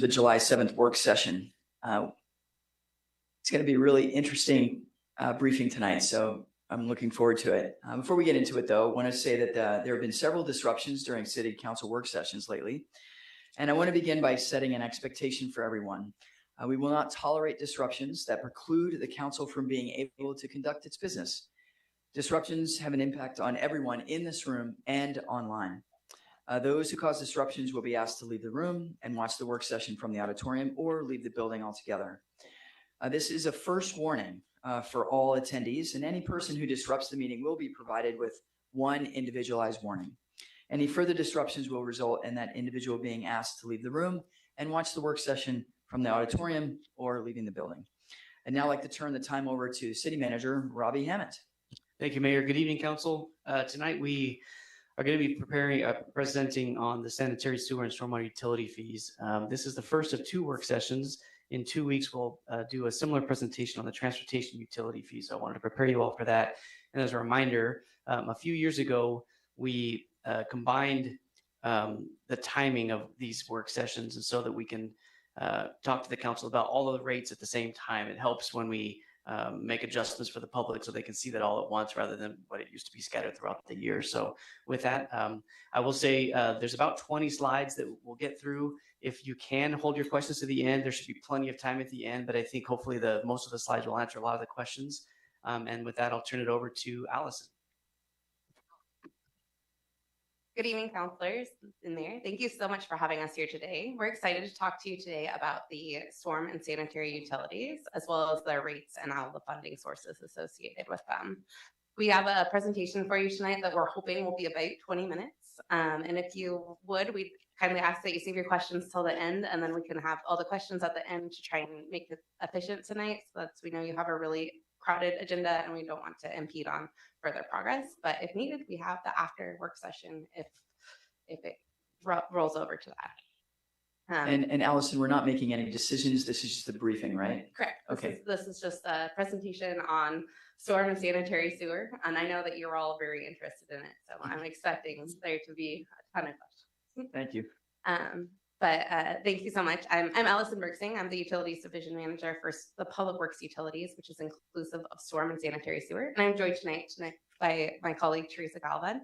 the July 7th work session. It's going to be a really interesting briefing tonight, so I'm looking forward to it. Before we get into it, though, I want to say that there have been several disruptions during City Council work sessions lately, and I want to begin by setting an expectation for everyone. We will not tolerate disruptions that preclude the Council from being able to conduct its business. Disruptions have an impact on everyone in this room and online. Those who cause disruptions will be asked to leave the room and watch the work session from the auditorium or leave the building altogether. This is a first warning for all attendees, and any person who disrupts the meeting will be provided with one individualized warning. Any further disruptions will result in that individual being asked to leave the room and watch the work session from the auditorium or leaving the building. I'd now like to turn the time over to City Manager Robbie Hammett. Thank you, Mayor. Good evening, Council. Tonight we are going to be presenting on the sanitary sewer and stormwater utility fees. This is the first of 2 work sessions. In 2 weeks, we'll do a similar presentation on the transportation utility fees. So I wanted to prepare you all for that. And as a reminder, a few years ago, we combined the timing of these work sessions, and so that we can talk to the council about all of the rates at the same time. It helps when we make adjustments for the public so they can see that all at once rather than what it used to be scattered throughout the year. So with that, I will say there's about 20 slides that we'll get through. If you can hold your questions to the end, there should be plenty of time at the end, but I think hopefully most of the slides will answer a lot of the questions. And with that, I'll turn it over to Allison. Good evening, counselors in there. Thank you so much for having us here today. We're excited to talk to you today about the storm and sanitary utilities, as well as the rates and all the funding sources associated with them. We have a presentation for you tonight that we're hoping will be about 20 minutes. And if you would, we'd kindly ask that you save your questions till the end, and then we can have all the questions at the end to try and make it efficient tonight. So that we know you have a really crowded agenda and we don't want to impede on further progress. But if needed, we have the after work session if it rolls over to that. And Allison, we're not making any decisions. This is just a briefing, right? Correct. Okay. This is just a presentation on storm and sanitary sewer. And I know that you're all very interested in it. So I'm expecting there to be a ton of questions. Thank you. But thank you so much. I'm Allison Bergsing. I'm the Utilities Division Manager for the Public Works Utilities, which is inclusive of storm and sanitary sewer. And I'm joined tonight by my colleague, Teresa Galvan,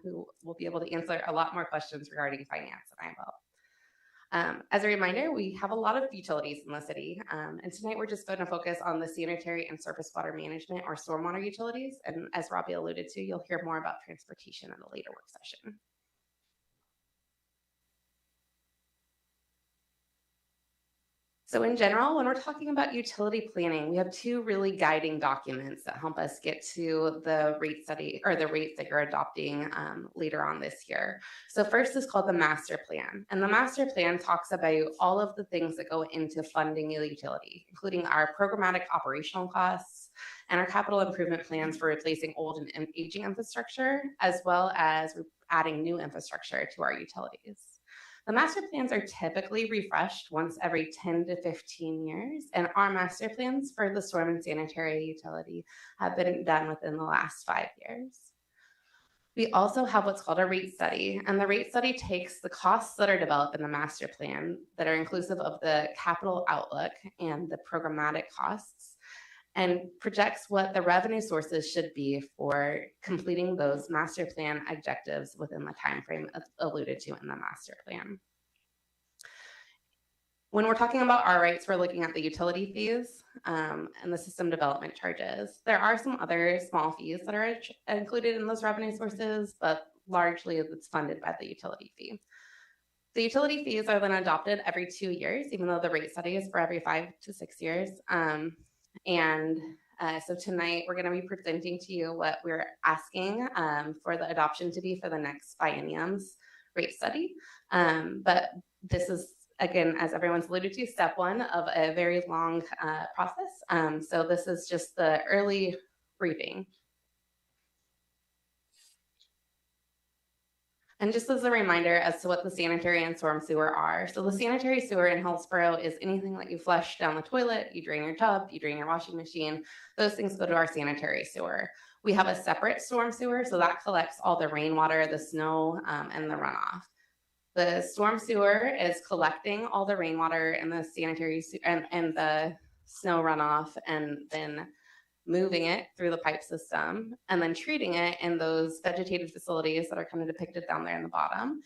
who will be able to answer a lot more questions regarding finance than I will. As a reminder, we have a lot of utilities in the city. And tonight we're just going to focus on the sanitary and surface water management or stormwater utilities. And as Robbie alluded to, you'll hear more about transportation in a later work session. So in general, when we're talking about utility planning, we have 2 really guiding documents that help us get to the rate study or the rates that you're adopting later on this year. So first is called the master plan. And the master plan talks about all of the things that go into funding a utility, including our programmatic operational costs and our capital improvement plans for replacing old and aging infrastructure, as well as adding new infrastructure to our utilities. The master plans are typically refreshed once every 10 to 15 years, and our master plans for the storm and sanitary utility have been done within the last 5 years. We also have what's called a rate study, and the rate study takes the costs that are developed in the master plan that are inclusive of the capital outlook and the programmatic costs, and projects what the revenue sources should be for completing those master plan objectives within the time frame alluded to in the master plan. When we're talking about our rates, we're looking at the utility fees and the system development charges. There are some other small fees that are included in those revenue sources, but largely it's funded by the utility fee. The utility fees are then adopted every 2 years, even though the rate study is for every 5 to 6 years. So tonight we're going to be presenting to you what we're asking for the adoption to be for the next biennium's rate study. But this is, again, as everyone's alluded to, step 1 of a very long process. So this is just the early briefing. And just as a reminder as to what the sanitary and storm sewer are. So the sanitary sewer in Hillsboro is anything that you flush down the toilet, you drain your tub, you drain your washing machine. Those things go to our sanitary sewer. We have a separate storm sewer, so that collects all the rainwater, the snow, and the runoff. The storm sewer is collecting all the rainwater and the sanitary and the snow runoff, and then moving it through the pipe system, and then treating it in those vegetated facilities that are kind of depicted down there in the bottom,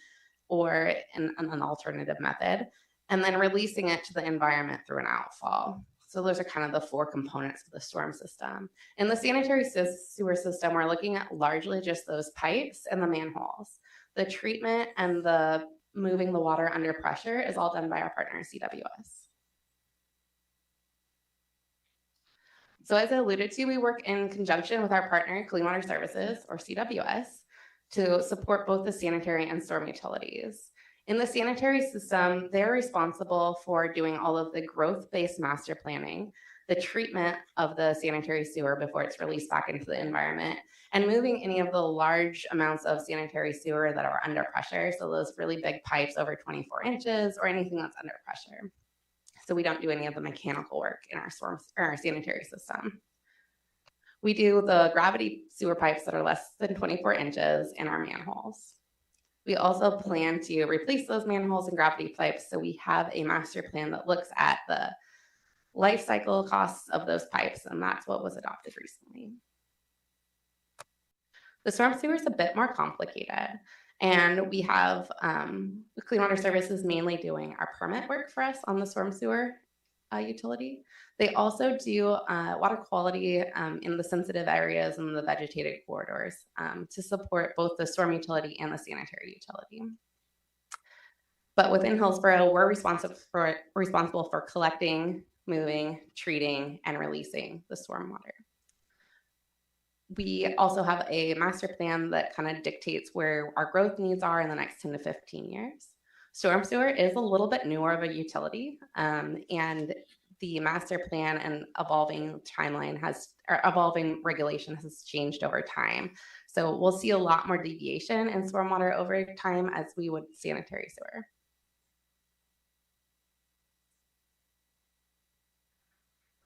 or in an alternative method, and then releasing it to the environment through an outfall. So those are kind of the four components of the storm system. In the sanitary sewer system, we're looking at largely just those pipes and the manholes. The treatment and the moving the water under pressure is all done by our partner, CWS. So as I alluded to, we work in conjunction with our partner, Clean Water Services, or CWS, to support both the sanitary and storm utilities. In the sanitary system, they're responsible for doing all of the growth-based master planning, the treatment of the sanitary sewer before it's released back into the environment, and moving any of the large amounts of sanitary sewer that are under pressure, so those really big pipes over 24 inches or anything that's under pressure. So we don't do any of the mechanical work in our sanitary system. We do the gravity sewer pipes that are less than 24 inches in our manholes. We also plan to replace those manholes and gravity pipes, so we have a master plan that looks at the life cycle costs of those pipes, and that's what was adopted recently. The storm sewer is a bit more complicated, and we have Clean Water Services mainly doing our permit work for us on the storm sewer utility. They also do water quality in the sensitive areas and the vegetated corridors to support both the storm utility and the sanitary utility. But within Hillsboro, we're responsible for collecting, moving, treating, and releasing the stormwater. We also have a master plan that kind of dictates where our growth needs are in the next 10 to 15 years. Storm sewer is a little bit newer of a utility, and the master plan and evolving regulation has changed over time. So we'll see a lot more deviation in stormwater over time as we would sanitary sewer.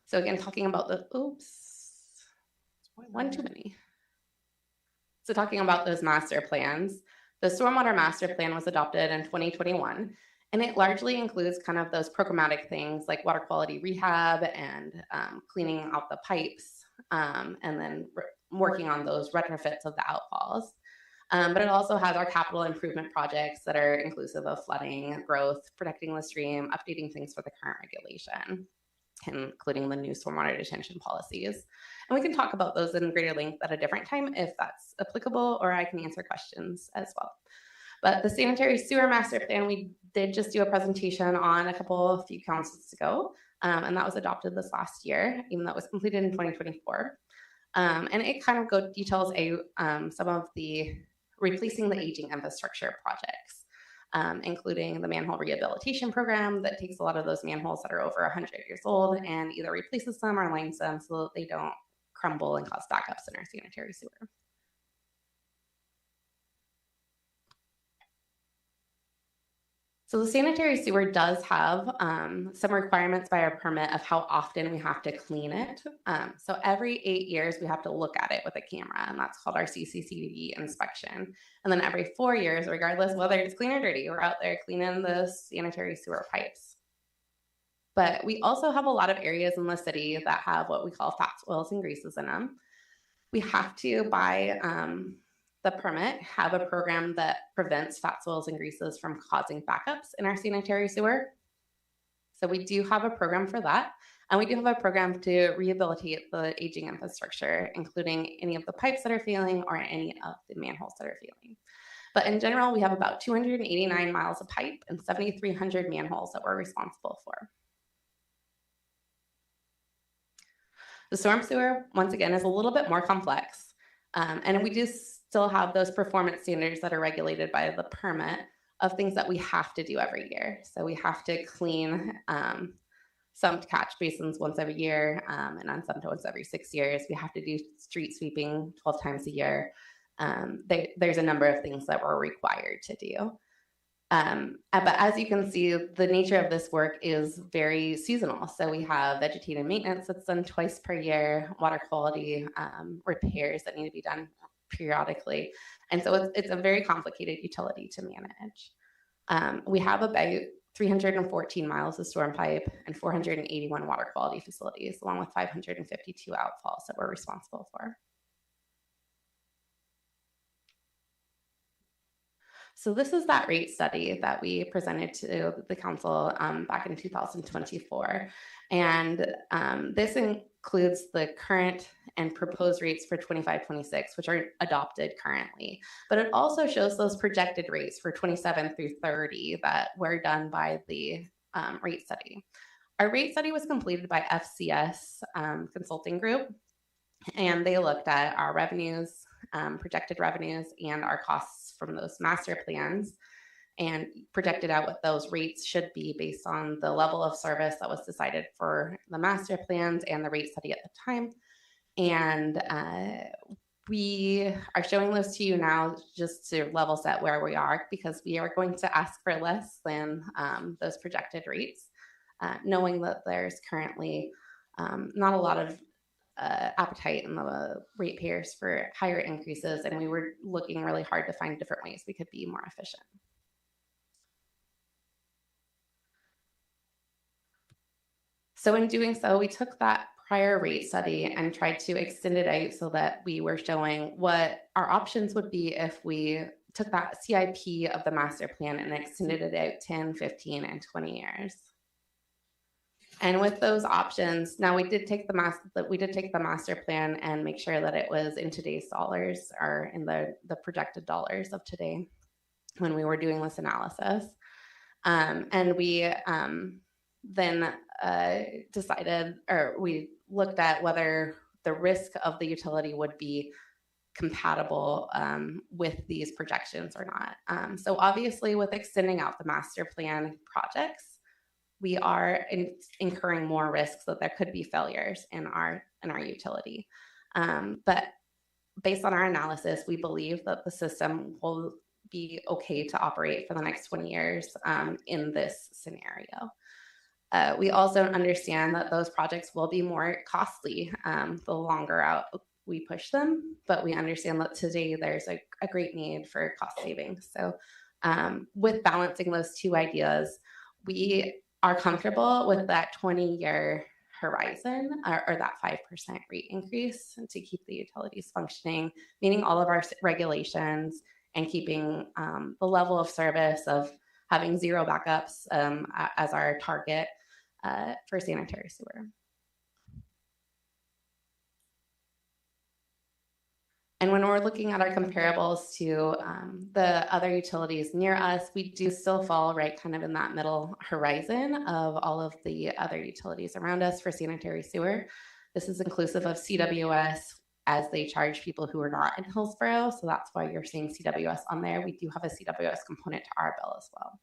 So again, talking about one too many. So talking about those master plans, the stormwater master plan was adopted in 2021, and it largely includes kind of those programmatic things like water quality rehab and cleaning out the pipes, and then working on those retrofits of the outfalls. But it also has our capital improvement projects that are inclusive of flooding, growth, protecting the stream, updating things for the current regulation, including the new stormwater detention policies. And we can talk about those in greater length at a different time if that's applicable, or I can answer questions as well. But the sanitary sewer master plan, we did just do a presentation on a few councils ago, and that was adopted this last year, even though it was completed in 2024. And it kind of details some of the replacing the aging infrastructure projects, including the manhole rehabilitation program that takes a lot of those manholes that are over 100 years old and either replaces them or lines them so that they don't crumble and cause backups in our sanitary sewer. So the sanitary sewer does have some requirements by our permit of how often we have to clean it. So every 8 years, we have to look at it with a camera, and that's called our CCCTV inspection. And then every 4 years, regardless whether it's clean or dirty, we're out there cleaning the sanitary sewer pipes. But we also have a lot of areas in the city that have what we call fats, oils, and greases in them. We have to, by the permit, have a program that prevents fats, oils, and greases from causing backups in our sanitary sewer. So we do have a program for that. And we do have a program to rehabilitate the aging infrastructure, including any of the pipes that are failing or any of the manholes that are failing. But in general, we have about 289 miles of pipe and 7,300 manholes that we're responsible for. The storm sewer, once again, is a little bit more complex. And we do still have those performance standards that are regulated by the permit of things that we have to do every year. So we have to clean some catch basins once every year, and on some once every 6 years. We have to do street sweeping 12 times a year. There's a number of things that we're required to do. But as you can see, the nature of this work is very seasonal. So we have vegetative maintenance that's done twice per year, water quality repairs that need to be done periodically. And so it's a very complicated utility to manage. We have about 314 miles of storm pipe and 481 water quality facilities, along with 552 outfalls that we're responsible for. So this is that rate study that we presented to the council back in 2024. And this includes the current and proposed rates for 25-26, which are adopted currently. But it also shows those projected rates for 27 through 30 that were done by the rate study. Our rate study was completed by FCS Consulting Group, and they looked at our revenues, projected revenues, and our costs from those master plans, and projected out what those rates should be based on the level of service that was decided for the master plans and the rate study at the time. And we are showing those to you now just to level set where we are, because we are going to ask for less than those projected rates, knowing that there's currently not a lot of appetite in the ratepayers for higher increases, and we were looking really hard to find different ways we could be more efficient. So in doing so, we took that prior rate study and tried to extend it out so that we were showing what our options would be if we took that CIP of the master plan and extended it out 10, 15, and 20 years. And with those options, now we did take the master plan and make sure that it was in today's dollars, or in the projected dollars of today when we were doing this analysis. And we then decided, or we looked at whether the risk of the utility would be compatible with these projections or not. So obviously, with extending out the master plan projects, we are incurring more risks that there could be failures in our utility. But based on our analysis, we believe that the system will be okay to operate for the next 20 years in this scenario. We also understand that those projects will be more costly the longer out we push them, but we understand that today there's a great need for cost savings. So with balancing those two ideas, we are comfortable with that 20-year horizon, or that 5% rate increase, to keep the utilities functioning, meeting all of our regulations, and keeping the level of service of having zero backups as our target for sanitary sewer. And when we're looking at our comparables to the other utilities near us, we do still fall right kind of in that middle horizon of all of the other utilities around us for sanitary sewer. This is inclusive of CWS, as they charge people who are not in Hillsboro. So that's why you're seeing CWS on there. We do have a CWS component to our bill as well.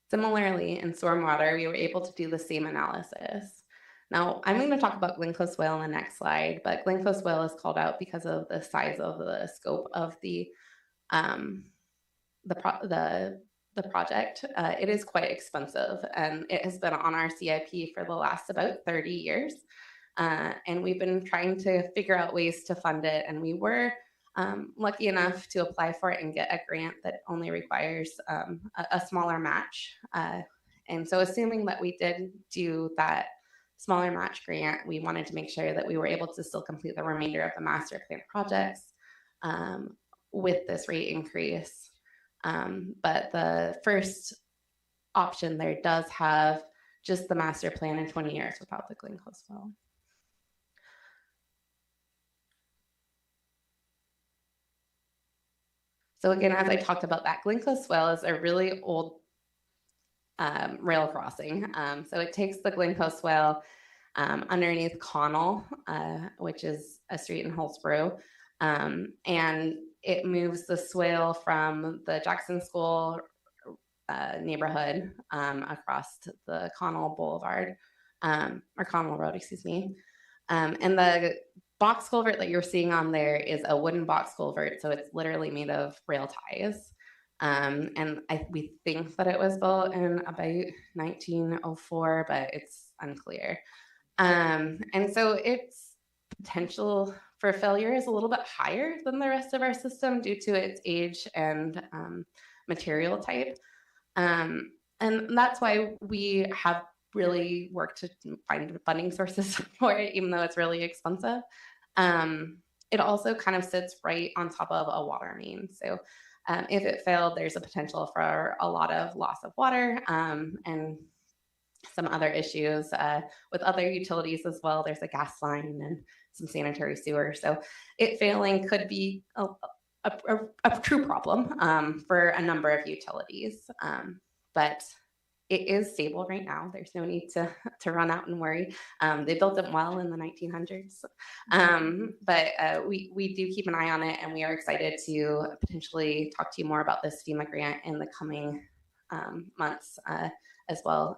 Similarly, in stormwater, we were able to do the same analysis. Now, I'm going to talk about Glen Whale in the next slide, but Glen Whale is called out because of the size of the scope of the project. It is quite expensive, and it has been on our CIP for the last about 30 years. And we've been trying to figure out ways to fund it, and we were lucky enough to apply for it and get a grant that only requires a smaller match. And so assuming that we did do that smaller match grant, we wanted to make sure that we were able to still complete the remainder of the master plan projects with this rate increase. But the first option there does have just the master plan in 20 years without the Glen Whale. So again, as I talked about, that Glen Whale is a really old rail crossing. So it takes the Glen Whale underneath Connell, which is a street in Hillsboro, and it moves the swale from the Jackson School neighborhood across to the Connell Boulevard, or Connell Road, excuse me. And the box culvert that you're seeing on there is a wooden box culvert, so it's literally made of rail ties. And we think that it was built in about 1904, but it's unclear. And so it's potential for failure is a little bit higher than the rest of our system due to its age and material type. And that's why we have really worked to find funding sources for it, even though it's really expensive. It also kind of sits right on top of a water main. So if it failed, there's a potential for a lot of loss of water and some other issues with other utilities as well. There's a gas line and some sanitary sewer. So it failing could be a true problem for a number of utilities. But it is stable right now. There's no need to run out and worry. They built them well in the 1900s. But we do keep an eye on it, and we are excited to potentially talk to you more about this FEMA grant in the coming months as well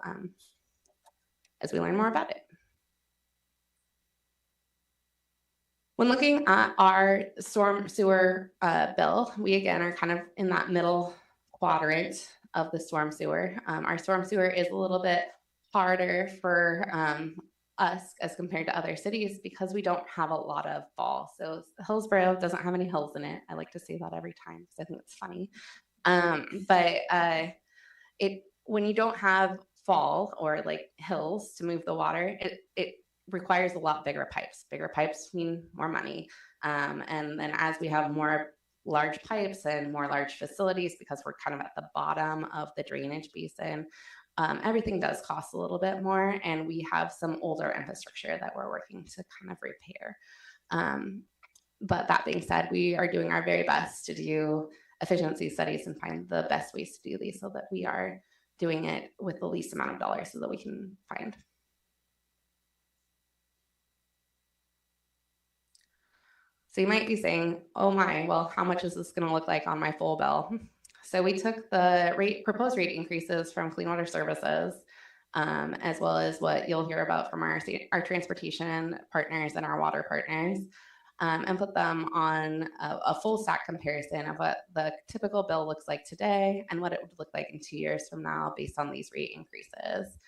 as we learn more about it. When looking at our storm sewer bill, we again are kind of in that middle quadrant of the storm sewer. Our storm sewer is a little bit harder for us as compared to other cities because we don't have a lot of fall. So Hillsboro doesn't have any hills in it. I like to say that every time because I think it's funny. But when you don't have fall or like hills to move the water, it requires a lot bigger pipes. Bigger pipes mean more money. And then as we have more large pipes and more large facilities, because we're kind of at the bottom of the drainage basin, everything does cost a little bit more. And we have some older infrastructure that we're working to kind of repair. But that being said, we are doing our very best to do efficiency studies and find the best ways to do these so that we are doing it with the least amount of dollars so that we can find. So you might be saying, oh my, well, how much is this going to look like on my full bill? So we took the proposed rate increases from Clean Water Services, as well as what you'll hear about from our transportation partners and our water partners, and put them on a full stack comparison of what the typical bill looks like today and what it would look like in 2 years from now based on these rate increases.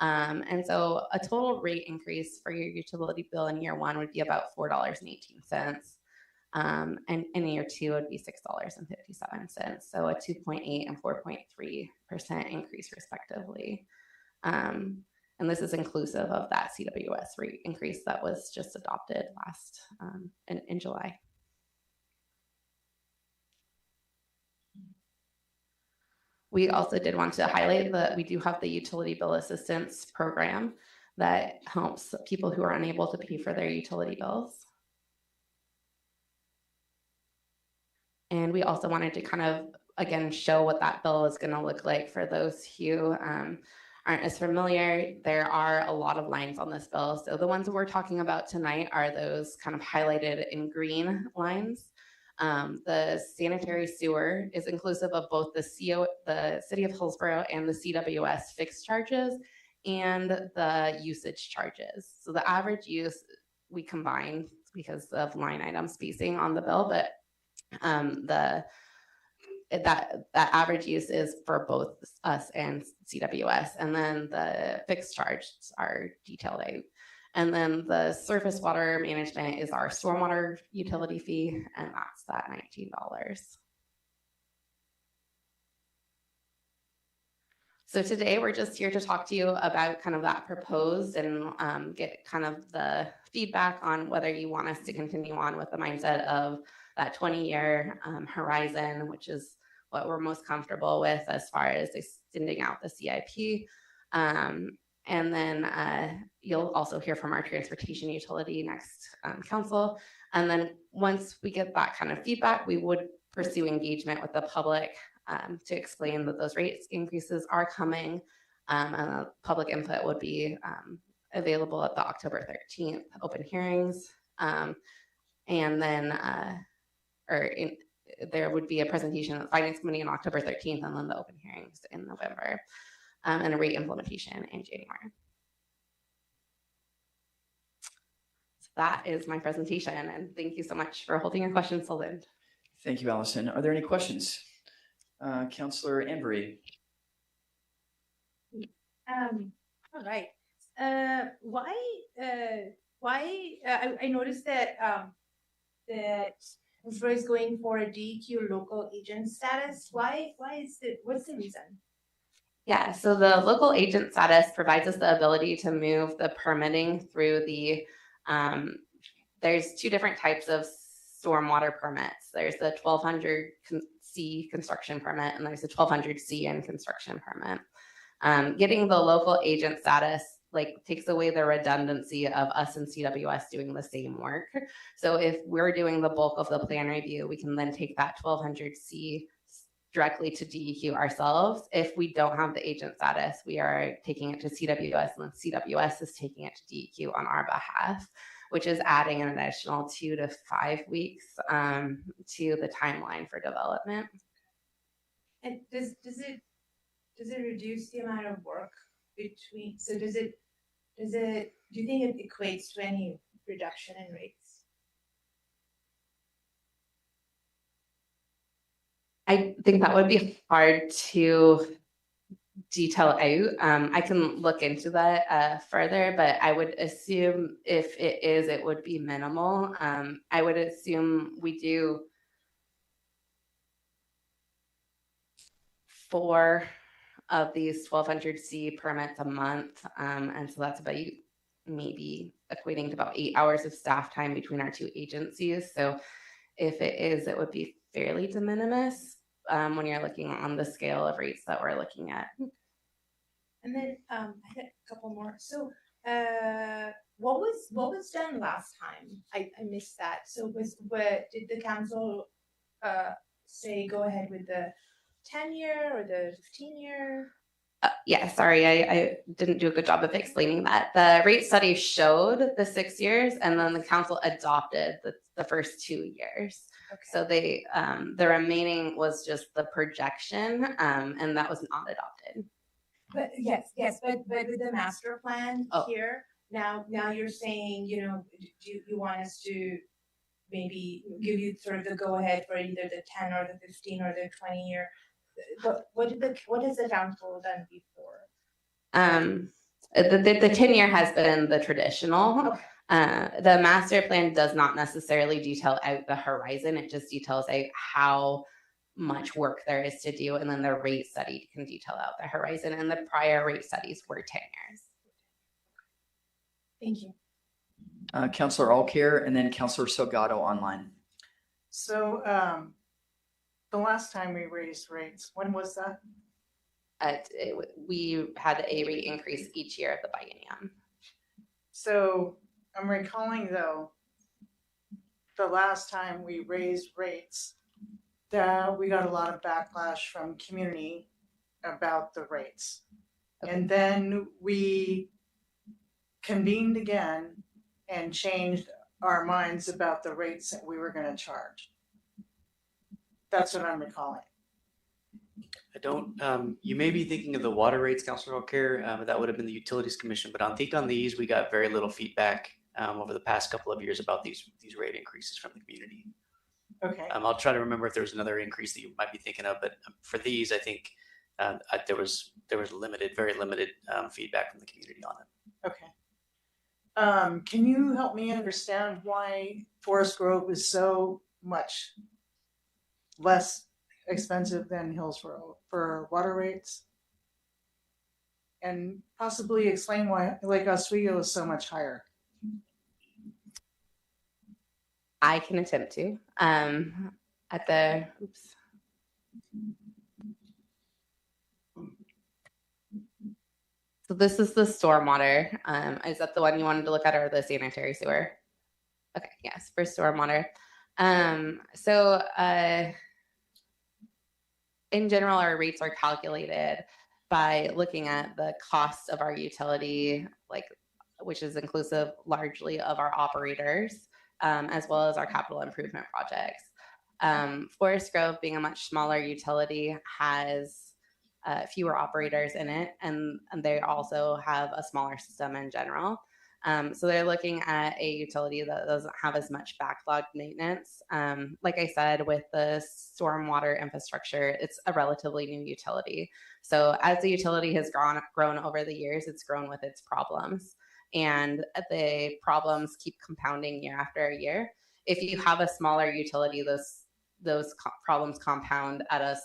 And so a total rate increase for your utility bill in year one would be about $4.18. And in year two would be $6.57. So a 2.8 and 4.3% increase respectively. And this is inclusive of that CWS rate increase that was just adopted last in July. We also did want to highlight that we do have the utility bill assistance program that helps people who are unable to pay for their utility bills. And we also wanted to kind of, again, show what that bill is going to look like for those who aren't as familiar. There are a lot of lines on this bill. So the ones that we're talking about tonight are those kind of highlighted in green lines. The sanitary sewer is inclusive of both the City of Hillsboro and the CWS fixed charges and the usage charges. So the average use we combine because of line item spacing on the bill, but that average use is for both us and CWS, and then the fixed charges are detailed out. And then the surface water management is our stormwater utility fee, and that's that $19. So today we're just here to talk to you about kind of that proposed and get kind of the feedback on whether you want us to continue on with the mindset of that 20-year horizon, which is what we're most comfortable with as far as extending out the CIP. And then you'll also hear from our transportation utility next council. And then once we get that kind of feedback, we would pursue engagement with the public to explain that those rate increases are coming. And public input would be available at the October 13th open hearings. And then there would be a presentation at the Finance Committee on October 13th, and then the open hearings in November. And a rate implementation in January. So that is my presentation, and thank you so much for holding your questions till then. Thank you, Allison. Are there any questions? Councillor Embry. All right. Why I noticed that that Hillsboro is going for a DEQ local agent status. What's the reason? Yeah, so the local agent status provides us the ability to move the permitting through the, there's two different types of stormwater permits. There's the 1200C construction permit and there's the 1200C and construction permit. Getting the local agent status takes away the redundancy of us and CWS doing the same work. So if we're doing the bulk of the plan review, we can then take that 1200C directly to DEQ ourselves. If we don't have the agent status, we are taking it to CWS and then CWS is taking it to DEQ on our behalf, which is adding an additional 2 to 5 weeks to the timeline for development. And does it reduce the amount of work between? So do you think it equates to any reduction in rates? I think that would be hard to detail out. I can look into that further, but I would assume if it is, it would be minimal. I would assume we do 4 of these 1200C permits a month. And so that's about maybe equating to about 8 hours of staff time between our two agencies. So if it is, it would be fairly de minimis when you're looking on the scale of rates that we're looking at. And then I had a couple more. So what was done last time? I missed that. So did the council say go ahead with the 10-year or the 15-year? Yeah, sorry, I didn't do a good job of explaining that. The rate study showed the 6 years, and then the council adopted the first 2 years. Okay. So the remaining was just the projection, and that was not adopted. But yes, but with the master plan here, now you're saying, do you want us to maybe give you sort of the go ahead for either the 10 or the 15 or the 20-year? What has the council done before? The 10-year has been the traditional. Okay. The master plan does not necessarily detail out the horizon. It just details out how much work there is to do, and then the rate study can detail out the horizon, and the prior rate studies were 10 years. Thank you. Councillor Alcare and then Councillor Salgado online. So the last time we raised rates, when was that? We had a rate increase each year of the biennium. So I'm recalling though, the last time we raised rates, that we got a lot of backlash from community about the rates. Okay. And then we convened again and changed our minds about the rates that we were going to charge. That's what I'm recalling. I don't, you may be thinking of the water rates, Councilor Alcare, that would have been the Utilities Commission, but I think on these, we got very little feedback over the past couple of years about these rate increases from the community. Okay. I'll try to remember if there was another increase that you might be thinking of, but for these, I think there was very limited feedback from the community on it. Okay. Can you help me understand why Forest Grove is so much less expensive than Hillsboro for water rates? And possibly explain why Lake Oswego is so much higher. I can attempt to. So this is the stormwater. Is that the one you wanted to look at, or the sanitary sewer? Okay, yes, for stormwater. In general, our rates are calculated by looking at the cost of our utility, which is inclusive largely of our operators, as well as our capital improvement projects. Forest Grove, being a much smaller utility, has fewer operators in it, and they also have a smaller system in general. So they're looking at a utility that doesn't have as much backlogged maintenance. Like I said, with the stormwater infrastructure, it's a relatively new utility. So as the utility has grown over the years, it's grown with its problems. and the problems keep compounding year after year. If you have a smaller utility, those problems compound at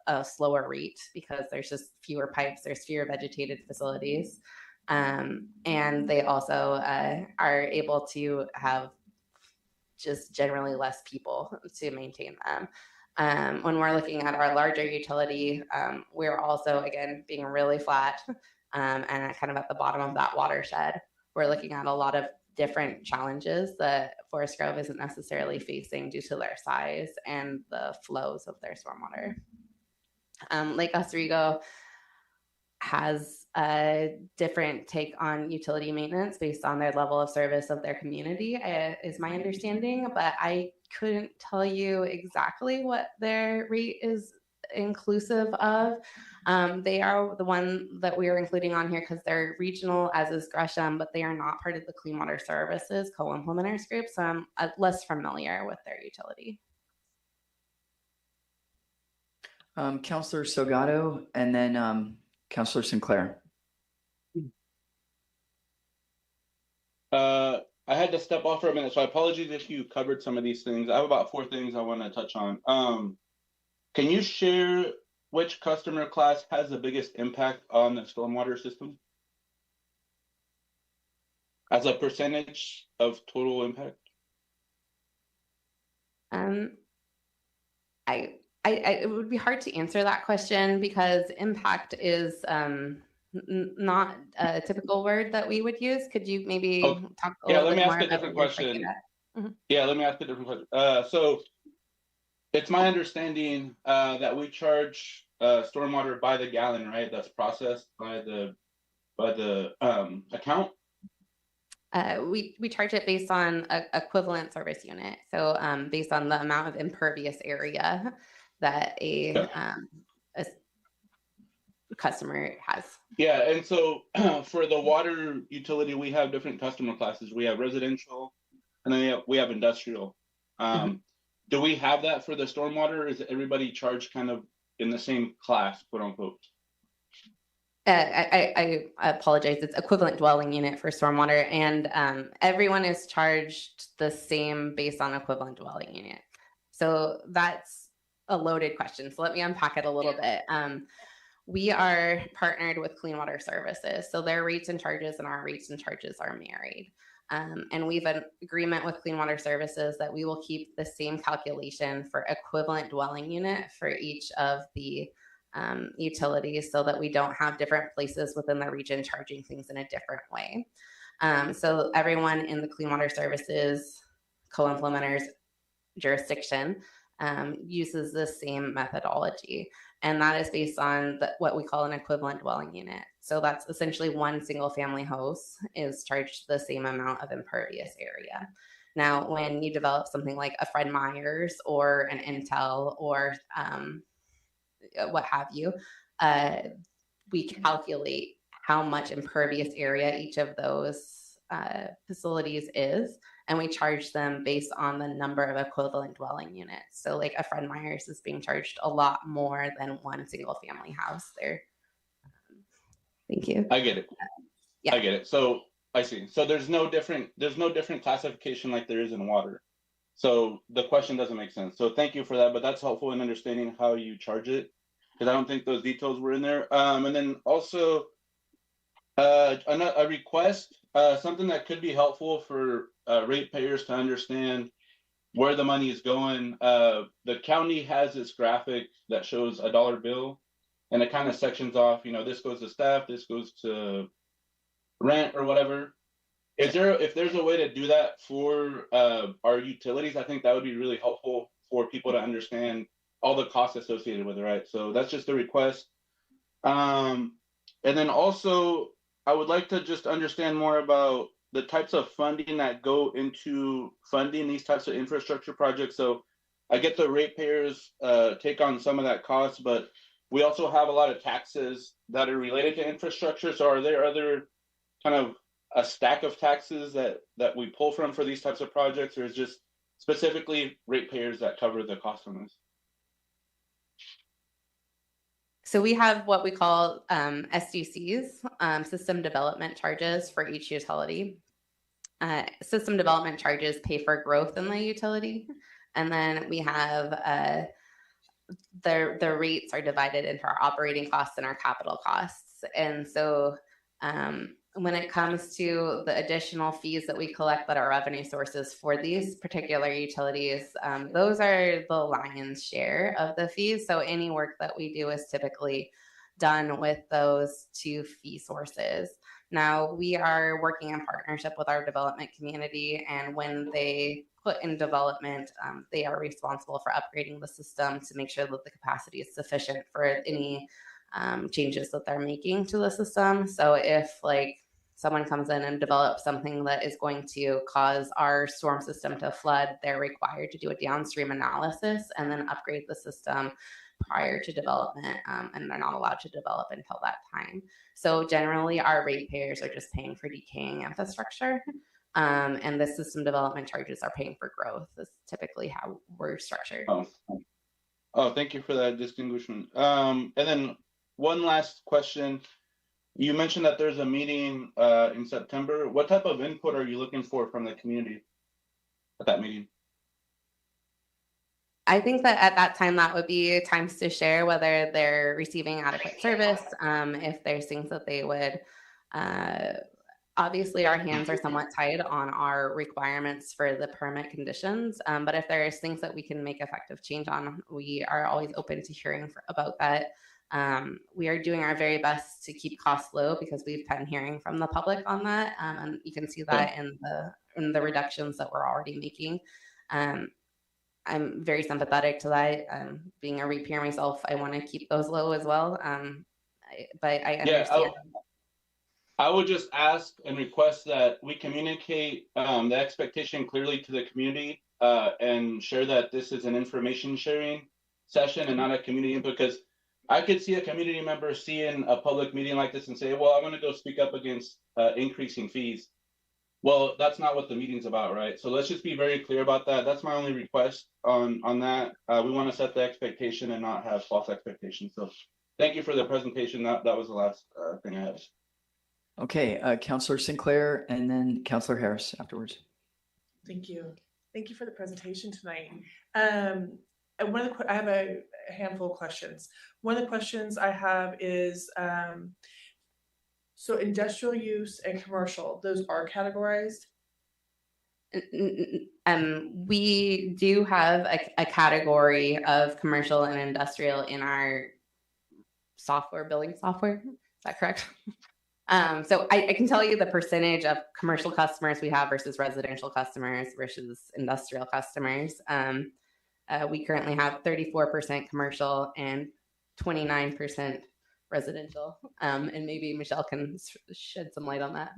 a slower rate because there's just fewer pipes, there's fewer vegetated facilities. And they also are able to have just generally less people to maintain them. When we're looking at our larger utility, we're also, again, being really flat and kind of at the bottom of that watershed. We're looking at a lot of different challenges that Forest Grove isn't necessarily facing due to their size and the flows of their stormwater. Lake Oswego has a different take on utility maintenance based on their level of service of their community, is my understanding, but I couldn't tell you exactly what their rate is inclusive of. They are the one that we are including on here because they're regional, as is Gresham, but they are not part of the Clean Water Services co-implementers group, so I'm less familiar with their utility. Councillor Salgado, and then Councillor Sinclair. I had to step off for a minute, so I apologize if you covered some of these things. I have about 4 things I want to touch on. Can you share which customer class has the biggest impact on the stormwater system as a percentage of total impact? It would be hard to answer that question because impact is not a typical word that we would use. Could you maybe talk a little bit more about? Yeah, let me ask a different question. Yeah, let me ask a different question. So it's my understanding that we charge stormwater by the gallon, right? That's processed by the account. We charge it based on a equivalent service unit. So based on the amount of impervious area that a customer has. Yeah, and so for the water utility, we have different customer classes. We have residential, and then we have industrial. Do we have that for the stormwater? Is everybody charged kind of in the same class, quote unquote? I apologize. It's equivalent dwelling unit for stormwater, and everyone is charged the same based on equivalent dwelling unit. So that's a loaded question. So let me unpack it a little bit. We are partnered with Clean Water Services, so their rates and charges and our rates and charges are married. And we've an agreement with Clean Water Services that we will keep the same calculation for equivalent dwelling unit for each of the utilities so that we don't have different places within the region charging things in a different way. So everyone in the Clean Water Services co-implementers jurisdiction uses the same methodology. And that is based on what we call an equivalent dwelling unit. So that's essentially one single family house is charged the same amount of impervious area. Now, when you develop something like a Fred Meyers or an Intel or what have you, we calculate how much impervious area each of those facilities is, and we charge them based on the number of equivalent dwelling units. So like a Fred Meyers is being charged a lot more than one single family house there. Thank you. I get it. Yeah. I get it. So I see. So there's no different classification like there is in water. So the question doesn't make sense. So thank you for that, but that's helpful in understanding how you charge it, because I don't think those details were in there. And then also a request, something that could be helpful for ratepayers to understand where the money is going. The county has this graphic that shows a dollar bill, and it kind of sections off, this goes to staff, this goes to rent or whatever. If there's a way to do that for our utilities, I think that would be really helpful for people to understand all the costs associated with it, right? So that's just a request. And then also, I would like to just understand more about the types of funding that go into funding these types of infrastructure projects. So I get the ratepayers take on some of that cost, but we also have a lot of taxes that are related to infrastructure. So are there other kind of a stack of taxes that we pull from for these types of projects, or is just specifically ratepayers that cover the cost on this? So we have what we call SDCs, system development charges for each utility. System development charges pay for growth in the utility. And then we have the rates are divided into our operating costs and our capital costs. And so when it comes to the additional fees that we collect that are revenue sources for these particular utilities, those are the lion's share of the fees. So any work that we do is typically done with those two fee sources. Now, we are working in partnership with our development community, and when they put in development, they are responsible for upgrading the system to make sure that the capacity is sufficient for any changes that they're making to the system. So if like someone comes in and develops something that is going to cause our storm system to flood, they're required to do a downstream analysis and then upgrade the system prior to development, and they're not allowed to develop until that time. So generally, our ratepayers are just paying for decaying infrastructure, and the system development charges are paying for growth. That's typically how we're structured. Oh, thank you for that distinguishment. And then one last question. You mentioned that there's a meeting in September. What type of input are you looking for from the community at that meeting? I think that at that time, that would be times to share whether they're receiving adequate service, if there's things that they would, obviously our hands are somewhat tied on our requirements for the permit conditions, but if there's things that we can make effective change on, we are always open to hearing about that. We are doing our very best to keep costs low because we've been hearing from the public on that, and you can see that in the reductions that we're already making. I'm very sympathetic to that. Being a ratepayer myself, I want to keep those low as well. But I understand. Yeah, I would just ask and request that we communicate the expectation clearly to the community and share that this is an information sharing session and not a community input, because I could see a community member seeing a public meeting like this and say, well, I'm going to go speak up against increasing fees. Well, that's not what the meeting's about, right? So let's just be very clear about that. That's my only request on that. We want to set the expectation and not have false expectations. So thank you for the presentation. That was the last thing I had. Okay, Councillor Sinclair and then Councillor Harris afterwards. Thank you. Thank you for the presentation tonight. And I have a handful of questions. One of the questions I have is, so industrial use and commercial, those are categorized? We do have a category of commercial and industrial in our billing software. Is that correct? So I can tell you the percentage of commercial customers we have versus residential customers versus industrial customers. We currently have 34% commercial and 29% residential. And maybe Michelle can shed some light on that.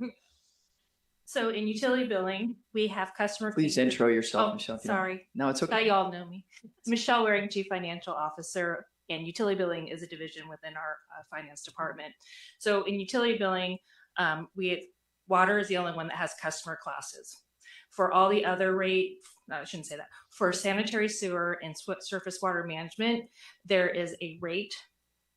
So in utility billing, we have customer. Please intro yourself, Oh, Michelle. sorry. No, it's okay. Thought you all know me. Michelle Waring, Chief Financial Officer, and utility billing is a division within our finance department. So in utility billing, water is the only one that has customer classes. For all the other I shouldn't say that. For sanitary sewer and surface water management, there is a rate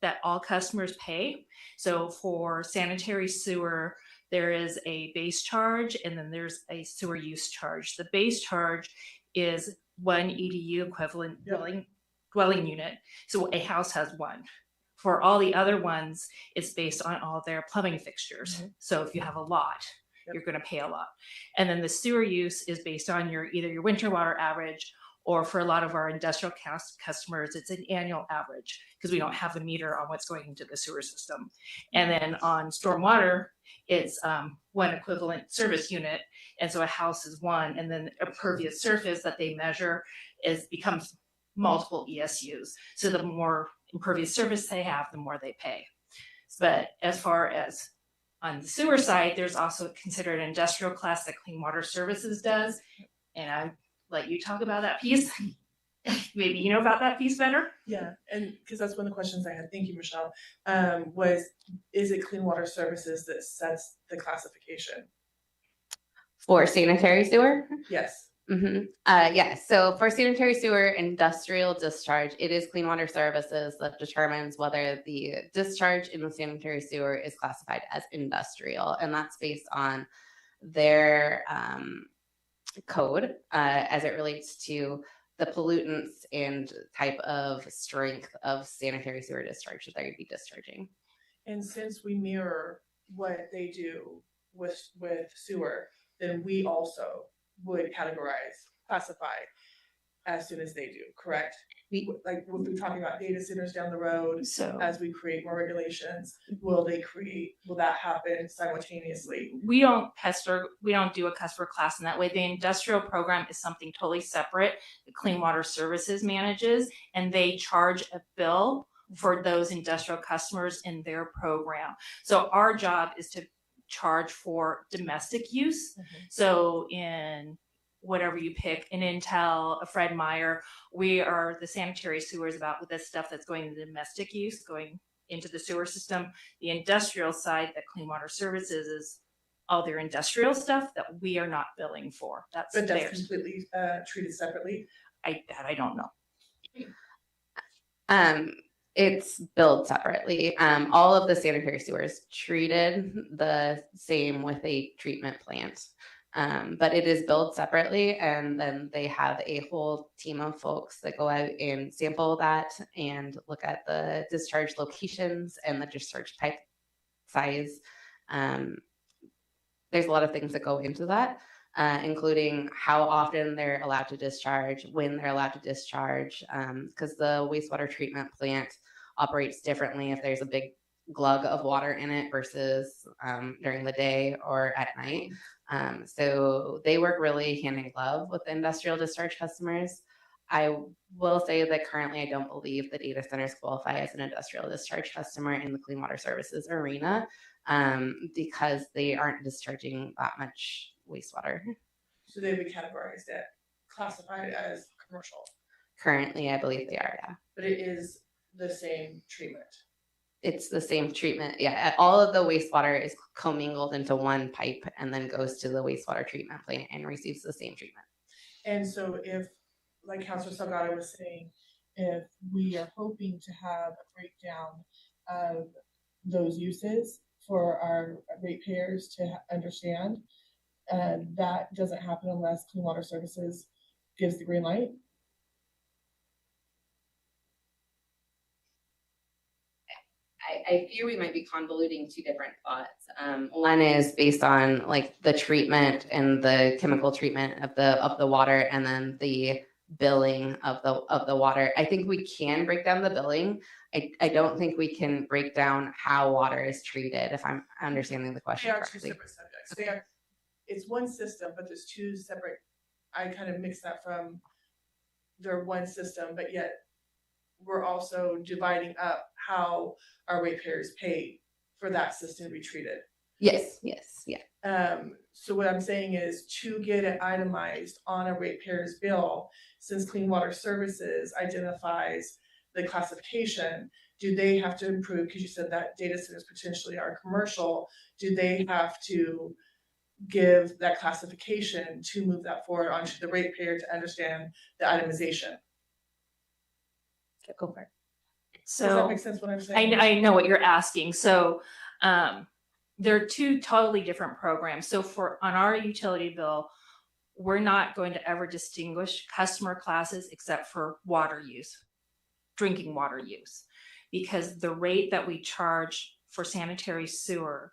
that all customers pay. So for sanitary sewer, there is a base charge and then there's a sewer use charge. The base charge is 1 EDU equivalent dwelling unit. So a house has one. For all the other ones, it's based on all their plumbing fixtures. Mm-hmm. So if you have a lot, you're going to pay a lot. And then the sewer use is based on either your winter water average, or for a lot of our industrial customers, it's an annual average because we don't have a meter on what's going into the sewer system. And then on stormwater, it's one equivalent service unit. And so a house is one, and then impervious surface that they measure becomes multiple ESUs. So the more impervious surface they have, the more they pay. But as far as on the sewer side, there's also considered an industrial class that Clean Water Services does. And I'll let you talk about that piece. Maybe you know about that piece better. Yeah, and because that's one of the questions I had. Thank you, Michelle. Is it Clean Water Services that sets the classification? For sanitary sewer? Yes. Yeah, so for sanitary sewer industrial discharge, it is Clean Water Services that determines whether the discharge in the sanitary sewer is classified as industrial, and that's based on their code as it relates to the pollutants and type of strength of sanitary sewer discharge that they'd be discharging. And since we mirror what they do with sewer, then we also would classify as soon as they do, correct? Like we'll be talking about data centers down the road. So As we create more regulations, will that happen simultaneously? we don't do a customer class in that way. The industrial program is something totally separate that Clean Water Services manages, and they charge a bill for those industrial customers in their program. So our job is to charge for domestic use. So in whatever you pick, an Intel, a Fred Meyer, we are the sanitary sewers about with this stuff that's going into domestic use, going into the sewer system. The industrial side that Clean Water Services is all their industrial stuff that we are not billing for. That's Completely treated separately. I don't know. It's billed separately. All of the sanitary sewers treated the same with a treatment plant. But it is billed separately, and then they have a whole team of folks that go out and sample that and look at the discharge locations and the discharge pipe size. There's a lot of things that go into that, including how often they're allowed to discharge, when they're allowed to discharge, because the wastewater treatment plant operates differently if there's a big glug of water in it versus during the day or at night. So they work really hand in glove with the industrial discharge customers. I will say that currently I don't believe the data centers qualify as an industrial discharge customer in the Clean Water Services arena because they aren't discharging that much wastewater. So they would be categorized as classified as commercial. Currently, I believe they are, yeah. But it is the same treatment. It's the same treatment. Yeah, all of the wastewater is commingled into one pipe and then goes to the wastewater treatment plant and receives the same treatment. And so if, like Councilor Salgado was saying, if we are hoping to have a breakdown of those uses for our ratepayers to understand, that doesn't happen unless Clean Water Services gives the green light. I fear we might be convoluting two different thoughts. One is based on like the treatment and the chemical treatment of the water, and then the billing of the water. I think we can break down the billing. I don't think we can break down how water is treated, if I'm understanding the question correctly. They are two separate subjects. It's one system, but there's two separate. I kind of mix that from they're one system, but yet we're also dividing up how our ratepayers pay for that system to be treated. Yes, yeah. So what I'm saying is to get it itemized on a ratepayer's bill, since Clean Water Services identifies the classification, do they have to improve, because you said that data centers potentially are commercial, do they have to give that classification to move that forward onto the ratepayer to understand the itemization? Go for it. So does that make sense what I'm saying? I know what you're asking. So there are two totally different programs. So on our utility bill, we're not going to ever distinguish customer classes except for water use, drinking water use, because the rate that we charge for sanitary sewer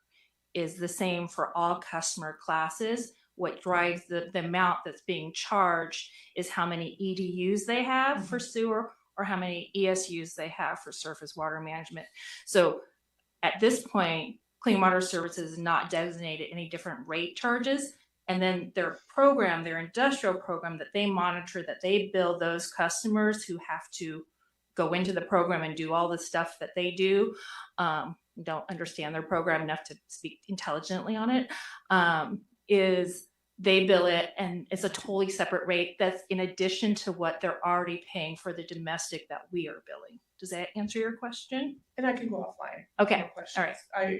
is the same for all customer classes. What drives the amount that's being charged is how many EDUs they have for sewer or how many ESUs they have for surface water management. So at this point, Clean Water Services is not designated any different rate charges. And then their program, their industrial program that they monitor, that they bill those customers who have to go into the program and do all the stuff that they do, don't understand their program enough to speak intelligently on it, is they bill it, and it's a totally separate rate that's in addition to what they're already paying for the domestic that we are billing. Does that answer your question? And I can go offline. Okay. No questions. All right. I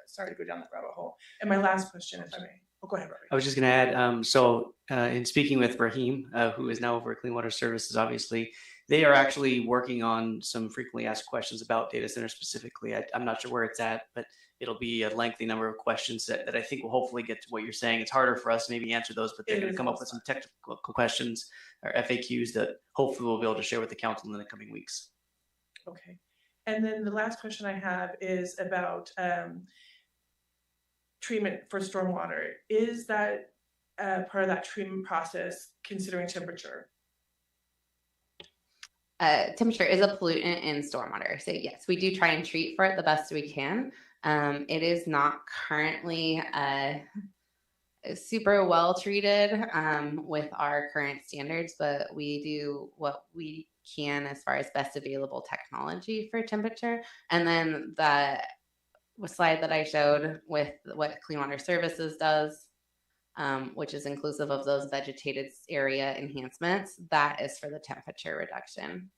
sorry to go down that rabbit hole. And my last question, if I may. Oh, go ahead, Robbie. I was just going to add, in speaking with Raheem, who is now over at Clean Water Services, obviously, they are actually working on some frequently asked questions about data centers specifically. I'm not sure where it's at, but it'll be a lengthy number of questions that I think will hopefully get to what you're saying. It's harder for us to maybe answer those, but they're going to come up with some technical questions or FAQs that hopefully we'll be able to share with the council in the coming weeks. Okay. And then the last question I have is about treatment for stormwater. Is that part of that treatment process considering temperature? Temperature is a pollutant in stormwater. So yes, we do try and treat for it the best we can. It is not currently super well treated with our current standards, but we do what we can as far as best available technology for temperature. And then the slide that I showed with what Clean Water Services does, which is inclusive of those vegetated area enhancements, that is for the temperature reduction.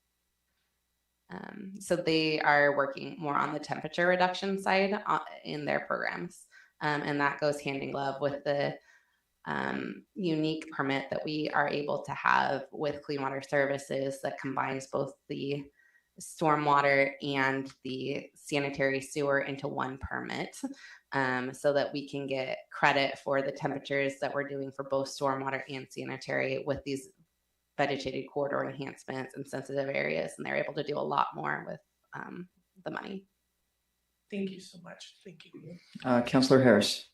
So they are working more on the temperature reduction side in their programs. And that goes hand in glove with the unique permit that we are able to have with Clean Water Services that combines both the stormwater and the sanitary sewer into one permit, so that we can get credit for the temperatures that we're doing for both stormwater and sanitary with these vegetated corridor enhancements and sensitive areas. And they're able to do a lot more with the money. Thank you so much. Thank you. Councillor Harris.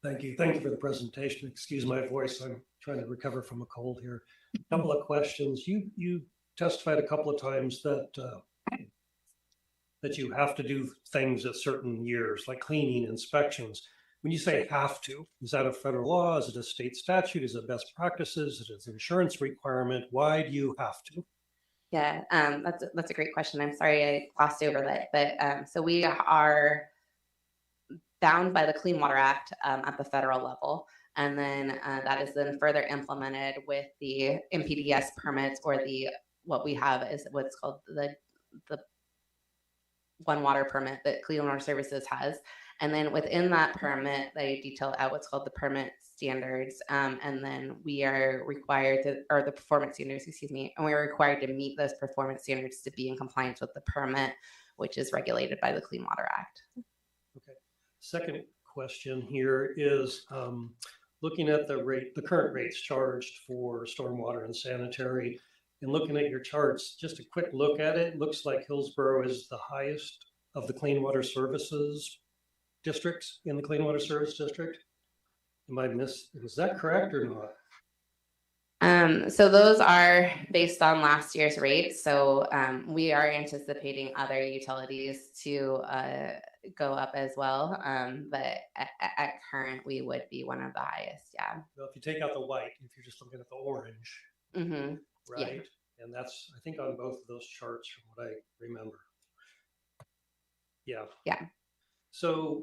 Thank you. Thank you for the presentation. Excuse my voice. I'm trying to recover from a cold here. A couple of questions. You testified a couple of times that that you have to do things at certain years, like cleaning, inspections. When you say have to, is that a federal law? Is it a state statute? Is it best practices? Is it an insurance requirement? Why do you have to? Yeah, that's a great question. I'm sorry I glossed over that, but so we are bound by the Clean Water Act at the federal level. And then that is then further implemented with the MPDS permits, or what we have is what's called the One Water permit that Clean Water Services has. And then within that permit, they detail out what's called the permit standards. And then we are required to, or the performance standards, excuse me, and we're required to meet those performance standards to be in compliance with the permit, which is regulated by the Clean Water Act. Okay. Second question here is looking at the current rates charged for stormwater and sanitary, and looking at your charts, just a quick look at it, looks like Hillsboro is the highest of the Clean Water Services districts in the Clean Water Service District. Is that correct or not? So those are based on last year's rates. So we are anticipating other utilities to go up as well. But at current, we would be one of the highest. Yeah. Well, if you take out the white, if you're just looking at the orange, right? Yeah. And that's, I think, on both of those charts from what I remember. Yeah. Yeah. So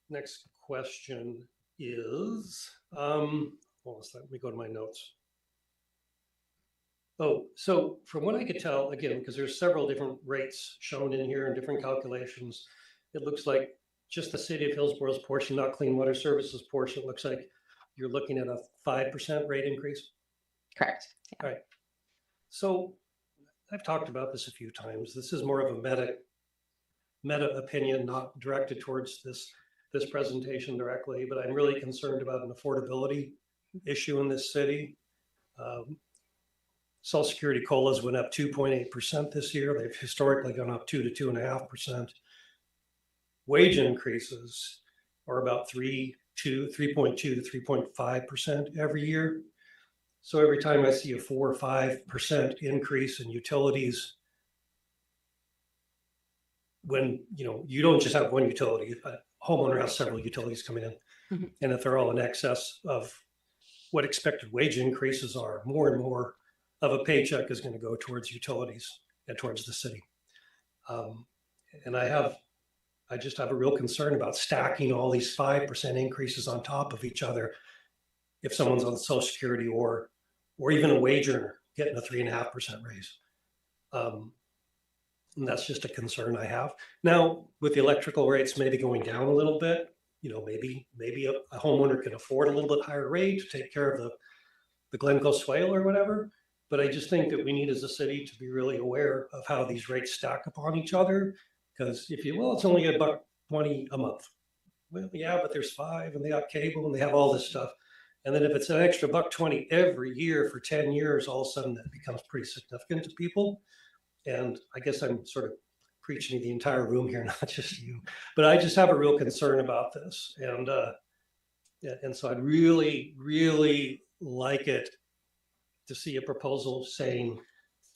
next question is, let me go to my notes. Oh, so from what I could tell, again, because there's several different rates shown in here and different calculations, it looks like just the city of Hillsboro's portion, not Clean Water Services portion, looks like you're looking at a 5% rate increase. Correct. Yeah. All right. So I've talked about this a few times. This is more of a meta opinion, not directed towards this presentation directly, but I'm really concerned about an affordability issue in this city. Social Security COLAs went up 2.8% this year. They've historically gone up 2 to 2.5%. Wage increases are about 3.2 to 3.5% every year. So every time I see a 4 or 5% increase in utilities, when you don't just have one utility, a homeowner has several utilities coming in, and if they're all in excess of what expected wage increases are, more and more of a paycheck is going to go towards utilities and towards the city. And I just have a real concern about stacking all these 5% increases on top of each other. If someone's on Social Security or even a wage earner getting a 3.5% raise. And that's just a concern I have. Now, with the electrical rates maybe going down a little bit, maybe a homeowner can afford a little bit higher rate to take care of the Glencoe swale or whatever. But I just think that we need as a city to be really aware of how these rates stack upon each other. Because it's only $1.20 a month. Well, yeah, but there's 5 and they got cable and they have all this stuff. And then if it's an extra $1.20 every year for 10 years, all of a sudden that becomes pretty significant to people. And I guess I'm sort of preaching to the entire room here, not just you, but I just have a real concern about this. And so I'd really, really like it to see a proposal saying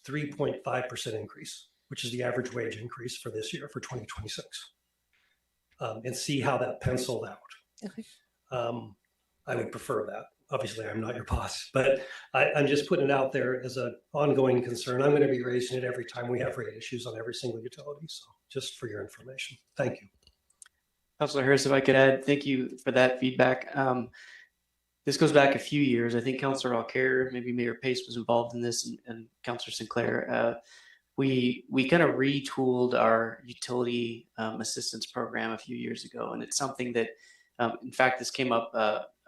3.5% increase, which is the average wage increase for this year, for 2026, and see how that penciled out. Okay. I would prefer that. Obviously, I'm not your boss, but I'm just putting it out there as an ongoing concern. I'm going to be raising it every time we have rate issues on every single utility. So just for your information, thank you. Councilor Harris, if I could add, thank you for that feedback. This goes back a few years. I think Councilor Alcare, maybe Mayor Pace was involved in this, and Councilor Sinclair. We kind of retooled our utility assistance program a few years ago, and it's something that, in fact, this came up,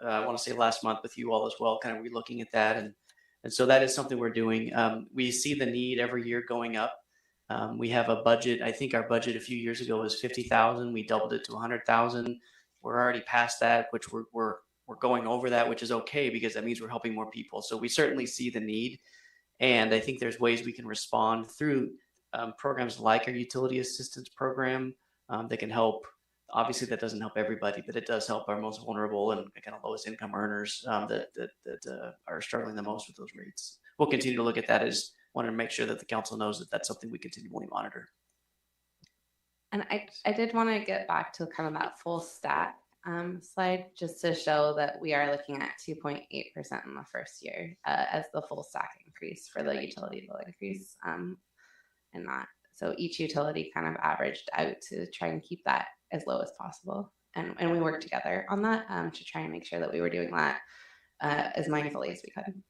I want to say last month with you all as well, kind of relooking at that, and so that is something we're doing. We see the need every year going up. We have a budget. I think our budget a few years ago was 50,000. We doubled it to 100,000. We're already past that, which we're going over that, which is okay because that means we're helping more people. So we certainly see the need. And I think there's ways we can respond through programs like our utility assistance program that can help. Obviously, that doesn't help everybody, but it does help our most vulnerable and kind of lowest income earners that are struggling the most with those rates. We'll continue to look at that. I just want to make sure that the council knows that that's something we continually monitor. And I did want to get back to kind of that full stack slide just to show that we are looking at 2.8% in the first year as the full stack increase for the utility bill increase, and not so each utility kind of averaged out to try and keep that as low as possible, and we worked together on that to try and make sure that we were doing that as mindfully as we could.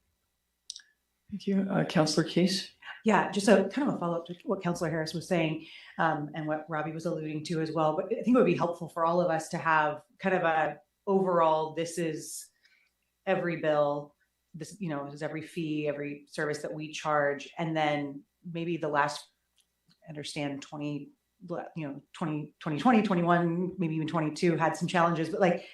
Thank you. Councilor Case? Yeah, just a kind of a follow-up to what Councilor Harris was saying and what Robbie was alluding to as well. But I think it would be helpful for all of us to have kind of a overall, this is every bill, this, is every fee, every service that we charge. And then maybe the last, understand 2020, 21, maybe even 22 had some challenges, but like,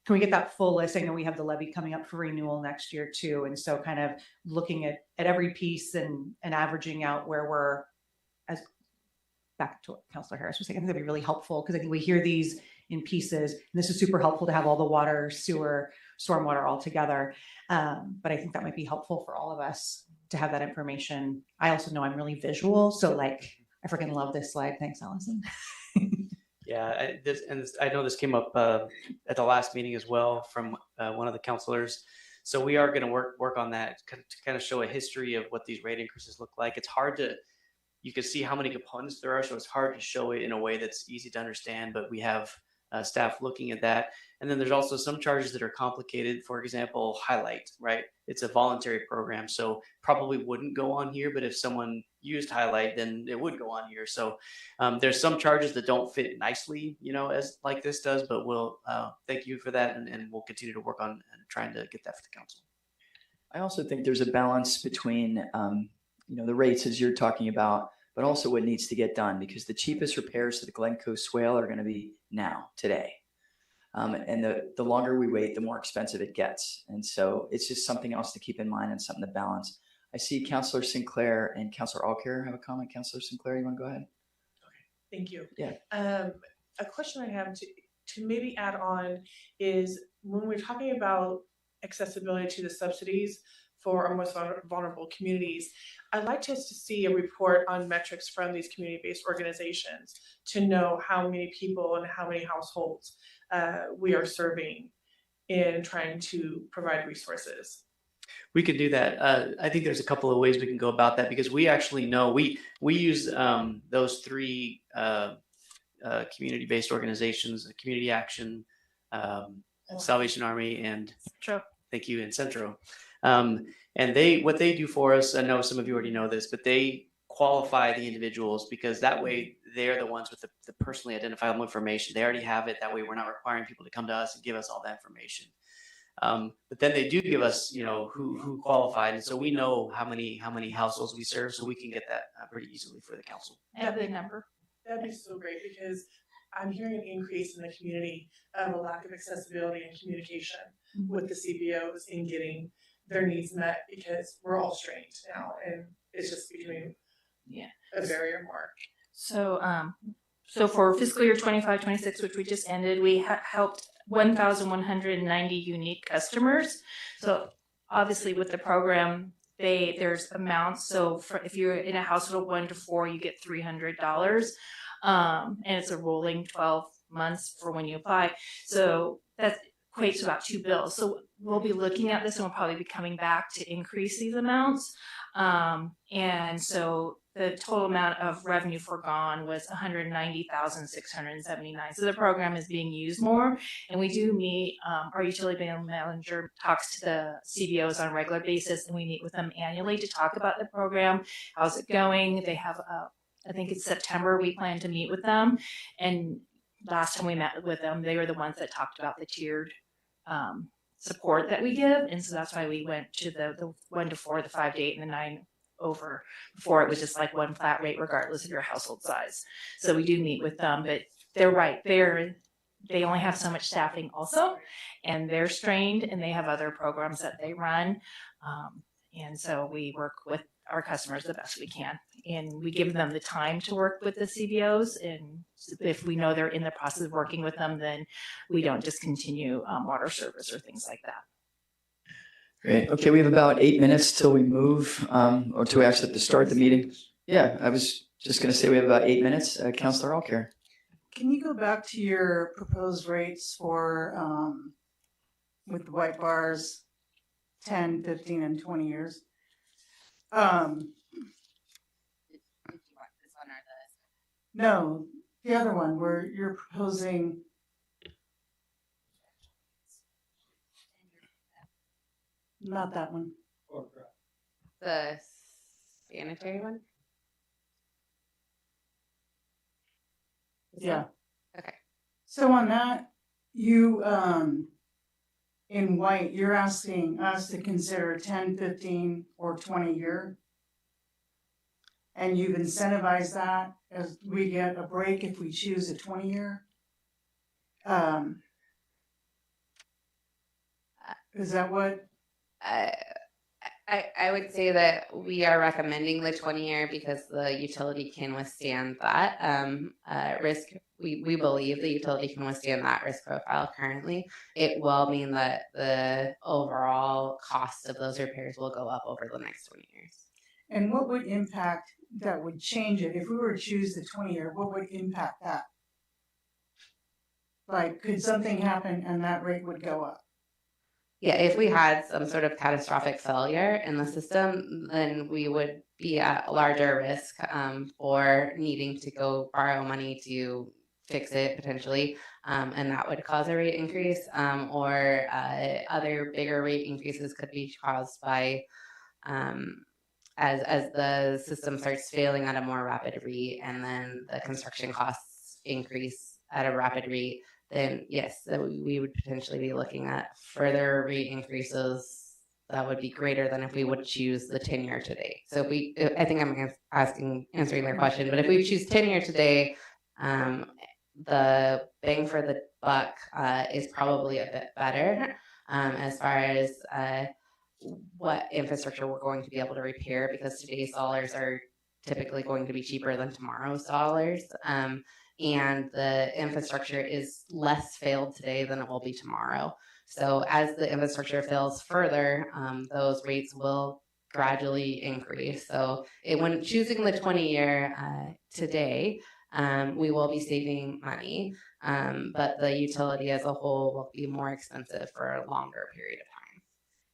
can we get that full list? I know we have the levy coming up for renewal next year too. And so kind of looking at every piece and averaging out where we're, as back to what Councilor Harris was saying, I think that'd be really helpful because I think we hear these in pieces. And this is super helpful to have all the water, sewer, stormwater all together. But I think that might be helpful for all of us to have that information. I also know I'm really visual. So like, I freaking love this slide. Thanks, Allison. Yeah, I know this came up at the last meeting as well from one of the councilors. So we are going to work on that to kind of show a history of what these rate increases look like. It's hard you can see how many components there are, so it's hard to show it in a way that's easy to understand, but we have staff looking at that. And then there's also some charges that are complicated. For example, Highlight, right? It's a voluntary program, so probably wouldn't go on here, but if someone used Highlight, then it would go on here. So there's some charges that don't fit nicely, as like this does, but we'll thank you for that, and we'll continue to work on trying to get that for the council. I also think there's a balance between, the rates as you're talking about, but also what needs to get done, because the cheapest repairs to the Glencoe swale are going to be now, today. And the longer we wait, the more expensive it gets. And so it's just something else to keep in mind and something to balance. I see Councilor Sinclair and Councilor Alcare have a comment. Councilor Sinclair, you want to go ahead? Okay, thank you. Yeah. A question I have to maybe add on is when we're talking about accessibility to the subsidies for our most vulnerable communities, I'd like to see a report on metrics from these community-based organizations to know how many people and how many households we are serving in trying to provide resources. We could do that. I think there's a couple of ways we can go about that, because we actually know we use those three community-based organizations: Community Action, Salvation Army, and Centro. Thank you, and Centro. And what they do for us, I know some of you already know this, but they qualify the individuals, because that way they're the ones with the personally identifiable information. They already have it. That way we're not requiring people to come to us and give us all that information. But then they do give us, who qualified, and so we know how many households we serve, so we can get that pretty easily for the council. I have the number. That'd be so great, because I'm hearing an increase in the community of a lack of accessibility and communication with the CBOs in getting their needs met, because we're all strained now and it's just becoming a barrier mark. So, so for fiscal year 25-26, which we just ended, we helped 1,190 unique customers. So obviously with the program, there's amounts. So if you're in a household of 1 to 4, you get $300. And it's a rolling 12 months for when you apply. So that equates to about 2 bills. So we'll be looking at this, and we'll probably be coming back to increase these amounts. And so the total amount of revenue forgone was $190,679. So the program is being used more, and we do meet. Our utility bill manager talks to the CBOs on a regular basis, and we meet with them annually to talk about the program. How's it going? They have I think it's September, we plan to meet with them. And last time we met with them, they were the ones that talked about the tiered support that we give. And so that's why we went to the 1 to 4, the 5 to 8, and the 9 over. Before it was just like one flat rate regardless of your household size. So we do meet with them, but they're right. They only have so much staffing also, and they're strained, and they have other programs that they run. And so we work with our customers the best we can, and we give them the time to work with the CBOs. And if we know they're in the process of working with them, then we don't discontinue water service or things like that. Great. Okay, we have about 8 minutes till we move, or till we actually have to start the meeting. Yeah, I was just going to say we have about 8 minutes. Councilor Allcare. Can you go back to your proposed rates for, with the white bars, 10, 15, and 20 years? No, the other one where you're proposing. Not that one. The sanitary one? Yeah. Okay. So on that, you, in white, you're asking us to consider 10, 15, or 20 year. And you've incentivized that as we get a break if we choose a 20 year. Is that what? I would say that we are recommending the 20-year because the utility can withstand that risk. We believe the utility can withstand that risk profile currently. It will mean that the overall cost of those repairs will go up over the next 20 years. And what would impact that would change it? If we were to choose the 20-year, what would impact that? Like, could something happen and that rate would go up? Yeah, if we had some sort of catastrophic failure in the system, then we would be at a larger risk for needing to go borrow money to fix it potentially, and that would cause a rate increase, or other bigger rate increases could be caused by as the system starts failing at a more rapid rate, and then the construction costs increase at a rapid rate. Then yes, we would potentially be looking at further rate increases that would be greater than if we would choose the 10-year today. So I think I'm answering their question, but if we choose 10-year today, the bang for the buck is probably a bit better as far as what infrastructure we're going to be able to repair, because today's dollars are typically going to be cheaper than tomorrow's dollars. And the infrastructure is less failed today than it will be tomorrow. So as the infrastructure fails further, those rates will gradually increase. So when choosing the 20-year today, we will be saving money, but the utility as a whole will be more expensive for a longer period of time.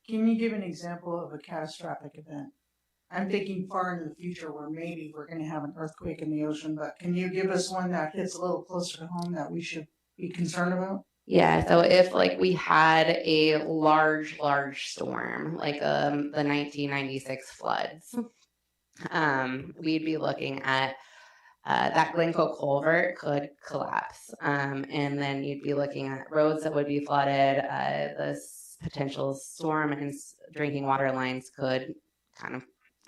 Can you give an example of a catastrophic event? I'm thinking far into the future where maybe we're going to have an earthquake in the ocean, but can you give us one that hits a little closer to home that we should be concerned about? Yeah, so if like we had a large storm, like the 1996 floods, we'd be looking at that Glencoe culvert could collapse. And then you'd be looking at roads that would be flooded. Potential storm and drinking water lines could kind of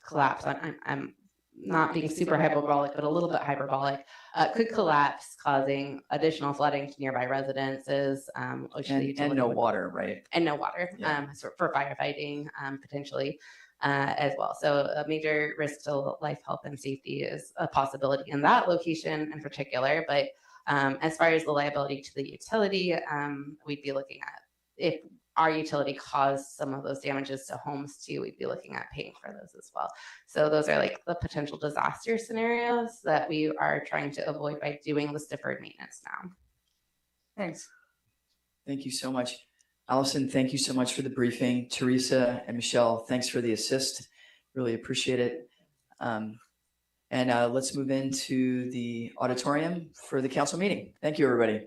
collapse. I'm not being super hyperbolic, but a little bit hyperbolic. Could collapse, causing additional flooding to nearby residences. Which the And utility no would- water, right? and no water Yeah. for firefighting potentially as well. So a major risk to life, health, and safety is a possibility in that location in particular. But as far as the liability to the utility, we'd be looking at if our utility caused some of those damages to homes too, we'd be looking at paying for those as well. So those are like the potential disaster scenarios that we are trying to avoid by doing this deferred maintenance now. Thanks. Thank you so much. Allison, thank you so much for the briefing. Teresa and Michelle, thanks for the assist. Really appreciate it. And let's move into the auditorium for the council meeting. Thank you, everybody.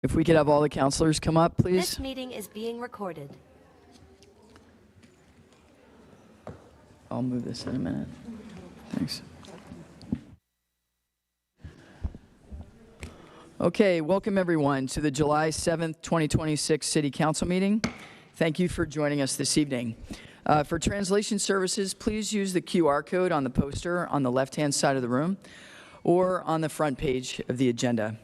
If we could have all the counselors come up, please. This meeting is being recorded. I'll move this in a minute. Thanks. Okay, welcome everyone to the July 7th, 2026 City Council meeting. Thank you for joining us this evening. For translation services, please use the QR code on the poster on the left-hand side of the room or on the front page of the agenda.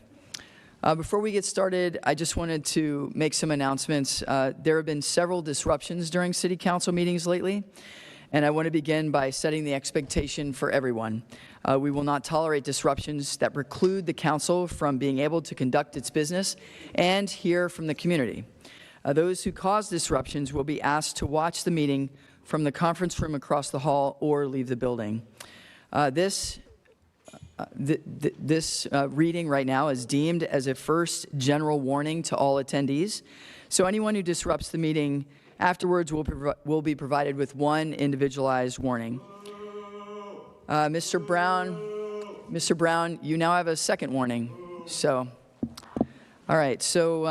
Before we get started, I just wanted to make some announcements. There have been several disruptions during City Council meetings lately, and I want to begin by setting the expectation for everyone. We will not tolerate disruptions that preclude the council from being able to conduct its business and hear from the community. Those who cause disruptions will be asked to watch the meeting from the conference room across the hall or leave the building. This reading right now is deemed as a first general warning to all attendees. So anyone who disrupts the meeting afterwards will be provided with one individualized warning. Mr. Brown, you now have a second warning. So, all right. So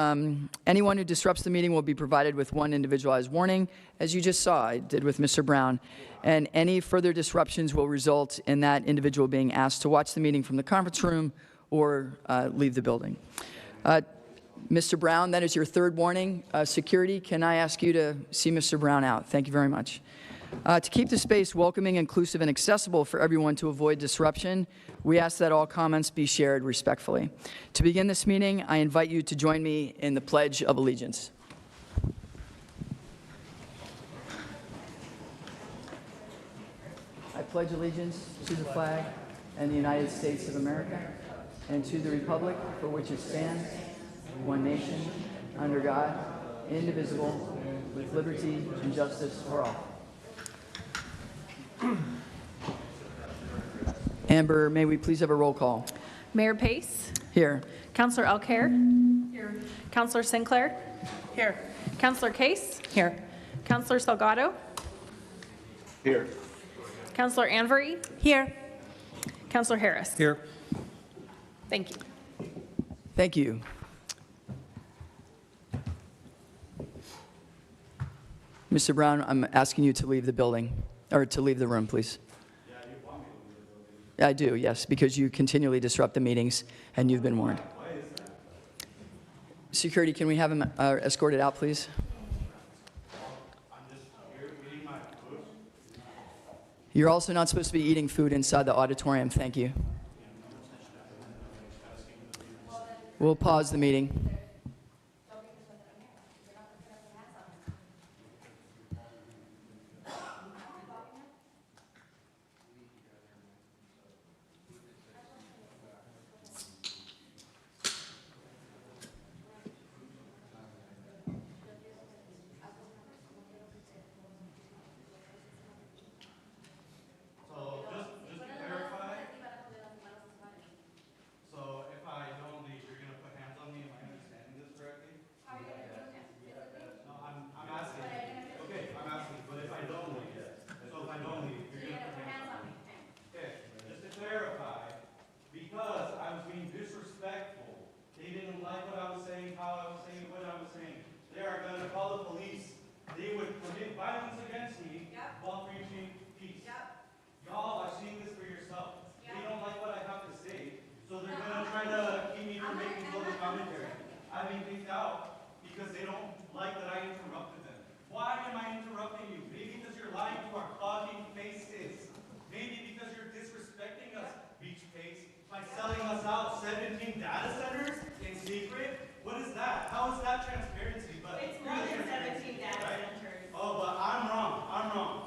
anyone who disrupts the meeting will be provided with one individualized warning, as you just saw I did with Mr. Brown. And any further disruptions will result in that individual being asked to watch the meeting from the conference room or leave the building. Mr. Brown, that is your third warning. Security, can I ask you to see Mr. Brown out? Thank you very much. To keep the space welcoming, inclusive, and accessible for everyone to avoid disruption, we ask that all comments be shared respectfully. To begin this meeting, I invite you to join me in the Pledge of Allegiance. I pledge allegiance to the flag and the United States of America and to the republic for which it stands, one nation, under God, indivisible, with liberty and justice for all. Amber, may we please have a roll call? Mayor Pace, Here. Councillor Alcaire, here. Councillor Sinclair, Here. Councillor Case, Here. Councillor Salgado, Here. Councillor Anvery, Here. Councillor Harris. Here. Thank you. Thank you. Mr. Brown, I'm asking you to leave the building, or to leave the room, please. Yeah, you want me to leave the building? I do, yes, because you continually disrupt the meetings, and you've been warned. Why is that? Security, can we have him escorted out, please? I'm just here eating my food. You're also not supposed to be eating food inside the auditorium. Thank you. We'll pause the meeting.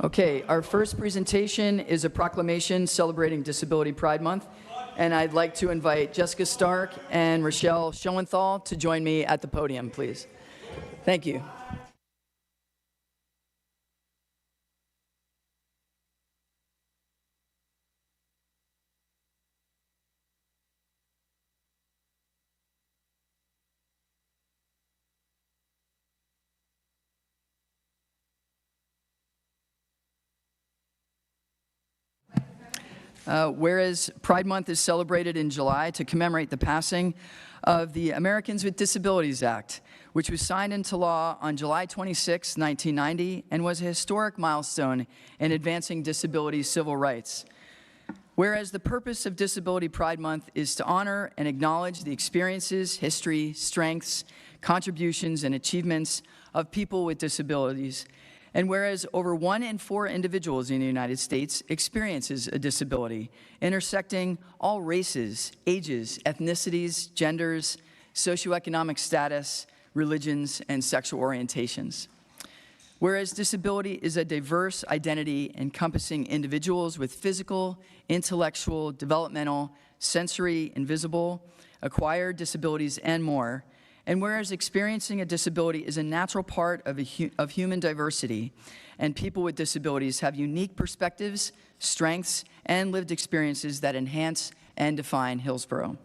Okay, our first presentation is a proclamation celebrating Disability Pride Month, and I'd like to invite Jessica Stark and Rochelle Schoenthal to join me at the podium, please. Thank you. Whereas Pride Month is celebrated in July to commemorate the passing of the Americans with Disabilities Act, which was signed into law on July 26, 1990, and was a historic milestone in advancing disability civil rights. Whereas the purpose of Disability Pride Month is to honor and acknowledge the experiences, history, strengths, contributions, and achievements of people with disabilities. And whereas over 1 in 4 individuals in the United States experiences a disability, intersecting all races, ages, ethnicities, genders, socioeconomic status, religions, and sexual orientations. Whereas disability is a diverse identity encompassing individuals with physical, intellectual, developmental, sensory, invisible, acquired disabilities, and more. And whereas experiencing a disability is a natural part of human diversity, and people with disabilities have unique perspectives, strengths, and lived experiences that enhance and define Hillsboro.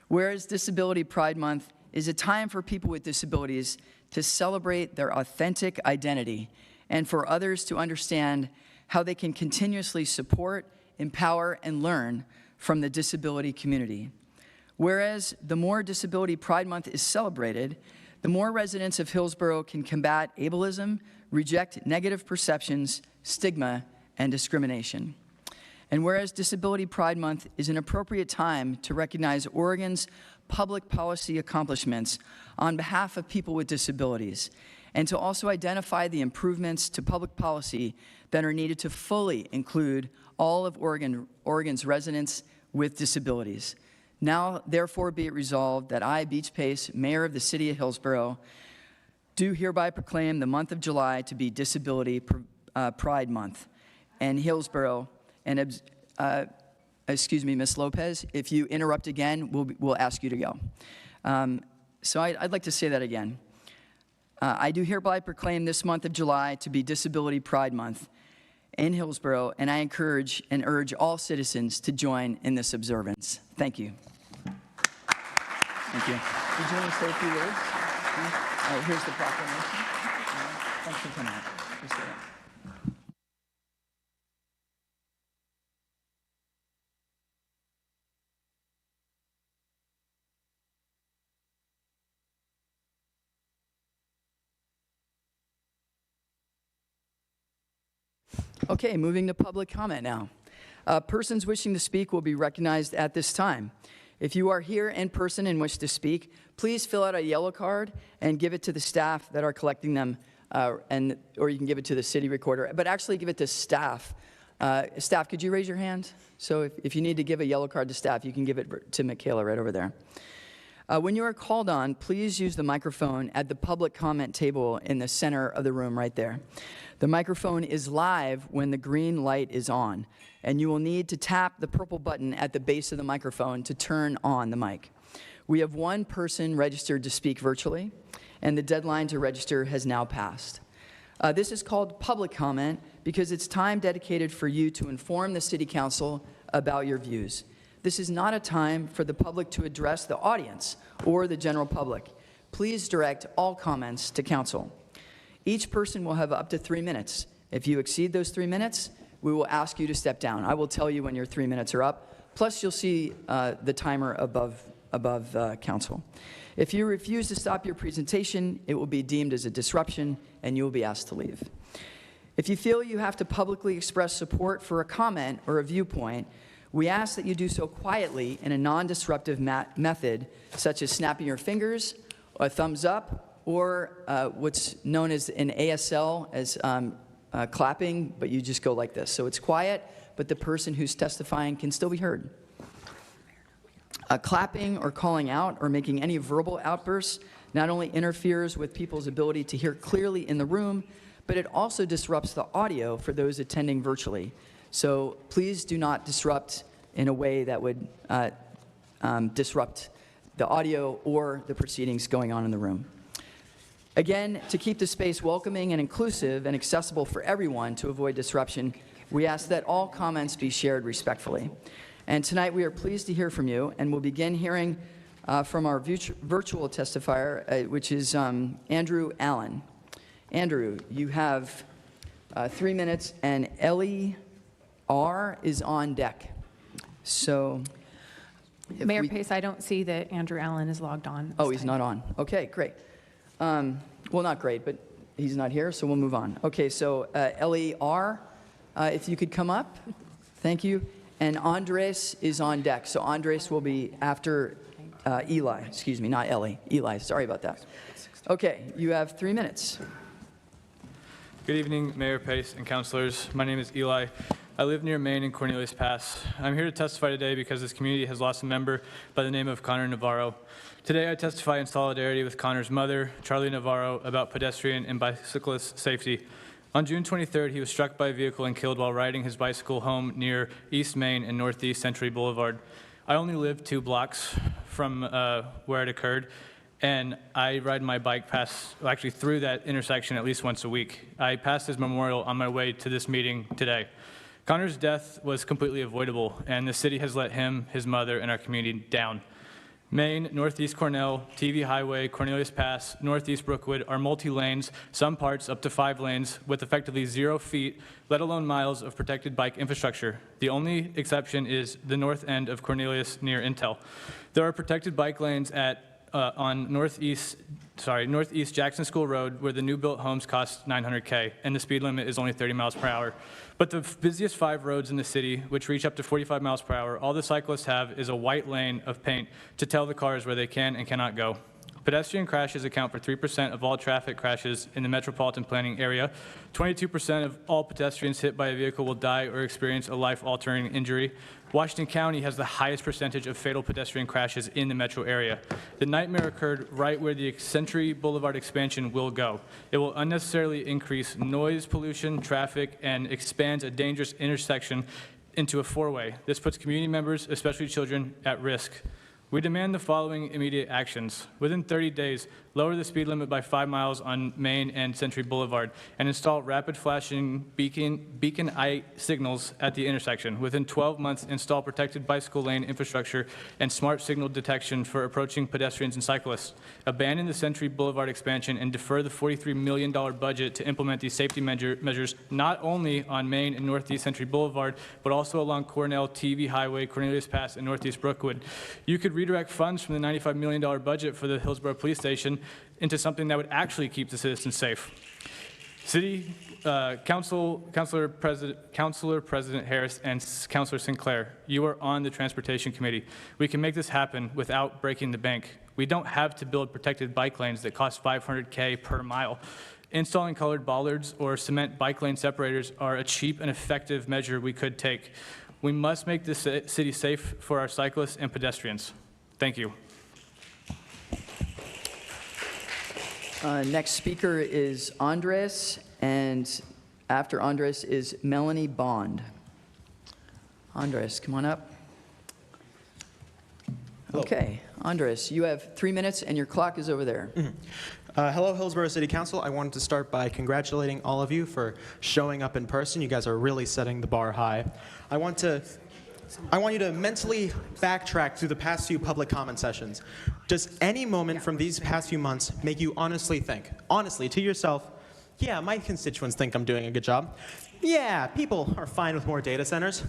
Whereas Disability Pride Month is a time for people with disabilities to celebrate their authentic identity and for others to understand how they can continuously support, empower, and learn from the disability community. Whereas the more Disability Pride Month is celebrated, the more residents of Hillsboro can combat ableism, reject negative perceptions, stigma, and discrimination. And whereas Disability Pride Month is an appropriate time to recognize Oregon's public policy accomplishments on behalf of people with disabilities, and to also identify the improvements to public policy that are needed to fully include all of Oregon's residents with disabilities. Now, therefore, be it resolved that I, Beach Pace, Mayor of the City of Hillsboro, do hereby proclaim the month of July to be Disability Pride Month. And Hillsboro, and excuse me, Ms. Lopez, if you interrupt again, we'll ask you to go. So I'd like to say that again. I do hereby proclaim this month of July to be Disability Pride Month in Hillsboro, and I encourage and urge all citizens to join in this observance. Thank you. Thank you. Did you want to say a few words? All right, here's the proclamation. Thanks for coming out. Appreciate it. Okay, moving to public comment now. Persons wishing to speak will be recognized at this time. If you are here in person and wish to speak, please fill out a yellow card and give it to the staff that are collecting them, or you can give it to the city recorder, but actually give it to staff. Staff, could you raise your hand? So if you need to give a yellow card to staff, you can give it to Michaela right over there. When you are called on, please use the microphone at the public comment table in the center of the room right there. The microphone is live when the green light is on, and you will need to tap the purple button at the base of the microphone to turn on the mic. We have one person registered to speak virtually, and the deadline to register has now passed. This is called public comment because it's time dedicated for you to inform the City Council about your views. This is not a time for the public to address the audience or the general public. Please direct all comments to council. Each person will have up to 3 minutes. If you exceed those 3 minutes, we will ask you to step down. I will tell you when your 3 minutes are up. Plus, you'll see the timer above council. If you refuse to stop your presentation, it will be deemed as a disruption, and you will be asked to leave. If you feel you have to publicly express support for a comment or a viewpoint, we ask that you do so quietly in a non-disruptive method, such as snapping your fingers, a thumbs up, or what's known as in ASL as clapping, but you just go like this. So it's quiet, but the person who's testifying can still be heard. Clapping or calling out or making any verbal outbursts not only interferes with people's ability to hear clearly in the room, but it also disrupts the audio for those attending virtually. So please do not disrupt in a way that would disrupt the audio or the proceedings going on in the room. Again, to keep the space welcoming and inclusive and accessible for everyone to avoid disruption, we ask that all comments be shared respectfully. And tonight we are pleased to hear from you, and we'll begin hearing from our virtual testifier, which is Andrew Allen. Andrew, you have 3 minutes, and Ellie R. is on deck. So. if Mayor we- Pace, I don't see that Andrew Allen is logged on. Oh, he's not on. Okay, great. Well, not great, but he's not here, so we'll move on. Okay, so LER, if you could come up. Thank you. And Andres is on deck. So Andres will be after Eli. Excuse me, not Ellie. Eli, sorry about that. Okay, you have 3 minutes. Good evening, Mayor Pace and councilors. My name is Eli. I live near Maine and Cornelius Pass. I'm here to testify today because this community has lost a member by the name of Connor Navarro. Today, I testify in solidarity with Connor's mother, Charlie Navarro, about pedestrian and bicyclist safety. On June 23rd, he was struck by a vehicle and killed while riding his bicycle home near East Main and Northeast Century Boulevard. I only live 2 blocks from where it occurred, and I ride my bike through that intersection at least once a week. I passed his memorial on my way to this meeting today. Connor's death was completely avoidable, and the city has let him, his mother, and our community down. Maine, Northeast Cornell, TV Highway, Cornelius Pass, Northeast Brookwood are multi-lanes, some parts up to 5 lanes, with effectively 0 feet, let alone miles of protected bike infrastructure. The only exception is the north end of Cornelius near Intel. There are protected bike lanes on Northeast Jackson School Road, where the new built homes cost $900K, and the speed limit is only 30 miles per hour. But the busiest 5 roads in the city, which reach up to 45 miles per hour, all the cyclists have is a white lane of paint to tell the cars where they can and cannot go. Pedestrian crashes account for 3% of all traffic crashes in the metropolitan planning area. 22% of all pedestrians hit by a vehicle will die or experience a life-altering injury. Washington County has the highest percentage of fatal pedestrian crashes in the metro area. The nightmare occurred right where the Century Boulevard expansion will go. It will unnecessarily increase noise pollution, traffic, and expands a dangerous intersection into a 4-way. This puts community members, especially children, at risk. We demand the following immediate actions. Within 30 days, lower the speed limit by 5 miles on Main and Century Boulevard and install rapid flashing beacon eye signals at the intersection. Within 12 months, install protected bicycle lane infrastructure and smart signal detection for approaching pedestrians and cyclists. Abandon the Century Boulevard expansion and defer the $43 million budget to implement these safety measures not only on Main and Northeast Century Boulevard, but also along Cornell, TV Highway, Cornelius Pass, and Northeast Brookwood. You could redirect funds from the $95 million budget for the Hillsboro Police Station into something that would actually keep the citizens safe. City Councilor President Harris and Councilor Sinclair, you are on the Transportation Committee. We can make this happen without breaking the bank. We don't have to build protected bike lanes that cost $500K per mile. Installing colored bollards or cement bike lane separators are a cheap and effective measure we could take. We must make this city safe for our cyclists and pedestrians. Thank you. Next speaker is Andres, and after Andres is Melanie Bond. Andres, come on up. Hello. Okay, Andres, you have 3 minutes, and your clock is over there. Hello, Hillsboro City Council. I wanted to start by congratulating all of you for showing up in person. You guys are really setting the bar high. I want you to mentally backtrack through the past few public comment sessions. Does any moment from these past few months make you honestly think, to yourself, yeah, my constituents think I'm doing a good job. Yeah, people are fine with more data centers.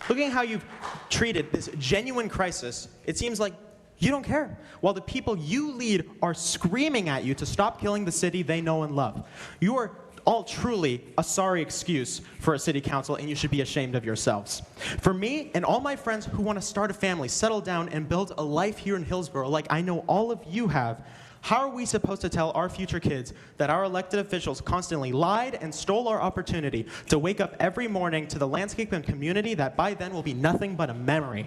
Looking at how you've treated this genuine crisis, it seems like you don't care, while the people you lead are screaming at you to stop killing the city they know and love. You are all truly a sorry excuse for a city council, and you should be ashamed of yourselves. For me and all my friends who want to start a family, settle down, and build a life here in Hillsboro like I know all of you have, how are we supposed to tell our future kids that our elected officials constantly lied and stole our opportunity to wake up every morning to the landscape and community that by then will be nothing but a memory?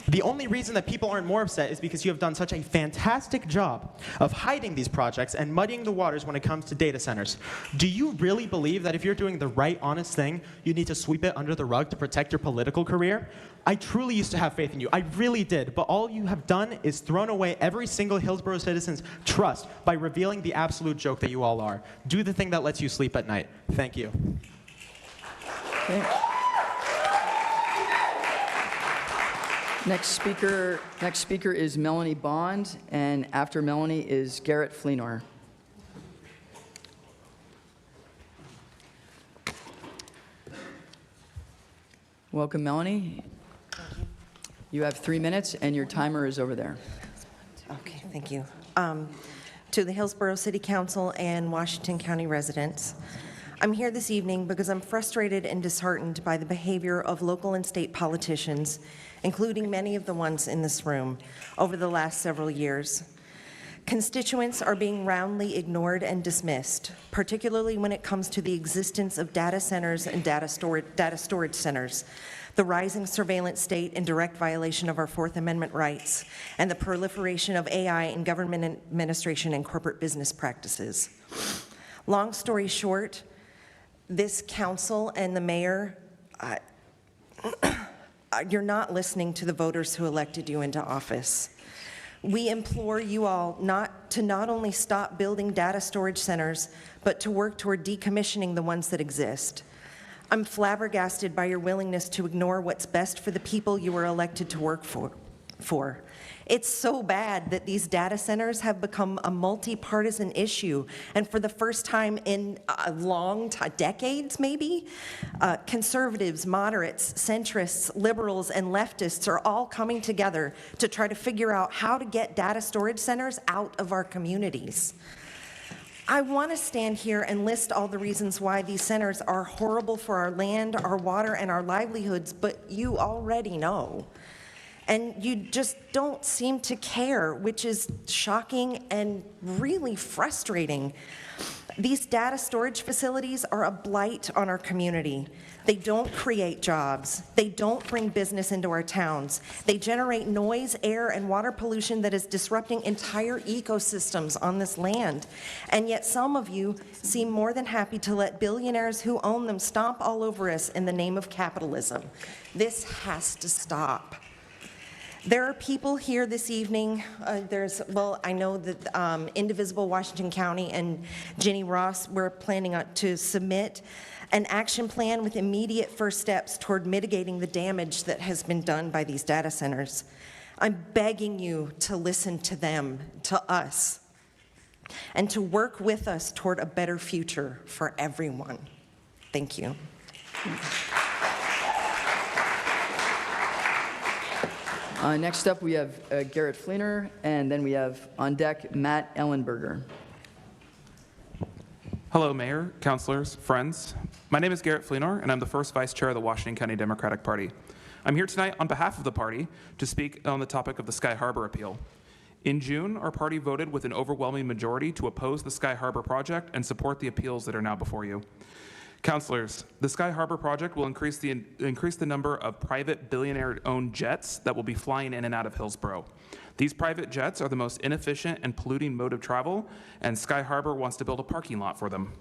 The only reason that people aren't more upset is because you have done such a fantastic job of hiding these projects and muddying the waters when it comes to data centers. Do you really believe that if you're doing the right, honest thing, you need to sweep it under the rug to protect your political career? I truly used to have faith in you. I really did. But all you have done is thrown away every single Hillsboro citizen's trust by revealing the absolute joke that you all are. Do the thing that lets you sleep at night. Thank you. Okay. Next speaker is Melanie Bond, and after Melanie is Garrett Fleenor. Welcome, Melanie. Thank you. You have 3 minutes, and your timer is over there. Okay, thank you. To the Hillsboro City Council and Washington County residents, I'm here this evening because I'm frustrated and disheartened by the behavior of local and state politicians, including many of the ones in this room, over the last several years. Constituents are being roundly ignored and dismissed, particularly when it comes to the existence of data centers and data storage centers, the rising surveillance state in direct violation of our Fourth Amendment rights, and the proliferation of AI in government administration and corporate business practices. Long story short, this council and the mayor, you're not listening to the voters who elected you into office. We implore you all not only stop building data storage centers, but to work toward decommissioning the ones that exist. I'm flabbergasted by your willingness to ignore what's best for the people you were elected to work for. It's so bad that these data centers have become a multi-partisan issue, and for the first time in a long time, decades maybe, conservatives, moderates, centrists, liberals, and leftists are all coming together to try to figure out how to get data storage centers out of our communities. I want to stand here and list all the reasons why these centers are horrible for our land, our water, and our livelihoods, but you already know. And you just don't seem to care, which is shocking and really frustrating. These data storage facilities are a blight on our community. They don't create jobs. They don't bring business into our towns. They generate noise, air, and water pollution that is disrupting entire ecosystems on this land. And yet some of you seem more than happy to let billionaires who own them stomp all over us in the name of capitalism. This has to stop. There are people here this evening, I know that Indivisible Washington County and Ginny Ross were planning to submit an action plan with immediate first steps toward mitigating the damage that has been done by these data centers. I'm begging you to listen to them, to us, and to work with us toward a better future for everyone. Thank you. Next up, we have Garrett Fleener, and then we have on deck Matt Ellenberger. Hello, Mayor, councilors, friends. My name is Garrett Fleenor, and I'm the first vice chair of the Washington County Democratic Party. I'm here tonight on behalf of the party to speak on the topic of the Sky Harbor appeal. In June, our party voted with an overwhelming majority to oppose the Sky Harbor project and support the appeals that are now before you. Councilors, the Sky Harbor project will increase the number of private billionaire-owned jets that will be flying in and out of Hillsboro. These private jets are the most inefficient and polluting mode of travel, and Sky Harbor wants to build a parking lot for them.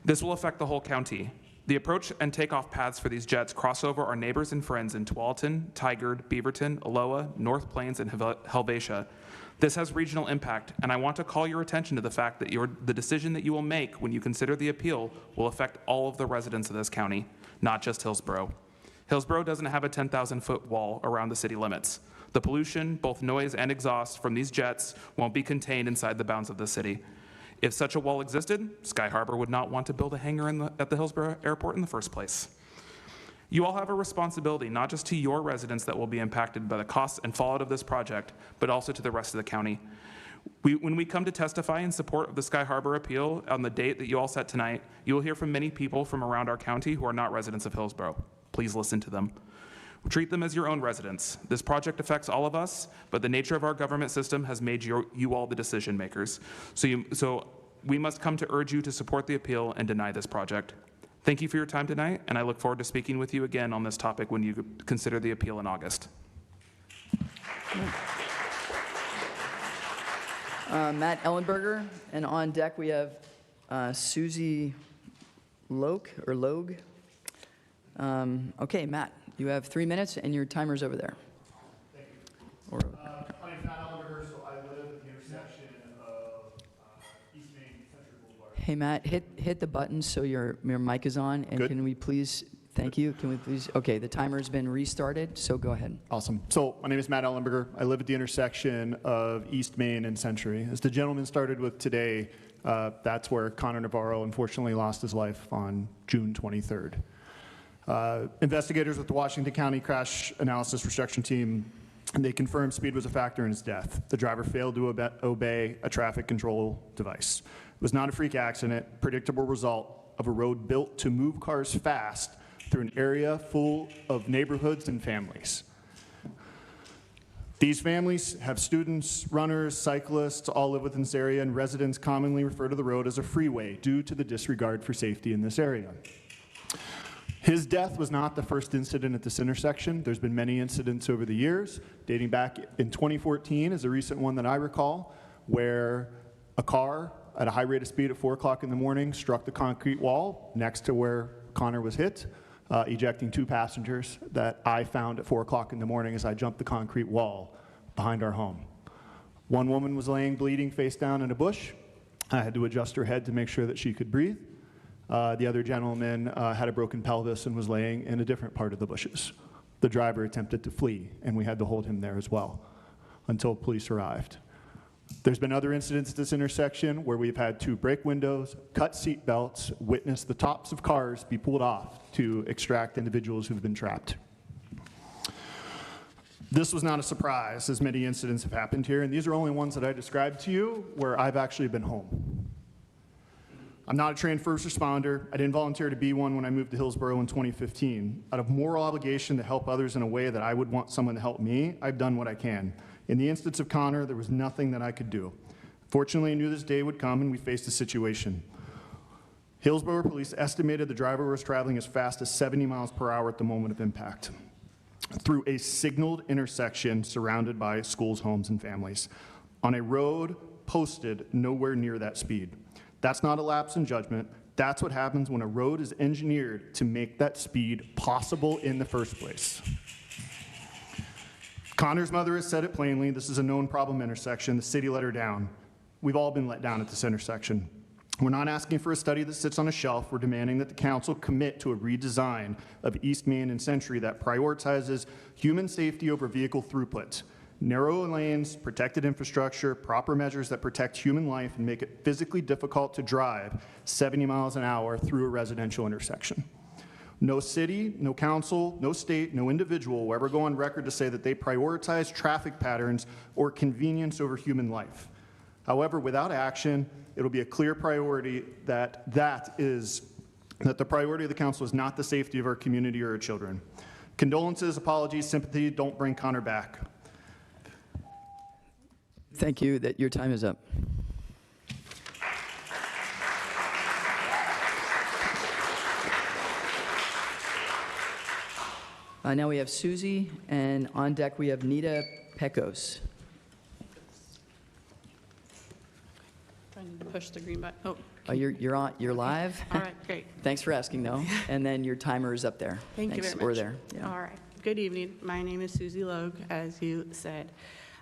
This will affect the whole county. The approach and takeoff paths for these jets cross over our neighbors and friends in Tualatin, Tigard, Beaverton, Aloha, North Plains, and Helvetia. This has regional impact, and I want to call your attention to the fact that the decision that you will make when you consider the appeal will affect all of the residents of this county, not just Hillsboro. Hillsboro doesn't have a 10,000-foot wall around the city limits. The pollution, both noise and exhaust from these jets, won't be contained inside the bounds of the city. If such a wall existed, Sky Harbor would not want to build a hangar at the Hillsboro Airport in the first place. You all have a responsibility not just to your residents that will be impacted by the costs and fallout of this project, but also to the rest of the county. When we come to testify in support of the Sky Harbor appeal on the date that you all set tonight, you will hear from many people from around our county who are not residents of Hillsboro. Please listen to them. Treat them as your own residents. This project affects all of us, but the nature of our government system has made you all the decision makers. So we must come to urge you to support the appeal and deny this project. Thank you for your time tonight, and I look forward to speaking with you again on this topic when you consider the appeal in August. Matt Ellenberger, and on deck we have Susie Logue. Okay, Matt, you have 3 minutes, and your timer's over there. Thank you. My name is Matt Ellenberger, so I live at the intersection of East Main and Century Boulevard. Hey, Matt, hit the button so your mic is on, and Good. Can we please, thank you, can we please, okay, the timer's been restarted, so go ahead. Awesome. So my name is Matt Ellenberger. I live at the intersection of East Main and Century. As the gentleman started with today, that's where Connor Navarro unfortunately lost his life on June 23rd. Investigators with the Washington County Crash Analysis Restriction Team, they confirmed speed was a factor in his death. The driver failed to obey a traffic control device. It was not a freak accident, predictable result of a road built to move cars fast through an area full of neighborhoods and families. These families have students, runners, cyclists, all live within this area, and residents commonly refer to the road as a freeway due to the disregard for safety in this area. His death was not the first incident at this intersection. There's been many incidents over the years, dating back in 2014 is a recent one that I recall, where a car at a high rate of speed at 4 o'clock in the morning struck the concrete wall next to where Connor was hit, ejecting 2 passengers that I found at 4 o'clock in the morning as I jumped the concrete wall behind our home. One woman was laying bleeding face down in a bush. I had to adjust her head to make sure that she could breathe. The other gentleman had a broken pelvis and was laying in a different part of the bushes. The driver attempted to flee, and we had to hold him there as well until police arrived. There's been other incidents at this intersection where we've had to break windows, cut seat belts, witness the tops of cars be pulled off to extract individuals who've been trapped. This was not a surprise, as many incidents have happened here, and these are only ones that I described to you where I've actually been home. I'm not a trained first responder. I didn't volunteer to be one when I moved to Hillsboro in 2015. Out of moral obligation to help others in a way that I would want someone to help me, I've done what I can. In the instance of Connor, there was nothing that I could do. Fortunately, I knew this day would come and we faced a situation. Hillsboro police estimated the driver was traveling as fast as 70 miles per hour at the moment of impact through a signaled intersection surrounded by schools, homes, and families on a road posted nowhere near that speed. That's not a lapse in judgment. That's what happens when a road is engineered to make that speed possible in the first place. Connor's mother has said it plainly, this is a known problem intersection. The city let her down. We've all been let down at this intersection. We're not asking for a study that sits on a shelf. We're demanding that the council commit to a redesign of East Main and Century that prioritizes human safety over vehicle throughput. Narrow lanes, protected infrastructure, proper measures that protect human life and make it physically difficult to drive 70 miles an hour through a residential intersection. No city, no council, no state, no individual will ever go on record to say that they prioritize traffic patterns or convenience over human life. However, without action, it'll be a clear priority that the priority of the council is not the safety of our community or our children. Condolences, apologies, sympathy, don't bring Connor back. Thank you. That your time is up. Now we have Susie, and on deck we have Nita Pecos. I need to push the green button. Oh, You're on. You're live. all right, great. Thanks for asking, though. And then your timer is up there. Thank you Thanks. very much. We're there. Yeah. All right. Good evening. My name is Susie Logue, as you said.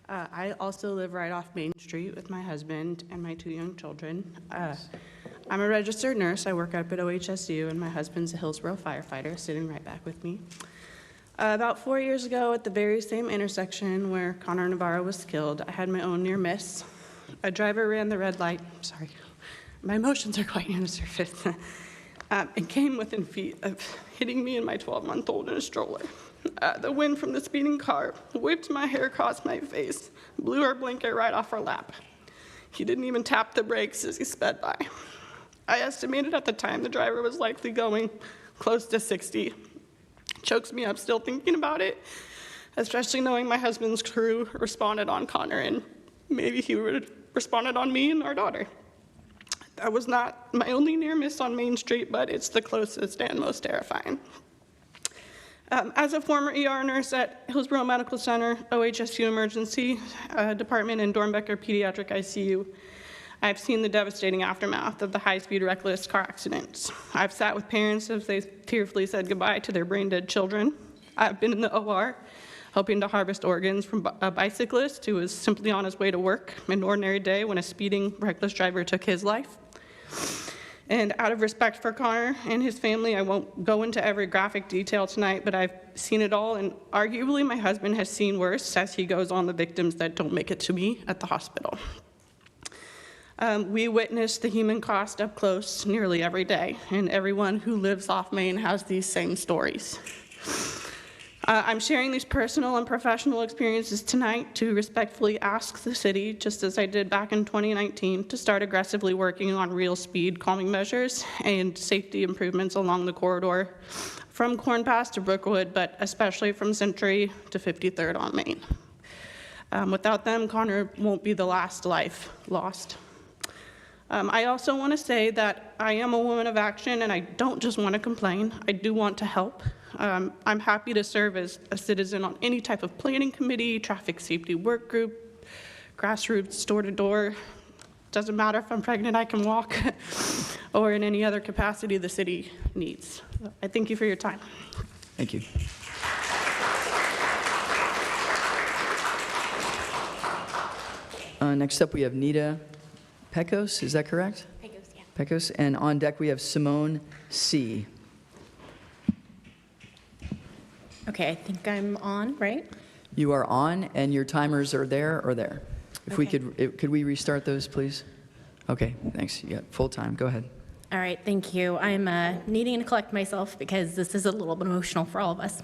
I also live right off Main Street with my husband and my 2 young children. I'm a registered nurse. I work up at OHSU, and my husband's a Hillsboro firefighter, sitting right back with me. About 4 years ago, at the very same intersection where Connor Navarro was killed, I had my own near miss. A driver ran the red light. Sorry, my emotions are quite near the surface. And came within feet of hitting me and my 12-month-old in a stroller. The wind from the speeding car whipped my hair across my face, blew our blanket right off our lap. He didn't even tap the brakes as he sped by. I estimated at the time the driver was likely going close to 60. Chokes me up still thinking about it, especially knowing my husband's crew responded on Connor, and maybe he would have responded on me and our daughter. That was not my only near miss on Main Street, but it's the closest and most terrifying. As a former ER nurse at Hillsboro Medical Center, OHSU Emergency Department, and Dornbecker Pediatric ICU, I've seen the devastating aftermath of the high-speed reckless car accidents. I've sat with parents as they tearfully said goodbye to their brain-dead children. I've been in the OR hoping to harvest organs from a bicyclist who was simply on his way to work an ordinary day when a speeding reckless driver took his life. And out of respect for Connor and his family, I won't go into every graphic detail tonight, but I've seen it all, and arguably my husband has seen worse as he goes on the victims that don't make it to me at the hospital. We witness the human cost up close nearly every day, and everyone who lives off Main has these same stories. I'm sharing these personal and professional experiences tonight to respectfully ask the city, just as I did back in 2019, to start aggressively working on real speed calming measures and safety improvements along the corridor from Corn Pass to Brookwood, but especially from Century to 53rd on Main. Without them, Connor won't be the last life lost. I also want to say that I am a woman of action, and I don't just want to complain. I do want to help. I'm happy to serve as a citizen on any type of planning committee, traffic safety work group, grassroots, door-to-door. Doesn't matter if I'm pregnant, I can walk, or in any other capacity the city needs. I thank you for your time. Thank you. Next up, we have Nita Pecos, is that correct? Pecos, yeah. Pecos, and on deck we have Simone C. Okay, I think I'm on, right? You are on, and your timers are there or there. If we could we restart those, please? Okay, thanks. You got full time. Go ahead. All right, thank you. I'm needing to collect myself because this is a little bit emotional for all of us.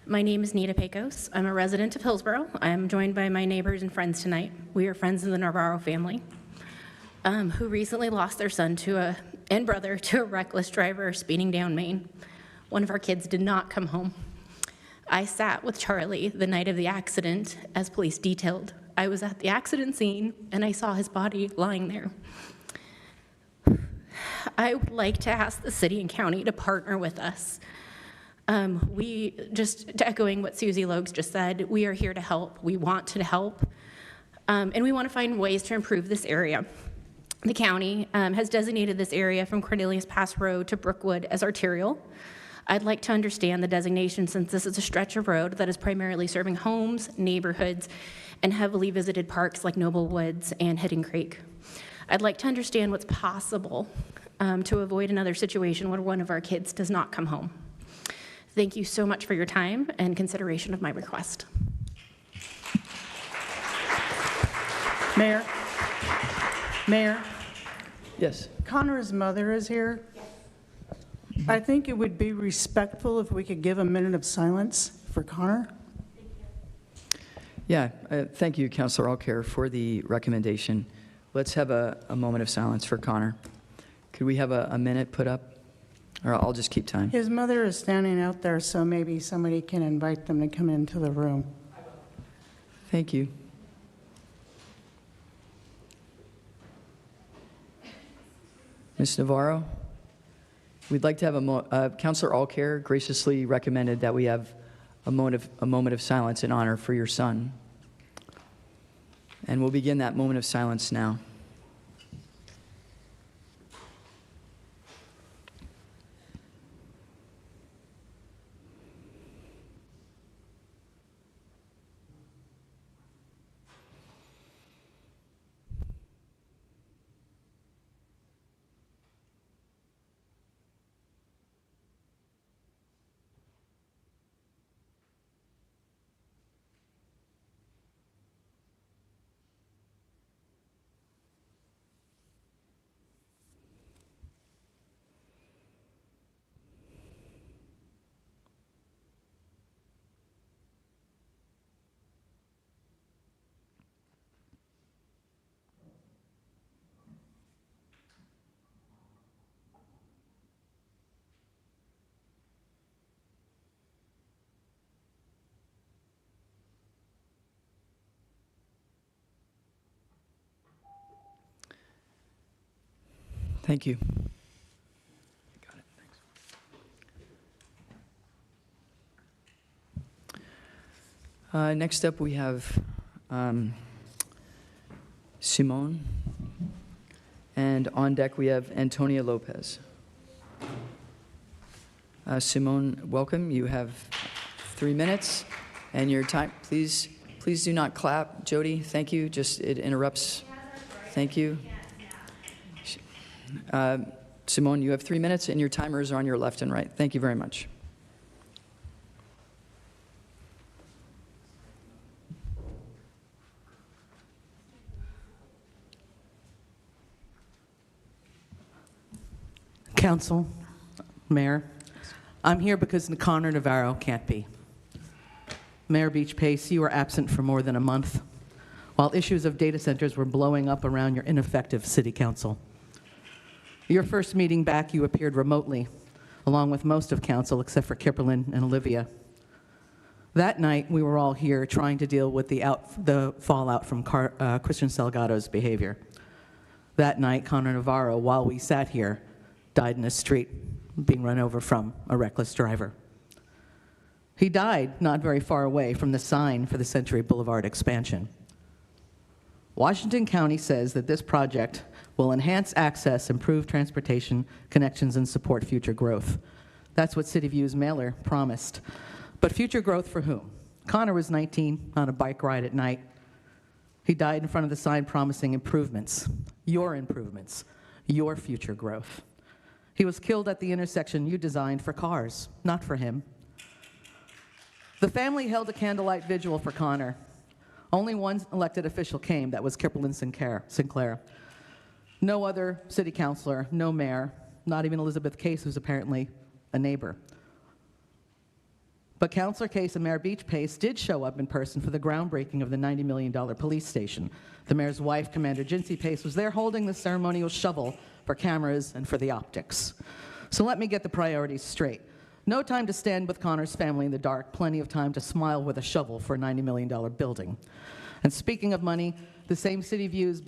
My name is Nita Pecos. I'm a resident of Hillsboro. I'm joined by my neighbors and friends tonight. We are friends of the Navarro family, who recently lost their son and brother to a reckless driver speeding down Main. One of our kids did not come home. I sat with Charlie the night of the accident as police detailed. I was at the accident scene and I saw his body lying there. I would like to ask the city and county to partner with us. Just echoing what Susie Logues just said, we are here to help. We want to help, and we want to find ways to improve this area. The county has designated this area from Cornelius Pass Road to Brookwood as arterial. I'd like to understand the designation since this is a stretch of road that is primarily serving homes, neighborhoods, and heavily visited parks like Noble Woods and Hidden Creek. I'd like to understand what's possible to avoid another situation where one of our kids does not come home. Thank you so much for your time and consideration of my request. Mayor? Yes. Connor's mother is here. I think it would be respectful if we could give a minute of silence for Connor. Yeah, thank you, Councilor Alcare, for the recommendation. Let's have a moment of silence for Connor. Could we have a minute put up? Or I'll just keep time. His mother is standing out there, so maybe somebody can invite them to come into the room. Thank you. Ms. Navarro, we'd like to have Councilor Alcare graciously recommended that we have a moment of silence in honor for your son. And we'll begin that moment of silence now. Thank you. Got it. Thanks. Next up, we have Simone. And on deck, we have Antonia Lopez. Simone, welcome. You have 3 minutes. And your time, please do not clap. Jody, thank you. It interrupts. Thank you. Simone, you have 3 minutes, and your timers are on your left and right. Thank you very much. Council, Mayor, I'm here because Connor Navarro can't be. Mayor Beach Pace, you were absent for more than a month, while issues of data centers were blowing up around your ineffective city council. Your first meeting back, you appeared remotely, along with most of council except for Kipperlin and Olivia. That night, we were all here trying to deal with the fallout from Christian Salgado's behavior. That night, Connor Navarro, while we sat here, died in the street, being run over from a reckless driver. He died not very far away from the sign for the Century Boulevard expansion. Washington County says that this project will enhance access, improve transportation connections, and support future growth. That's what City View's mailer promised. But future growth for whom? Connor was 19 on a bike ride at night. He died in front of the sign promising improvements, your future growth. He was killed at the intersection you designed for cars, not for him. The family held a candlelight vigil for Connor. Only one elected official came, that was Kipperlin Sinclair. No other city councilor, no mayor, not even Elizabeth Case, who's apparently a neighbor. But Councilor Case and Mayor Beach Pace did show up in person for the groundbreaking of the $90 million police station. The mayor's wife, Commander Jinsey Pace, was there holding the ceremonial shovel for cameras and for the optics. So let me get the priorities straight. No time to stand with Connor's family in the dark, plenty of time to smile with a shovel for a $90 million building. And speaking of money, the same City Views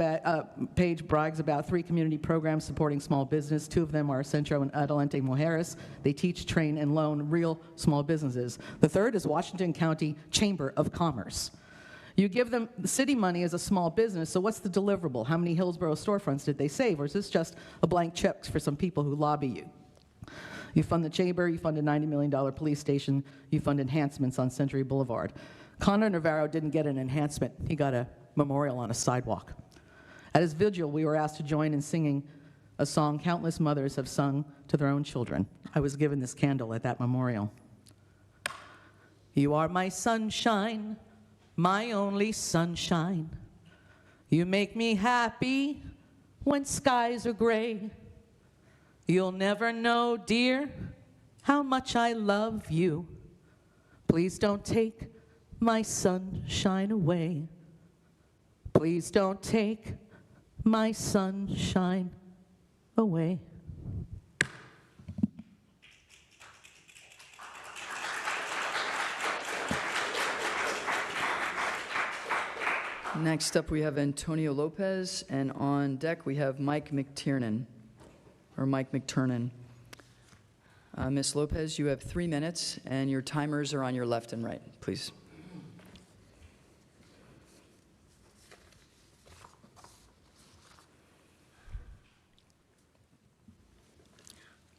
page brags about 3 community programs supporting small business. 2 of them are Centro and Adelante Mujeres. They teach, train, and loan real small businesses. The third is Washington County Chamber of Commerce. You give them the city money as a small business, so what's the deliverable? How many Hillsboro storefronts did they save? Or is this just a blank check for some people who lobby you? You fund the chamber, you fund a $90 million police station, you fund enhancements on Century Boulevard. Connor Navarro didn't get an enhancement, he got a memorial on a sidewalk. At his vigil, we were asked to join in singing a song countless mothers have sung to their own children. I was given this candle at that memorial. You are my sunshine, my only sunshine. You make me happy when skies are gray. You'll never know, dear, how much I love you. Please don't take my sunshine away. Please don't take my sunshine away. Next up, we have Antonio Lopez, and on deck, we have Mike McTiernan. Ms. Lopez, you have 3 minutes, and your timers are on your left and right, please.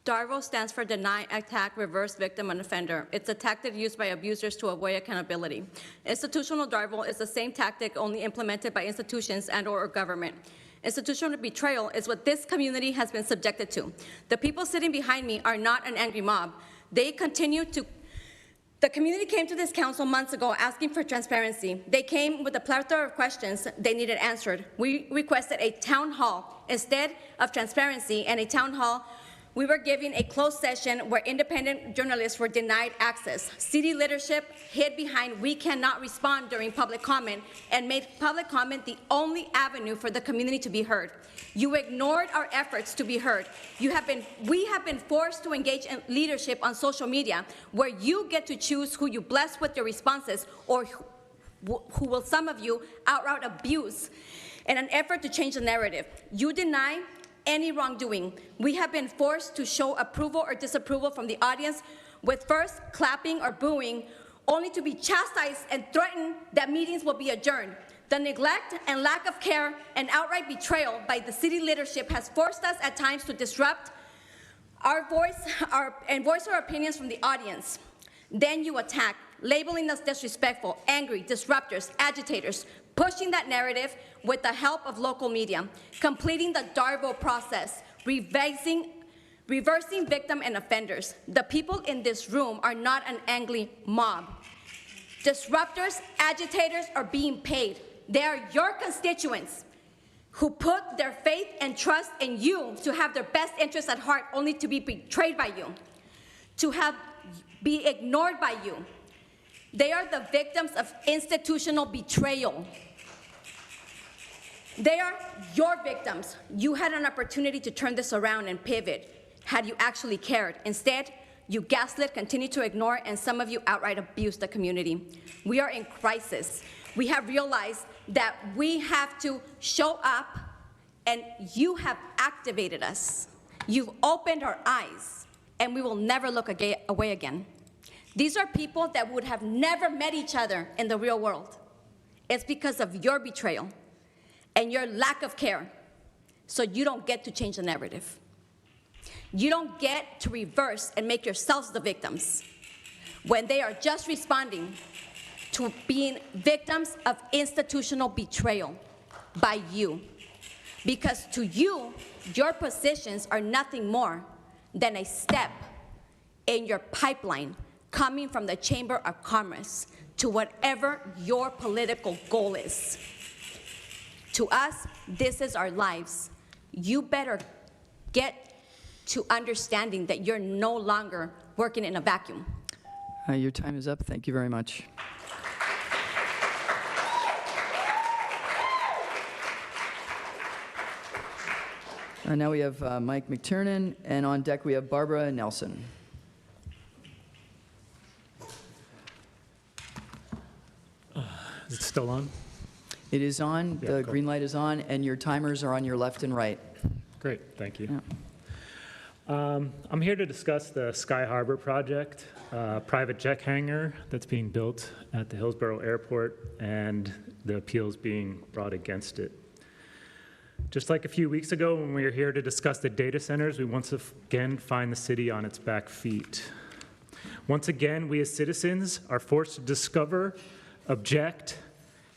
DARVO stands for Deny, Attack, Reverse, Victim, and Offender. It's a tactic used by abusers to avoid accountability. Institutional DARVO is the same tactic, only implemented by institutions and/or government. Institutional betrayal is what this community has been subjected to. The people sitting behind me are not an angry mob. The community came to this council months ago asking for transparency. They came with a plethora of questions they needed answered. We requested a town hall. Instead of transparency and a town hall, we were given a closed session where independent journalists were denied access. City leadership hid behind "we cannot respond" during public comment and made public comment the only avenue for the community to be heard. You ignored our efforts to be heard. We have been forced to engage in leadership on social media, where you get to choose who you bless with your responses or who will some of you outright abuse in an effort to change the narrative. You deny any wrongdoing. We have been forced to show approval or disapproval from the audience, with first clapping or booing, only to be chastised and threatened that meetings will be adjourned. The neglect and lack of care and outright betrayal by the city leadership has forced us at times to disrupt our voice and voice our opinions from the audience. Then you attack, labeling us disrespectful, angry, disruptors, agitators, pushing that narrative with the help of local media, completing the DARVO process, reversing victim and offenders. The people in this room are not an angry mob. Disruptors, agitators are being paid. They are your constituents who put their faith and trust in you to have their best interests at heart only to be betrayed by you, to be ignored by you. They are the victims of institutional betrayal. They are your victims. You had an opportunity to turn this around and pivot had you actually cared. Instead, you gaslit, continue to ignore, and some of you outright abuse the community. We are in crisis. We have realized that we have to show up, and you have activated us. You've opened our eyes, and we will never look away again. These are people that would have never met each other in the real world. It's because of your betrayal and your lack of care. So you don't get to change the narrative. You don't get to reverse and make yourselves the victims when they are just responding to being victims of institutional betrayal by you. Because to you, your positions are nothing more than a step in your pipeline coming from the Chamber of Commerce to whatever your political goal is. To us, this is our lives. You better get to understanding that you're no longer working in a vacuum. Your time is up. Thank you very much. Now we have Mike McTiernan, and on deck we have Barbara Nelson. Is it still on? It is on. Yeah, The cool. green light is on, and your timers are on your left and right. Great, thank you. Yeah. I'm here to discuss the Sky Harbor project, private jet hangar that's being built at the Hillsboro Airport, and the appeals being brought against it. Just like a few weeks ago when we were here to discuss the data centers, we once again find the city on its back feet. Once again, we as citizens are forced to discover, object,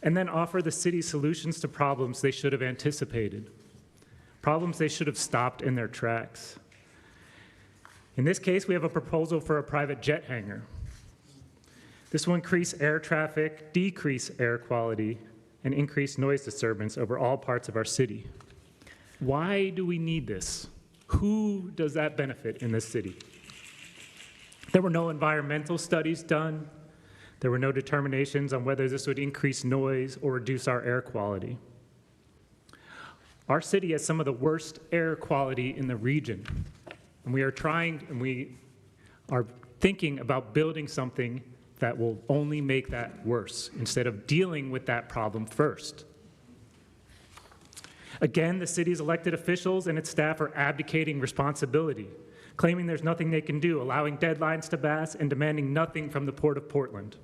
and then offer the city solutions to problems they should have anticipated, problems they should have stopped in their tracks. In this case, we have a proposal for a private jet hangar. This will increase air traffic, decrease air quality, and increase noise disturbance over all parts of our city. Why do we need this? Who does that benefit in this city? There were no environmental studies done. There were no determinations on whether this would increase noise or reduce our air quality. Our city has some of the worst air quality in the region. And we are thinking about building something that will only make that worse instead of dealing with that problem first. Again, the city's elected officials and its staff are abdicating responsibility, claiming there's nothing they can do, allowing deadlines to pass, and demanding nothing from the Port of Portland.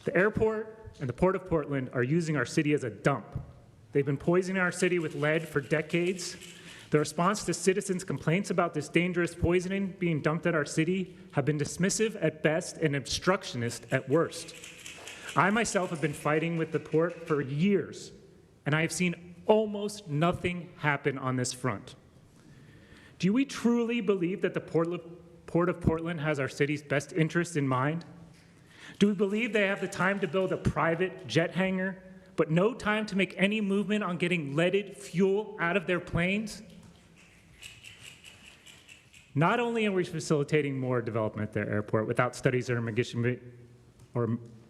The airport and the Port of Portland are using our city as a dump. They've been poisoning our city with lead for decades. The response to citizens' complaints about this dangerous poisoning being dumped at our city have been dismissive at best and obstructionist at worst. I myself have been fighting with the port for years, and I have seen almost nothing happen on this front. Do we truly believe that the Port of Portland has our city's best interests in mind? Do we believe they have the time to build a private jet hangar, but no time to make any movement on getting leaded fuel out of their planes? Not only are we facilitating more development at their airport without studies or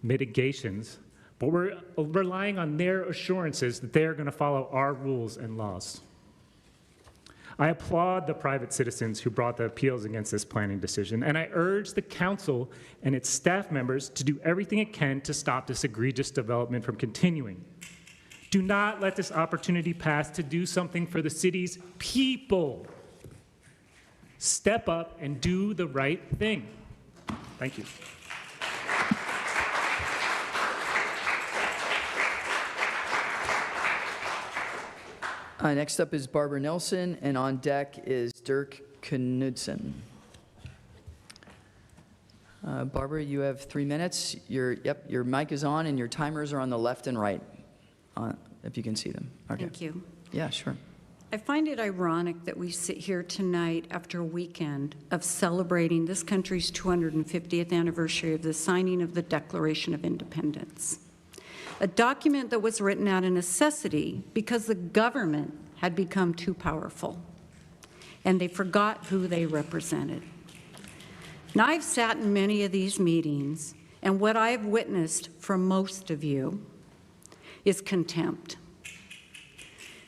mitigations, but we're relying on their assurances that they are going to follow our rules and laws. I applaud the private citizens who brought the appeals against this planning decision, and I urge the council and its staff members to do everything it can to stop this egregious development from continuing. Do not let this opportunity pass to do something for the city's people. Step up and do the right thing. Thank you. Next up is Barbara Nelson, and on deck is Dirk Knudsen. Barbara, you have 3 minutes. Your mic is on, and your timers are on the left and right, if you can see them. Okay. Thank you. Yeah, sure. I find it ironic that we sit here tonight after a weekend of celebrating this country's 250th anniversary of the signing of the Declaration of Independence. a document that was written out of necessity because the government had become too powerful, and they forgot who they represented. Now, I've sat in many of these meetings, and what I've witnessed from most of you is contempt.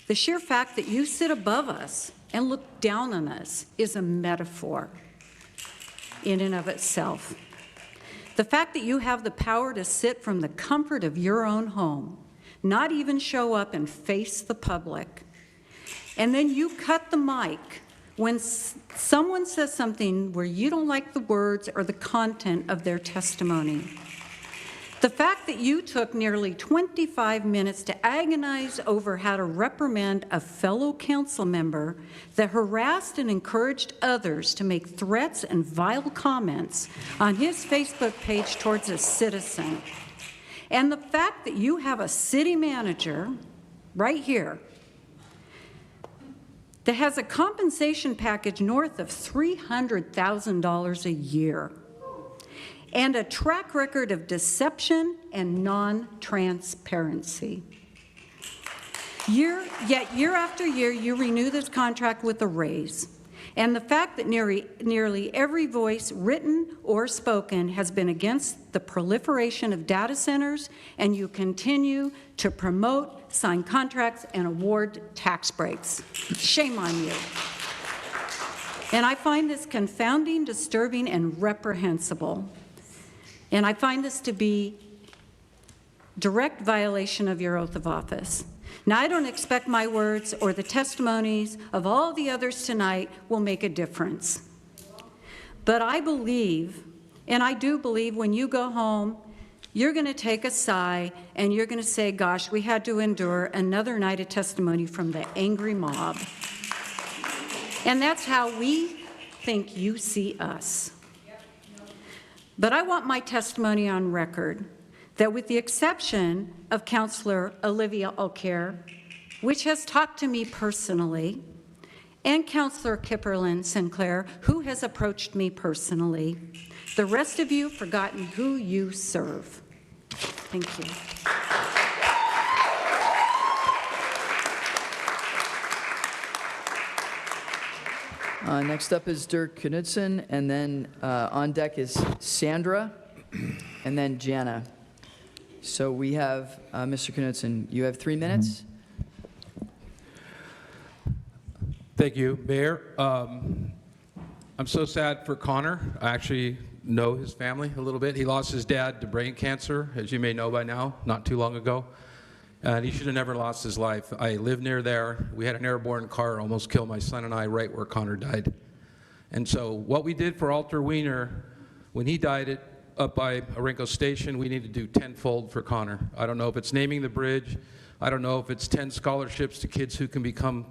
The sheer fact that you sit above us and look down on us is a metaphor in and of itself. The fact that you have the power to sit from the comfort of your own home, not even show up and face the public, and then you cut the mic when someone says something where you don't like the words or the content of their testimony. The fact that you took nearly 25 minutes to agonize over how to reprimand a fellow council member that harassed and encouraged others to make threats and vile comments on his Facebook page towards a citizen. And the fact that you have a city manager right here that has a compensation package north of $300,000 a year, and a track record of deception and non-transparency. Yet year after year, you renew this contract with a raise. And the fact that nearly every voice, written or spoken, has been against the proliferation of data centers, and you continue to promote, sign contracts, and award tax breaks. Shame on you. And I find this confounding, disturbing, and reprehensible. And I find this to be direct violation of your oath of office. Now, I don't expect my words or the testimonies of all the others tonight will make a difference. But I believe, and I do believe, when you go home, you're going to take a sigh and you're going to say, gosh, we had to endure another night of testimony from the angry mob. And that's how we think you see us. But I want my testimony on record that, with the exception of Councillor Olivia Alcaire, which has talked to me personally, and Councillor Kipperlin Sinclair, who has approached me personally, the rest of you have forgotten who you serve. Thank you. Next up is Dirk Knudsen, and then on deck is Sandra, and then Jana. So we have Mr. Knudsen. You have 3 minutes. Thank you, Mayor. I'm so sad for Connor. I actually know his family a little bit. He lost his dad to brain cancer, as you may know by now, not too long ago. And he should have never lost his life. I live near there. We had an airborne car almost kill my son and I right where Connor died. And so what we did for Alter Wiener, when he died up by Orenco Station, we need to do tenfold for Connor. I don't know if it's naming the bridge. I don't know if it's 10 scholarships to kids who can become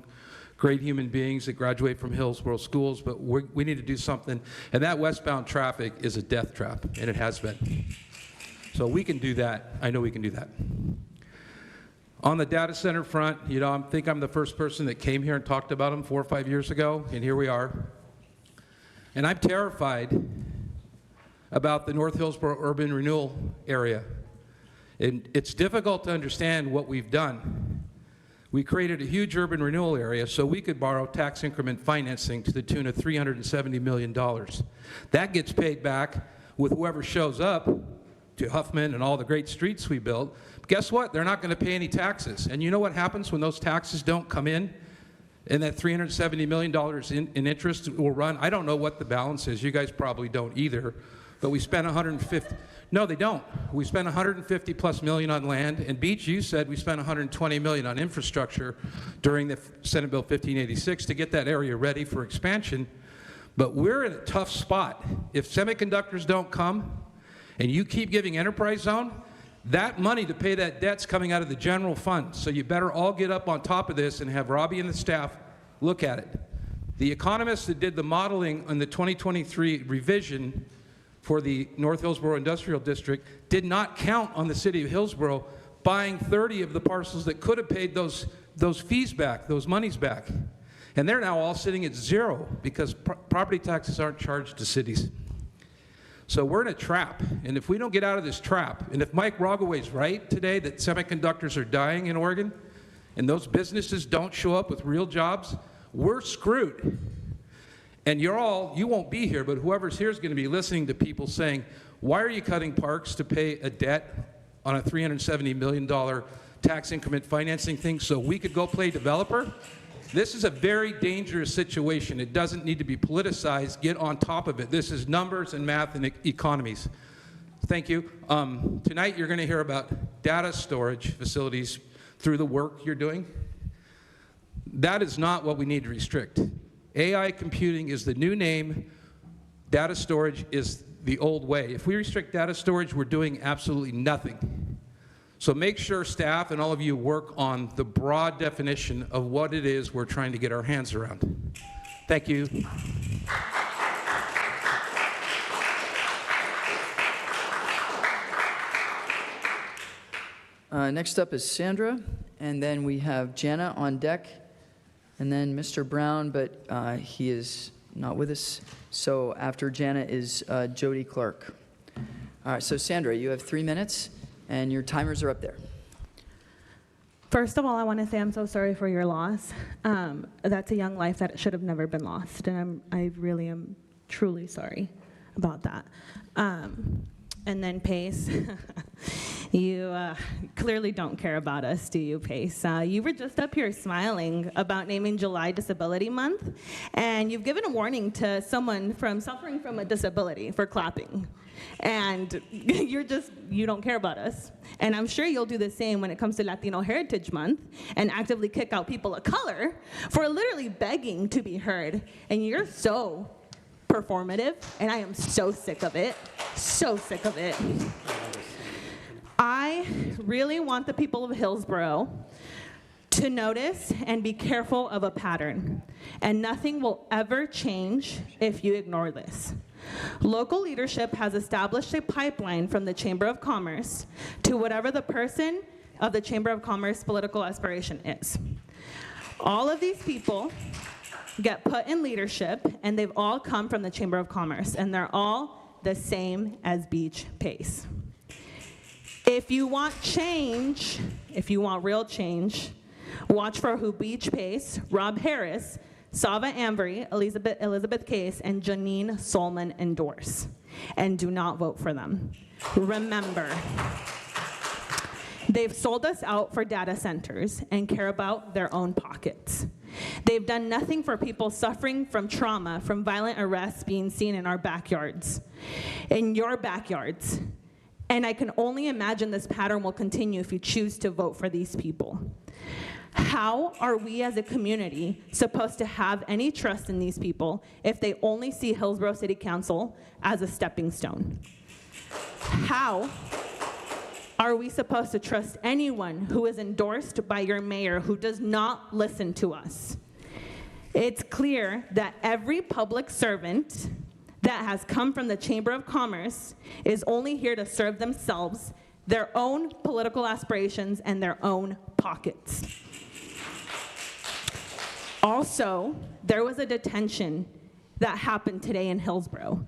great human beings that graduate from Hillsboro schools, but we need to do something. And that westbound traffic is a death trap, and it has been. So we can do that. I know we can do that. On the data center front, you know, I think I'm the first person that came here and talked about them 4 or 5 years ago, and here we are. And I'm terrified about the North Hillsboro urban renewal area. And it's difficult to understand what we've done. We created a huge urban renewal area so we could borrow tax increment financing to the tune of $370 million. That gets paid back with whoever shows up to Huffman and all the great streets we built. Guess what? They're not going to pay any taxes. And you know what happens when those taxes don't come in? And that $370 million in interest will run. I don't know what the balance is. You guys probably don't either. But we spent 150. No, they don't. We spent 150 plus million on land. And Beach, you said we spent 120 million on infrastructure during the Senate Bill 1586 to get that area ready for expansion. But we're in a tough spot. If semiconductors don't come and you keep giving enterprise zone, that money to pay that debt's coming out of the general fund. So you better all get up on top of this and have Robbie and the staff look at it. The economists that did the modeling on the 2023 revision for the North Hillsboro Industrial District did not count on the city of Hillsboro buying 30 of the parcels that could have paid those fees back, those monies back. And they're now all sitting at zero because property taxes aren't charged to cities. So we're in a trap, and if we don't get out of this trap, and if Mike Rogaway's right today that semiconductors are dying in Oregon, and those businesses don't show up with real jobs, we're screwed. And you won't be here, but whoever's here is going to be listening to people saying, why are you cutting parks to pay a debt on a $370 million tax increment financing thing so we could go play developer? This is a very dangerous situation. It doesn't need to be politicized. Get on top of it. This is numbers and math and economies. Thank you. Tonight you're going to hear about data storage facilities through the work you're doing. That is not what we need to restrict. AI computing is the new name. Data storage is the old way. If we restrict data storage, we're doing absolutely nothing. So make sure staff and all of you work on the broad definition of what it is we're trying to get our hands around. Thank you. Next up is Sandra, and then we have Jana on deck, and then Mr. Brown, but he is not with us. So after Jana is Jody Clark. All right, so Sandra, you have 3 minutes, and your timers are up there. First of all, I want to say I'm so sorry for your loss. That's a young life that should have never been lost, and I really am truly sorry about that. And then Pace, you clearly don't care about us, do you, Pace? You were just up here smiling about naming July Disability Month, and you've given a warning to someone suffering from a disability for clapping. And you don't care about us. And I'm sure you'll do the same when it comes to Latino Heritage Month and actively kick out people of color for literally begging to be heard. And you're so performative, and I am so sick of it. So sick of it. I really want the people of Hillsboro to notice and be careful of a pattern. And nothing will ever change if you ignore this. Local leadership has established a pipeline from the Chamber of Commerce to whatever the person of the Chamber of Commerce political aspiration is. All of these people get put in leadership, and they've all come from the Chamber of Commerce, and they're all the same as Beach Pace. If you want change, if you want real change, watch for who Beach Pace, Rob Harris, Sava Ambry, Elizabeth Case, and Janine Solman endorse. And do not vote for them. Remember, they've sold us out for data centers and care about their own pockets. They've done nothing for people suffering from trauma, from violent arrests being seen in our backyards, in your backyards. And I can only imagine this pattern will continue if you choose to vote for these people. How are we as a community supposed to have any trust in these people if they only see Hillsboro City Council as a stepping stone? How are we supposed to trust anyone who is endorsed by your mayor who does not listen to us? It's clear that every public servant that has come from the Chamber of Commerce is only here to serve themselves, their own political aspirations, and their own pockets. Also, there was a detention that happened today in Hillsboro.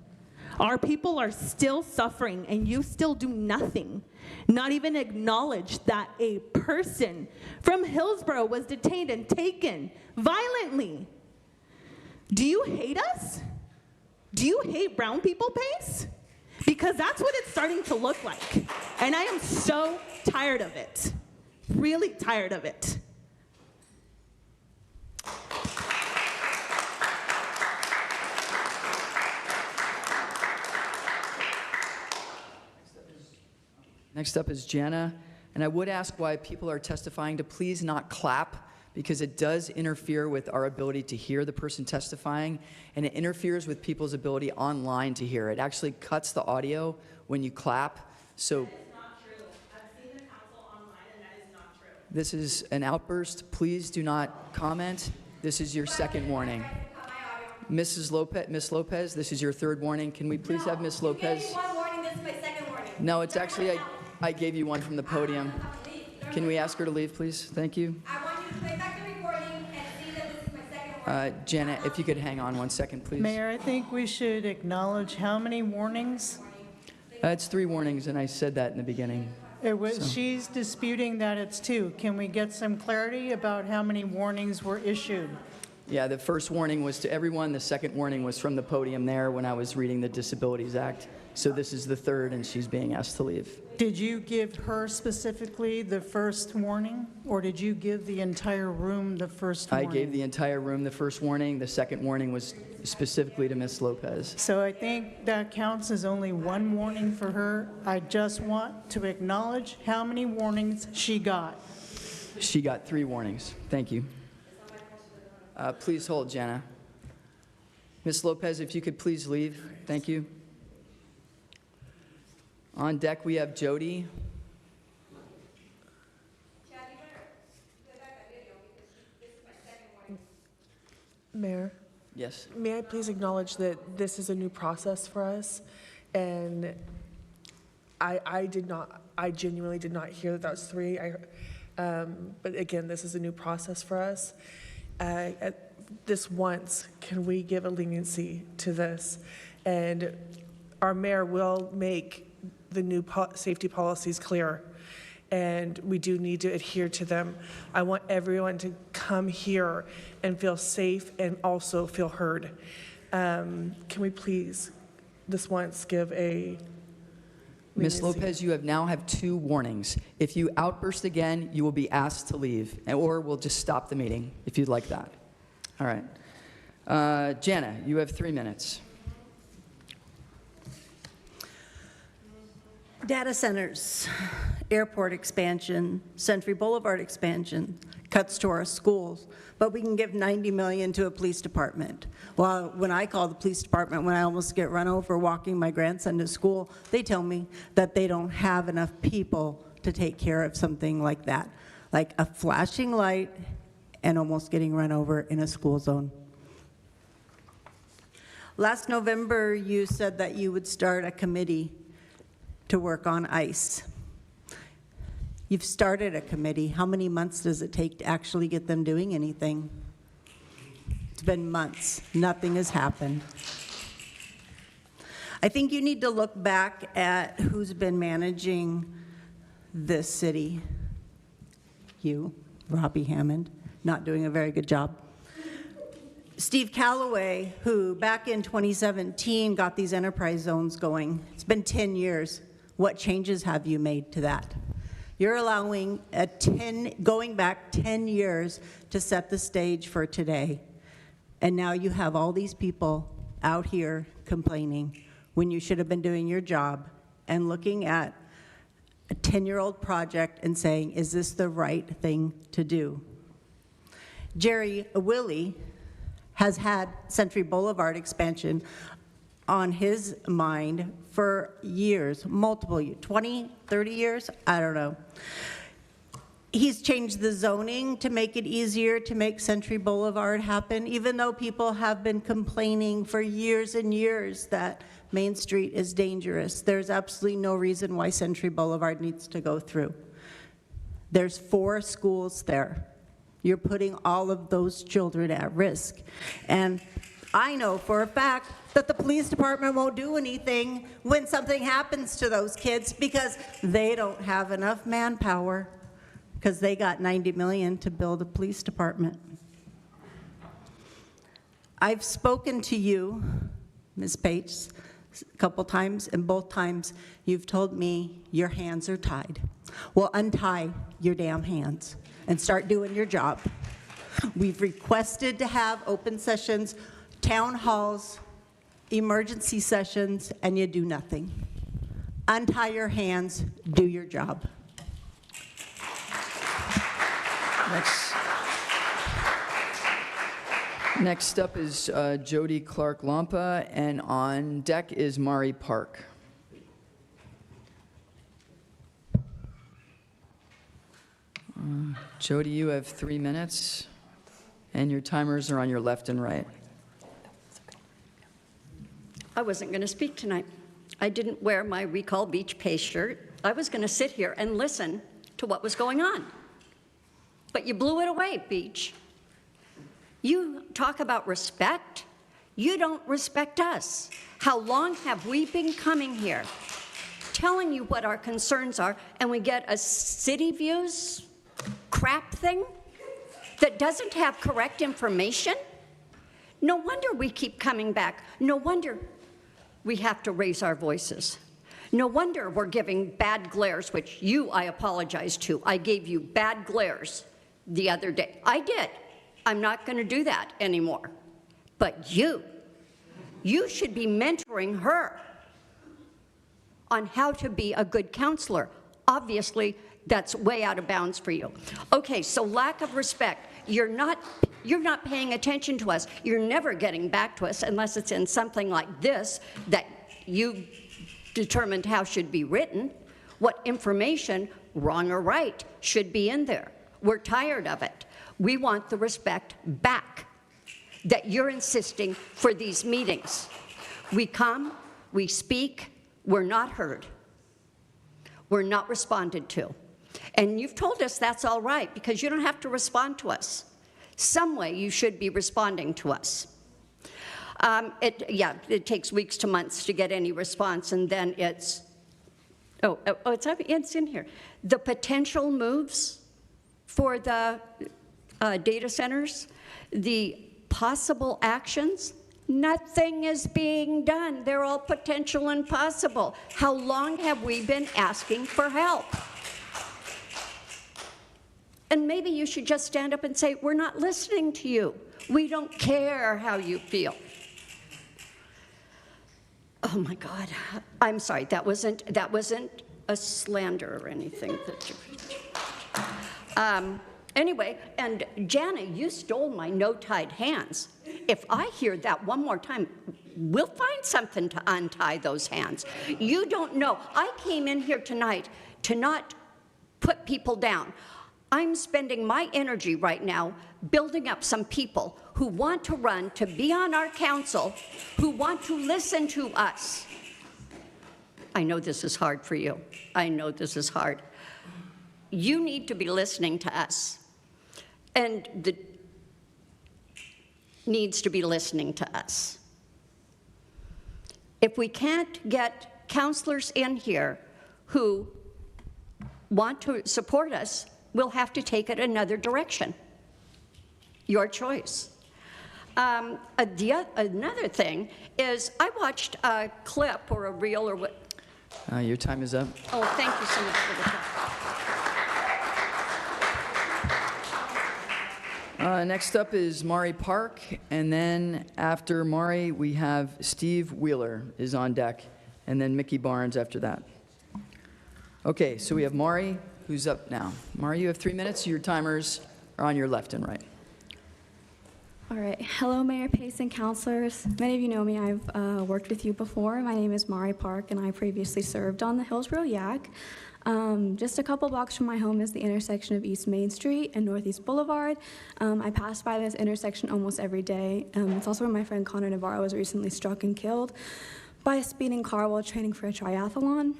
Our people are still suffering, and you still do nothing, not even acknowledge that a person from Hillsboro was detained and taken violently. Do you hate us? Do you hate brown people, Pace? Because that's what it's starting to look like. And I am so tired of it, really tired of it. Next up is Jana, and I would ask why people are testifying to please not clap, because it does interfere with our ability to hear the person testifying, and it interferes with people's ability online to hear. It actually cuts the audio when you clap. So that is not true. I've seen the council online, and that is not true. This is an outburst. Please do not comment. This is your second warning. Miss Lopez, this is your third warning. Can we please have Miss Lopez? You gave me one warning, this is my second warning. No, it's actually, I gave you one from the podium. Can we ask her to leave, please? Thank you. I want you to play back the recording and see that this is my second warning. Janet, if you could hang on 1 second, please. Mayor, I think we should acknowledge how many warnings It's 3 warnings, and I said that in the beginning. It was, So- she's disputing that it's 2. Can we get some clarity about how many warnings were issued? Yeah, the first warning was to everyone. The second warning was from the podium there when I was reading the Disabilities Act. So this is the third, and she's being asked to leave. Did you give her specifically the first warning, or did you give the entire room the first I warning? gave the entire room the first warning. The second warning was specifically to Ms. Lopez. So I think that counts as only 1 warning for her. I just want to acknowledge how many warnings she got. She got 3 warnings. Thank you. Please hold, Jana. Ms. Lopez, if you could please leave. Thank you. On deck, we have Jody. Mayor, Yes. may I please acknowledge that this is a new process for us, and I genuinely did not hear that was 3. But again, this is a new process for us. At this once, can we give a leniency to this? And our mayor will make the new safety policies clear, and we do need to adhere to them. I want everyone to come here and feel safe and also feel heard. Can we please, this once, give a Ms. leniency? Lopez, you now have 2 warnings. If you outburst again, you will be asked to leave, or we'll just stop the meeting if you'd like that. All right. Jana, you have 3 minutes. Data centers, airport expansion, Century Boulevard expansion, cuts to our schools, but we can give $90 million to a police department. Well, when I call the police department, when I almost get run over walking my grandson to school, they tell me that they don't have enough people to take care of something like that, like a flashing light and almost getting run over in a school zone. Last November, you said that you would start a committee to work on ICE. You've started a committee. How many months does it take to actually get them doing anything? It's been months. Nothing has happened. I think you need to look back at who's been managing this city. You, Robbie Hammond, not doing a very good job. Steve Calloway, who back in 2017 got these enterprise zones going. It's been 10 years. What changes have you made to that? You're allowing going back 10 years to set the stage for today. And now you have all these people out here complaining when you should have been doing your job and looking at a 10-year-old project and saying, is this the right thing to do? Jerry Willie has had Century Boulevard expansion on his mind for years, multiple years, 20, 30 years, I don't know. He's changed the zoning to make it easier to make Century Boulevard happen, even though people have been complaining for years and years that Main Street is dangerous. There's absolutely no reason why Century Boulevard needs to go through. There's 4 schools there. You're putting all of those children at risk. And I know for a fact that the police department won't do anything when something happens to those kids because they don't have enough manpower because they got $90 million to build a police department. I've spoken to you, Ms. Pates, a couple times, and both times you've told me your hands are tied. Well, untie your damn hands and start doing your job. We've requested to have open sessions, town halls, emergency sessions, and you do nothing. Untie your hands, do your job. Next up is Jody Clark-Lampa, and on deck is Mari Park. Jody, you have 3 minutes, and your timers are on your left and right. I wasn't going to speak tonight. I didn't wear my Recall Beach Pace shirt. I was going to sit here and listen to what was going on. But you blew it away, Beach. You talk about respect. You don't respect us. How long have we been coming here telling you what our concerns are, and we get a city views crap thing that doesn't have correct information? No wonder we keep coming back. No wonder we have to raise our voices. No wonder we're giving bad glares, which I apologize to. I gave you bad glares the other day. I did. I'm not going to do that anymore. But you should be mentoring her on how to be a good counselor. Obviously, that's way out of bounds for you. Okay, so lack of respect. You're not paying attention to us. You're never getting back to us unless it's in something like this that you determined how should be written, what information, wrong or right, should be in there. We're tired of it. We want the respect back that you're insisting for these meetings. We come, we speak, we're not heard. We're not responded to. And you've told us that's all right because you don't have to respond to us. Some way you should be responding to us. It takes weeks to months to get any response, and then it's in here. The potential moves for the data centers, the possible actions, nothing is being done. They're all potential and possible. How long have we been asking for help? And maybe you should just stand up and say, we're not listening to you. We don't care how you feel. Oh my God, I'm sorry, that wasn't a slander or anything. Anyway, and Jana, you stole my no-tied hands. If I hear that one more time, we'll find something to untie those hands. You don't know. I came in here tonight to not put people down. I'm spending my energy right now building up some people who want to run to be on our council, who want to listen to us. I know this is hard for you. I know this is hard. You need to be listening to us, and needs to be listening to us. If we can't get counselors in here who want to support us, we'll have to take it another direction. Your choice. Another thing is I watched a clip or a reel or what. Your time is up. Oh, thank you so much for the time. Next up is Mari Park, and then after Mari, we have Steve Wheeler is on deck, and then Mickey Barnes after that. Okay, so we have Mari, who's up now. Mari, you have 3 minutes. Your timers are on your left and right. All right. Hello, Mayor Pace and councilors. Many of you know me. I've worked with you before. My name is Mari Park, and I previously served on the Hillsboro YAC. Just a couple blocks from my home is the intersection of East Main Street and Northeast Boulevard. I pass by this intersection almost every day. It's also where my friend Connor Navarro was recently struck and killed by a speeding car while training for a triathlon.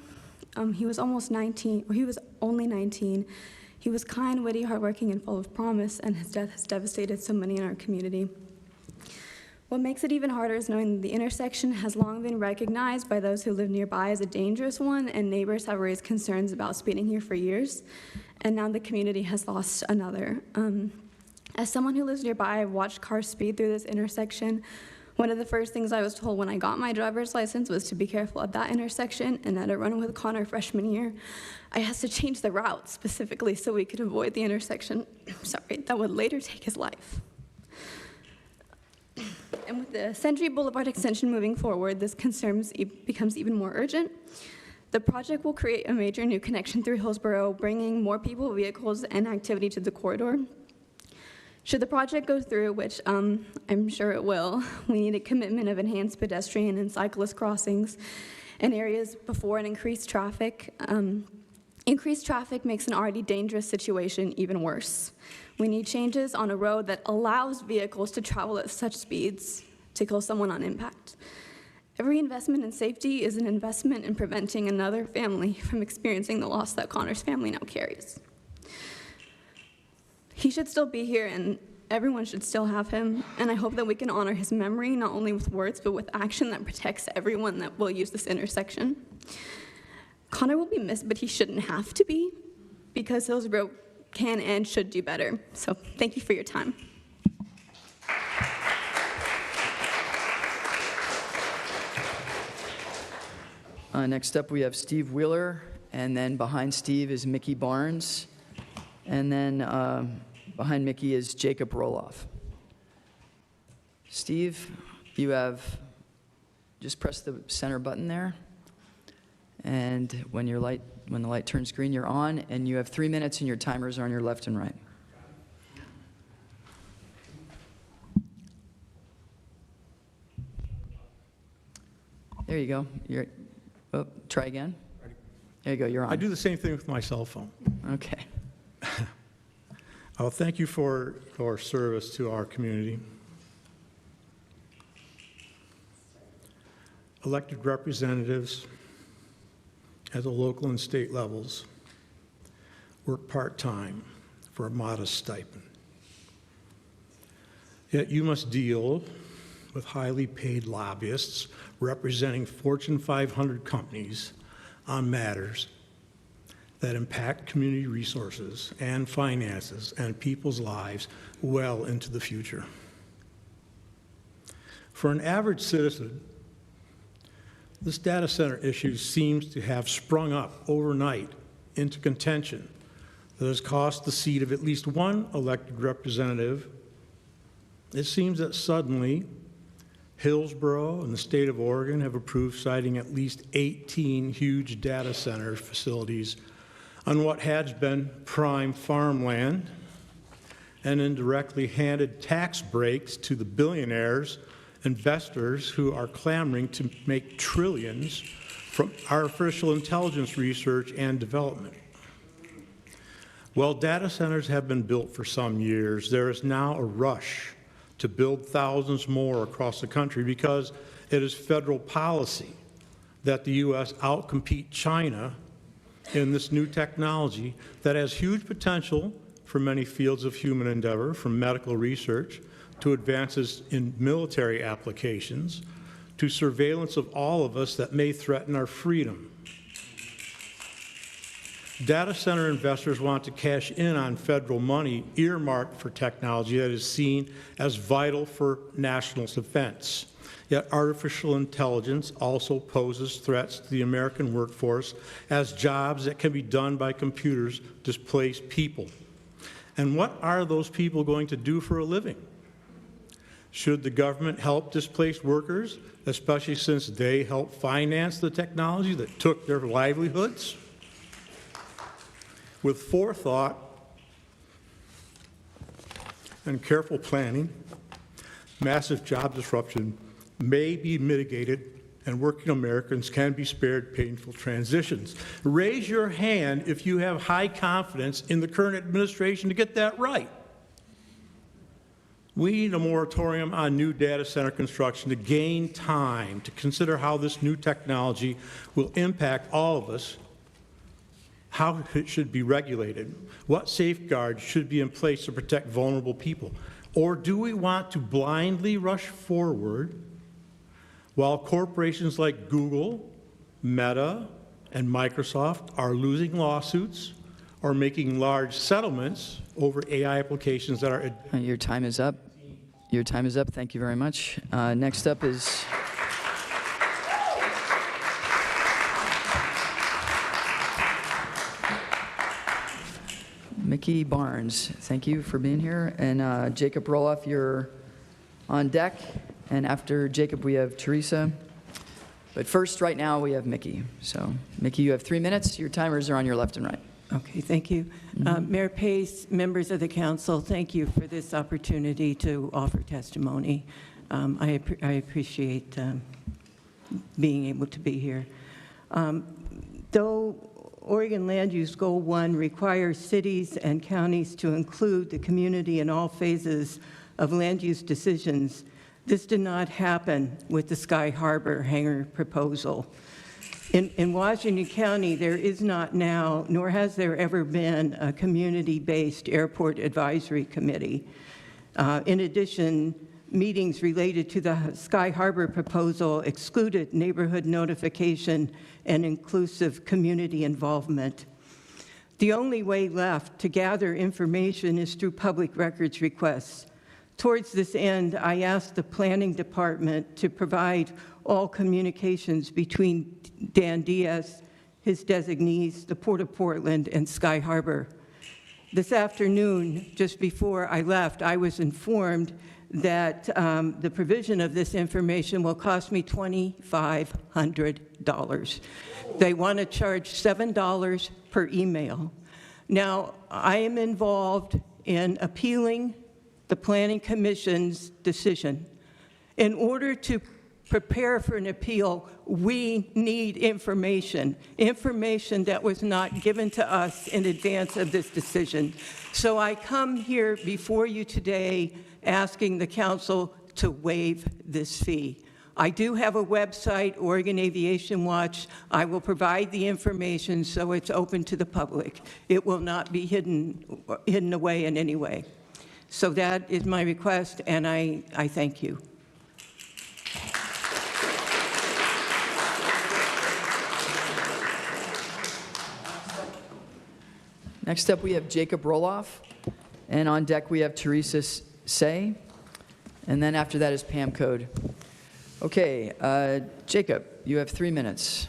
He was almost 19, or he was only 19. He was kind, witty, hardworking, and full of promise, and his death has devastated so many in our community. What makes it even harder is knowing that the intersection has long been recognized by those who live nearby as a dangerous one, and neighbors have raised concerns about speeding here for years, and now the community has lost another. As someone who lives nearby, I've watched cars speed through this intersection. One of the first things I was told when I got my driver's license was to be careful at that intersection, and at a run with Connor freshman year, I had to change the route specifically so we could avoid the intersection, that would later take his life. And with the Century Boulevard extension moving forward, this concern becomes even more urgent. The project will create a major new connection through Hillsboro, bringing more people, vehicles, and activity to the corridor. Should the project go through, which I'm sure it will, we need a commitment of enhanced pedestrian and cyclist crossings in areas before an increased traffic. Increased traffic makes an already dangerous situation even worse. We need changes on a road that allows vehicles to travel at such speeds to kill someone on impact. Every investment in safety is an investment in preventing another family from experiencing the loss that Connor's family now carries. He should still be here, and everyone should still have him, and I hope that we can honor his memory, not only with words, but with action that protects everyone that will use this intersection. Connor will be missed, but he shouldn't have to be, because Hillsboro can and should do better. So thank you for your time. Next up, we have Steve Wheeler, and then behind Steve is Mickey Barnes, and then behind Mickey is Jacob Roloff. Steve, you have, just press the center button there, and when the light turns green, you're on, and you have 3 minutes, and your timers are on your left and right. There you go. Try again. There you go, you're on. I do the same thing with my cell phone. Okay. Thank you for your service to our community. Elected representatives at the local and state levels work part-time for a modest stipend. Yet you must deal with highly paid lobbyists representing Fortune 500 companies on matters that impact community resources and finances and people's lives well into the future. For an average citizen, this data center issue seems to have sprung up overnight into contention that has cost the seat of at least one elected representative. It seems that suddenly Hillsboro and the state of Oregon have approved siting at least 18 huge data center facilities on what has been prime farmland, and indirectly handed tax breaks to the billionaires, investors who are clamoring to make trillions from artificial intelligence research and development. While data centers have been built for some years, there is now a rush to build thousands more across the country because it is federal policy that the U.S. outcompete China in this new technology that has huge potential for many fields of human endeavor, from medical research to advances in military applications to surveillance of all of us that may threaten our freedom. Data center investors want to cash in on federal money earmarked for technology that is seen as vital for national defense. Yet artificial intelligence also poses threats to the American workforce, as jobs that can be done by computers displace people. And what are those people going to do for a living? Should the government help displaced workers, especially since they help finance the technology that took their livelihoods? With forethought and careful planning, massive job disruption may be mitigated and working Americans can be spared painful transitions. Raise your hand if you have high confidence in the current administration to get that right. We need a moratorium on new data center construction to gain time to consider how this new technology will impact all of us, how it should be regulated, what safeguards should be in place to protect vulnerable people. Or do we want to blindly rush forward while corporations like Google, Meta, and Microsoft are losing lawsuits or making large settlements over AI applications that are... Your time is up. Your time is up. Thank you very much. Next up is... Mickey Barnes. Thank you for being here. And Jacob Roloff, you're on deck. And after Jacob, we have Teresa. But first, right now, we have Mickey. So, Mickey, you have 3 minutes. Your timers are on your left and right. Okay, thank you. Mayor Pace, members of the council, thank you for this opportunity to offer testimony. I appreciate being able to be here. Though Oregon Land Use Goal 1 requires cities and counties to include the community in all phases of land use decisions, this did not happen with the Sky Harbor hangar proposal. In Washington County, there is not now, nor has there ever been, a community-based airport advisory committee. In addition, meetings related to the Sky Harbor proposal excluded neighborhood notification and inclusive community involvement. The only way left to gather information is through public records requests. Towards this end, I asked the planning department to provide all communications between Dan Diaz, his designees, the Port of Portland, and Sky Harbor. This afternoon, just before I left, I was informed that the provision of this information will cost me $2,500. They want to charge $7 per email. Now, I am involved in appealing the Planning Commission's decision. In order to prepare for an appeal, we need information that was not given to us in advance of this decision. So I come here before you today asking the council to waive this fee. I do have a website, Oregon Aviation Watch. I will provide the information so it's open to the public. It will not be hidden away in any way. So that is my request, and I thank you. Next up, we have Jacob Roloff, and on deck we have Teresa Say, and then after that is Pam Code. Okay, Jacob, you have 3 minutes.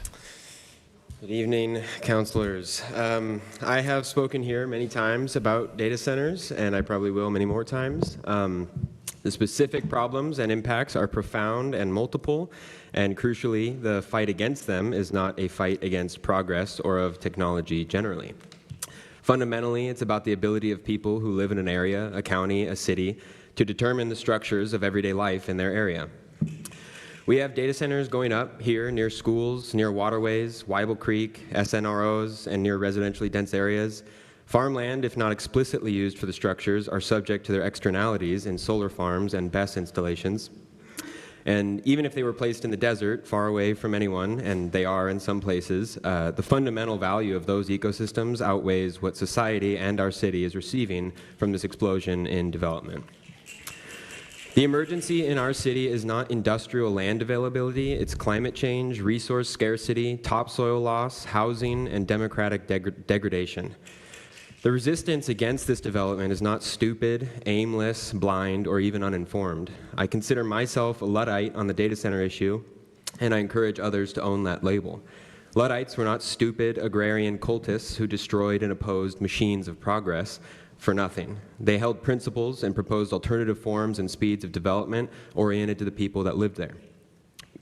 Good evening, councilors. I have spoken here many times about data centers, and I probably will many more times. The specific problems and impacts are profound and multiple, and crucially, the fight against them is not a fight against progress or of technology generally. Fundamentally, it's about the ability of people who live in an area, a county, a city, to determine the structures of everyday life in their area. We have data centers going up here near schools, near waterways, Weibel Creek, SNROs, and near residentially dense areas. Farmland, if not explicitly used for the structures, are subject to their externalities in solar farms and BESS installations. And even if they were placed in the desert, far away from anyone, and they are in some places, the fundamental value of those ecosystems outweighs what society and our city is receiving from this explosion in development. The emergency in our city is not industrial land availability, it's climate change, resource scarcity, topsoil loss, housing, and democratic degradation. The resistance against this development is not stupid, aimless, blind, or even uninformed. I consider myself a Luddite on the data center issue, and I encourage others to own that label. Luddites were not stupid agrarian cultists who destroyed and opposed machines of progress for nothing. They held principles and proposed alternative forms and speeds of development oriented to the people that lived there.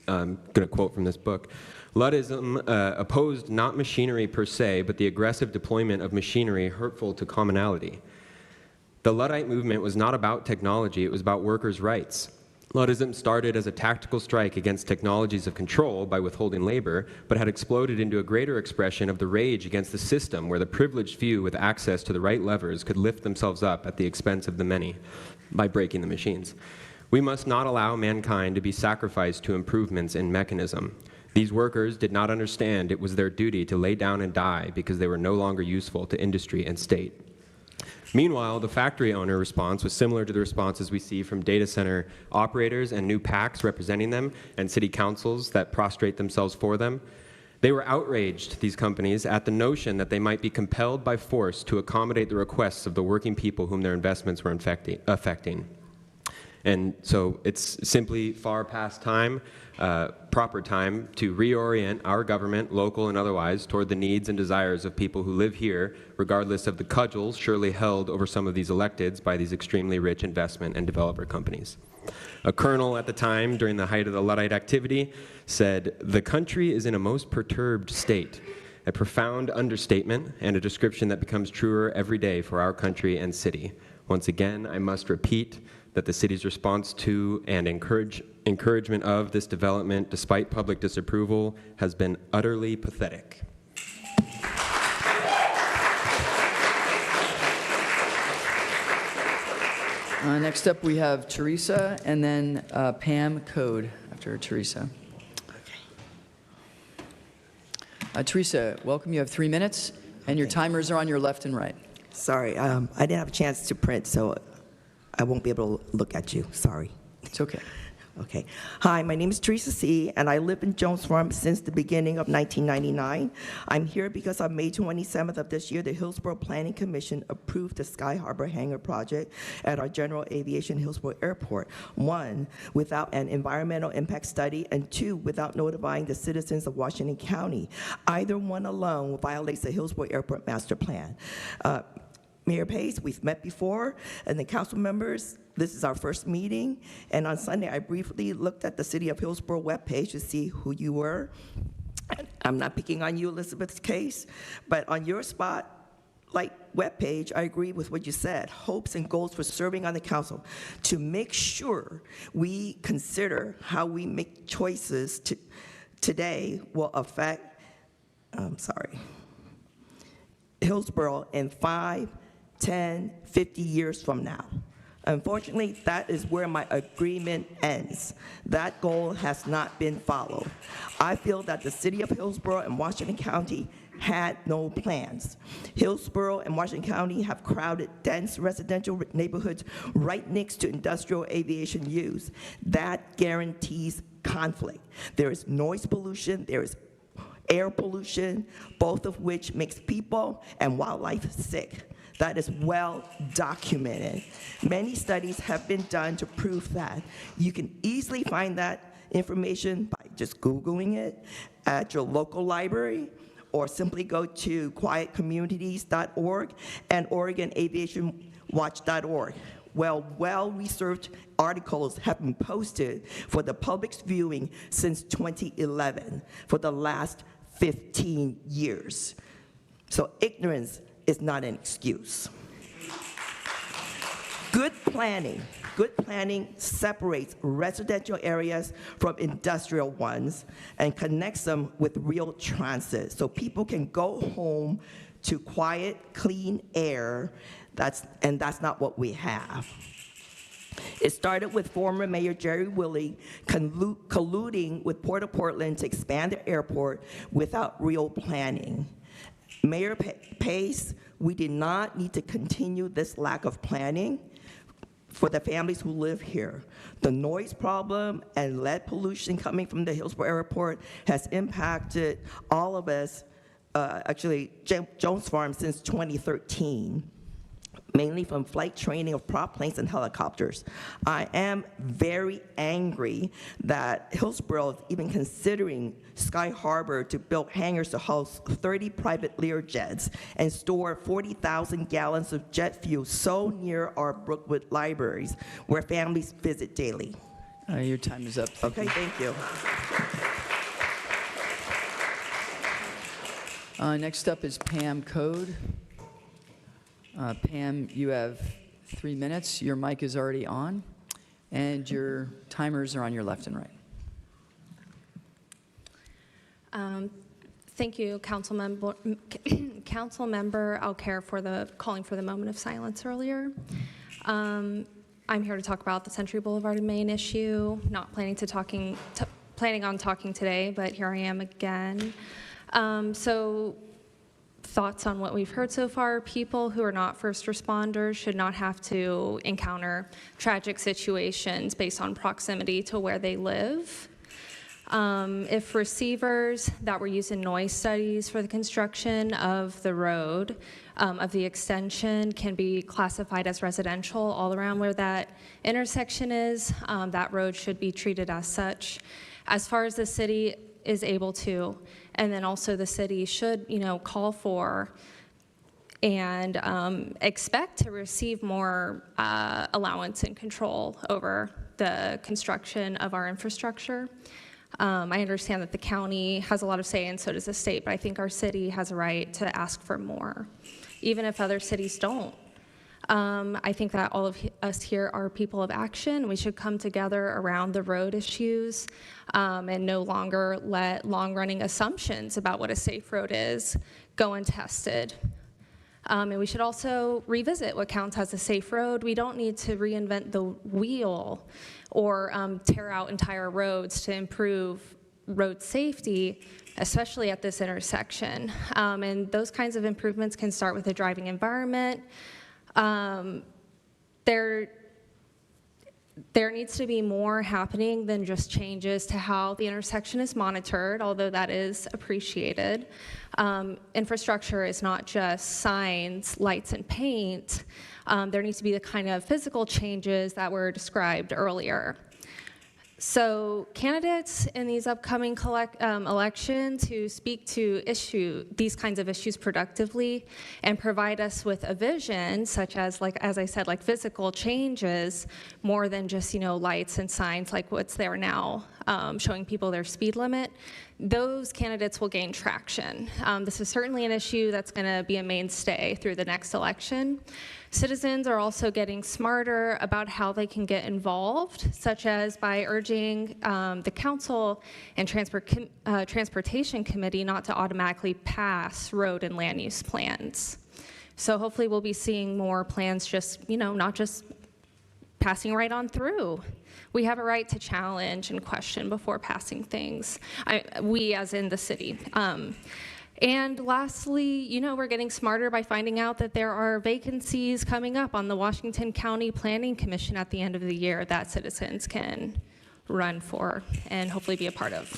I'm going to quote from this book. Luddism opposed not machinery per se, but the aggressive deployment of machinery hurtful to commonality. The Luddite movement was not about technology, it was about workers' rights. Luddism started as a tactical strike against technologies of control by withholding labor, but had exploded into a greater expression of the rage against the system where the privileged few with access to the right levers could lift themselves up at the expense of the many by breaking the machines. We must not allow mankind to be sacrificed to improvements in mechanism. These workers did not understand it was their duty to lay down and die because they were no longer useful to industry and state. Meanwhile, the factory owner response was similar to the responses we see from data center operators and new PACs representing them and city councils that prostrate themselves for them. They were outraged, these companies, at the notion that they might be compelled by force to accommodate the requests of the working people whom their investments were affecting. And so it's simply far past time, proper time, to reorient our government, local and otherwise, toward the needs and desires of people who live here, regardless of the cudgels surely held over some of these electeds by these extremely rich investment and developer companies. A colonel at the time, during the height of the Luddite activity, said, "The country is in a most perturbed state." A profound understatement and a description that becomes truer every day for our country and city. Once again, I must repeat that the city's response to and encouragement of this development, despite public disapproval, has been utterly pathetic. Next up, we have Teresa, and then Pam Code after Teresa. Teresa, welcome. You have 3 minutes, and your timers are on your left and right. Sorry, I didn't have a chance to print, so I won't be able to look at you. Sorry. It's okay. Okay. Hi, my name is Teresa C., and I live in Jones Farm since the beginning of 1999. I'm here because on May 27th of this year, the Hillsboro Planning Commission approved the Sky Harbor Hangar project at our General Aviation Hillsboro Airport. 1, without an environmental impact study, and 2, without notifying the citizens of Washington County. Either one alone violates the Hillsboro Airport Master Plan. Mayor Pace, we've met before, and the council members, this is our first meeting, and on Sunday, I briefly looked at the City of Hillsboro webpage to see who you were. I'm not picking on you, Elizabeth's case, but on your Spotlight webpage, I agree with what you said, hopes and goals for serving on the council, to make sure we consider how we make choices today will affect, Hillsboro in 5, 10, 50 years from now. Unfortunately, that is where my agreement ends. That goal has not been followed. I feel that the City of Hillsboro and Washington County had no plans. Hillsboro and Washington County have crowded, dense residential neighborhoods right next to industrial aviation use. That guarantees conflict. There is noise pollution, there is air pollution, both of which makes people and wildlife sick. That is well documented. Many studies have been done to prove that. You can easily find that information by just Googling it at your local library, or simply go to quietcommunities.org and OregonAviationWatch.org. Well-researched articles have been posted for the public's viewing since 2011, for the last 15 years. So ignorance is not an excuse. Good planning separates residential areas from industrial ones and connects them with real transit, so people can go home to quiet, clean air. That's not what we have. It started with former Mayor Jerry Willey colluding with Port of Portland to expand the airport without real planning. Mayor Pace, we did not need to continue this lack of planning for the families who live here. The noise problem and lead pollution coming from the Hillsboro Airport has impacted all of us, actually Jones Farm, since 2013. Mainly from flight training of prop planes and helicopters. I am very angry that Hillsboro is even considering Sky Harbor to build hangars to host 30 private Learjets and store 40,000 gallons of jet fuel so near our Brookwood libraries, where families visit daily. Your time is up. Okay, thank you. Next up is Pam Code. Pam, you have 3 minutes. Your mic is already on, and your timers are on your left and right. Thank you, Council Member Alcare, for calling for the moment of silence earlier. I'm here to talk about the Century Boulevard and Main issue. Not planning on talking today, but here I am again. Thoughts on what we've heard so far: people who are not first responders should not have to encounter tragic situations based on proximity to where they live. If receivers that were used in noise studies for the construction of the road, of the extension, can be classified as residential all around where that intersection is, that road should be treated as such. As far as the city is able to, and then also the city should, call for and expect to receive more allowance and control over the construction of our infrastructure. I understand that the county has a lot of say, and so does the state, but I think our city has a right to ask for more, even if other cities don't. I think that all of us here are people of action. We should come together around the road issues and no longer let long-running assumptions about what a safe road is go untested. And we should also revisit what counts as a safe road. We don't need to reinvent the wheel or tear out entire roads to improve road safety, especially at this intersection. And those kinds of improvements can start with a driving environment. there needs to be more happening than just changes to how the intersection is monitored, although that is appreciated. Infrastructure is not just signs, lights, and paint. There needs to be the kind of physical changes that were described earlier. So candidates in these upcoming elections who speak to these kinds of issues productively and provide us with a vision, such as, like as I said, like physical changes, more than just lights and signs like what's there now, showing people their speed limit, those candidates will gain traction. This is certainly an issue that's going to be a mainstay through the next election. Citizens are also getting smarter about how they can get involved, such as by urging the council and transportation committee not to automatically pass road and land use plans. So hopefully we'll be seeing more plans just, not just passing right on through. We have a right to challenge and question before passing things. We as in the city. And lastly, we're getting smarter by finding out that there are vacancies coming up on the Washington County Planning Commission at the end of the year that citizens can run for and hopefully be a part of.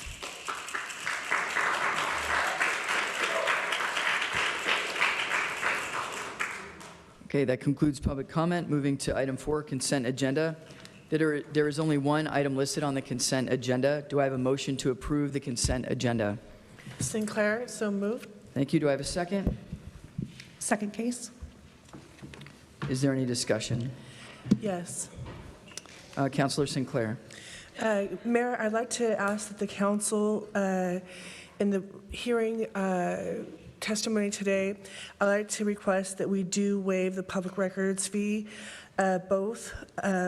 Okay, that concludes public comment. Moving to item 4, consent agenda. There is only one item listed on the consent agenda. Do I have a motion to approve the consent agenda? Sinclair, so moved. Thank you. Do I have a second? Second case. Is there any discussion? Yes. Councilor Sinclair. Mayor, I'd like to ask that the council, in the hearing testimony today, I'd like to request that we do waive the public records fee, both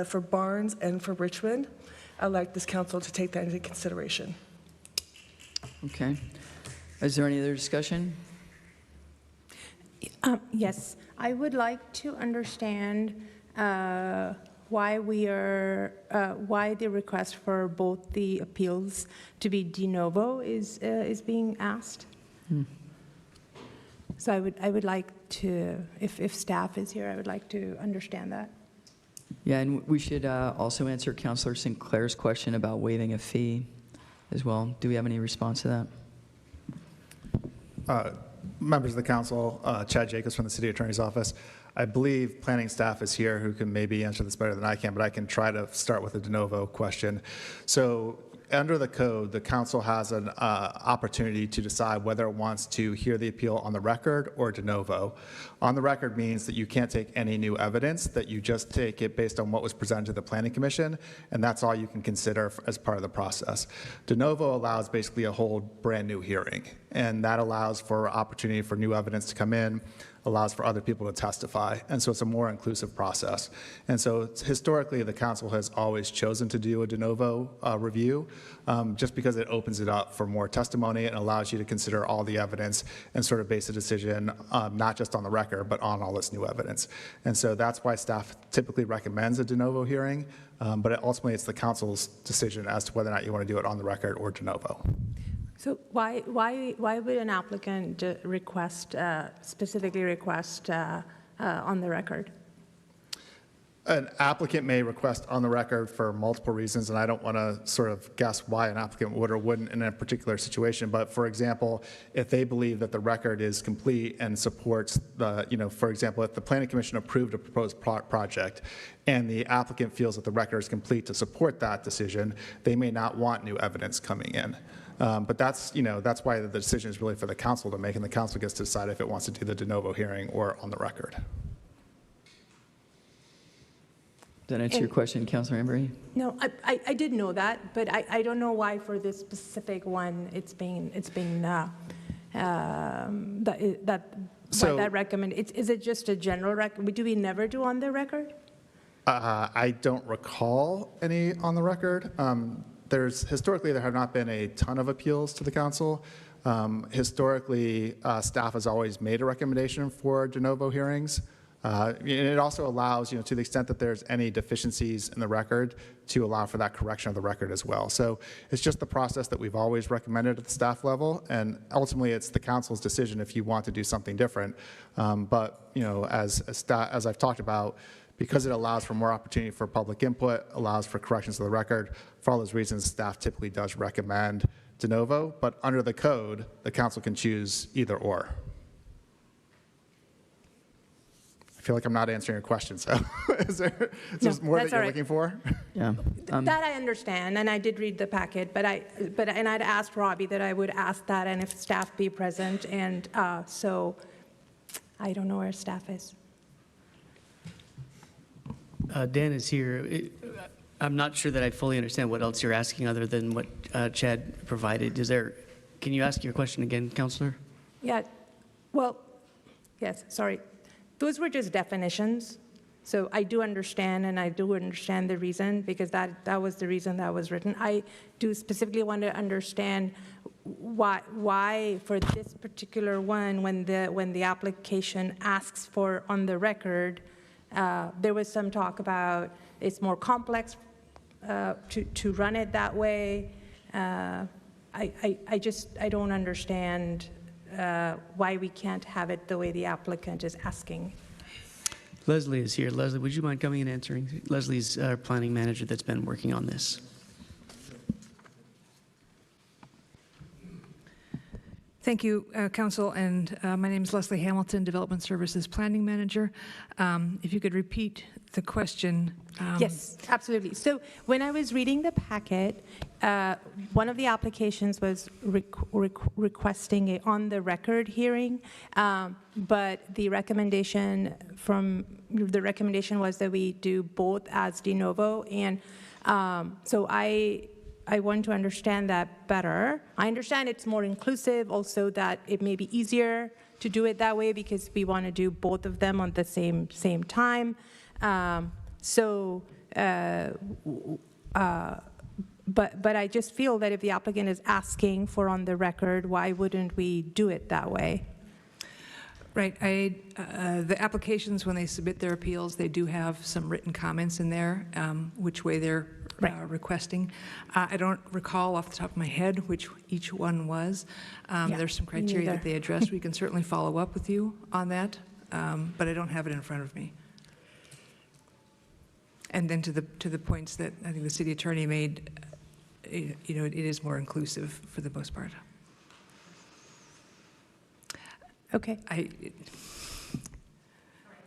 for Barnes and for Richmond. I'd like this council to take that into consideration. Okay. Is there any other discussion? Yes, I would like to understand why the request for both the appeals to be de novo is being asked. So I would like to, if staff is here, I would like to understand that. Yeah, and we should also answer Councilor Sinclair's question about waiving a fee as well. Do we have any response to that? Members of the council, Chad Jacobs from the City Attorney's Office. I believe planning staff is here who can maybe answer this better than I can, but I can try to start with a de novo question. So under the code, the council has an opportunity to decide whether it wants to hear the appeal on the record or de novo. On the record means that you can't take any new evidence, that you just take it based on what was presented to the Planning Commission, and that's all you can consider as part of the process. De novo allows basically a whole brand new hearing, and that allows for opportunity for new evidence to come in, allows for other people to testify, and so it's a more inclusive process. And so historically, the council has always chosen to do a de novo review, just because it opens it up for more testimony and allows you to consider all the evidence and sort of base a decision not just on the record, but on all this new evidence. And so that's why staff typically recommends a de novo hearing, but ultimately it's the council's decision as to whether or not you want to do it on the record or de novo. So why would an applicant specifically request on the record? An applicant may request on the record for multiple reasons, and I don't want to sort of guess why an applicant would or wouldn't in a particular situation. But for example, if they believe that the record is complete and supports the, for example, if the Planning Commission approved a proposed project and the applicant feels that the record is complete to support that decision, they may not want new evidence coming in. But that's why the decision is really for the council to make, and the council gets to decide if it wants to do the de novo hearing or on the record. Did that answer your question, Councilor Embry? No, I did know that, but I don't know why for this specific one it's being that recommended. Is it just a general recommend? Do we never do on the record? I don't recall any on the record. Historically, there have not been a ton of appeals to the council. Historically, staff has always made a recommendation for de novo hearings. And it also allows, to the extent that there's any deficiencies in the record, to allow for that correction of the record as well. So it's just the process that we've always recommended at the staff level, and ultimately it's the council's decision if you want to do something different. But as I've talked about, Because it allows for more opportunity for public input, allows for corrections of the record. For all those reasons, staff typically does recommend de novo, but under the code, the council can choose either or. I feel like I'm not answering your question, so is there more that you're looking for? Yeah. That I understand, and I did read the packet, and I'd asked Robbie that I would ask that, and if staff be present, and so I don't know where staff is. Dan is here. I'm not sure that I fully understand what else you're asking other than what Chad provided. Can you ask your question again, Counselor? Yeah, well, yes, sorry. Those were just definitions. So I do understand, and I do understand the reason, because that was the reason that was written. I do specifically want to understand why for this particular one, when the application asks for on the record, there was some talk about it's more complex to run it that way. I don't understand why we can't have it the way the applicant is asking. Leslie is here. Leslie, would you mind coming and answering? Leslie's our planning manager that's been working on this. Thank you, Council, and my name is Leslie Hamilton, Development Services Planning Manager. If you could repeat the question. Yes, absolutely. So when I was reading the packet, one of the applications was requesting a on-the-record hearing, but the recommendation was that we do both as de novo, and so I want to understand that better. I understand it's more inclusive, also that it may be easier to do it that way because we want to do both of them on the same time. But I just feel that if the applicant is asking for on the record, why wouldn't we do it that way? Right. The applications, when they submit their appeals, they do have some written comments in there, which way they're requesting. I don't recall off the top of my head which each one was. There's some criteria that they addressed. We can certainly follow up with you on that, but I don't have it in front of me. And then to the points that I think the city attorney made, it is more inclusive for the most part. Okay.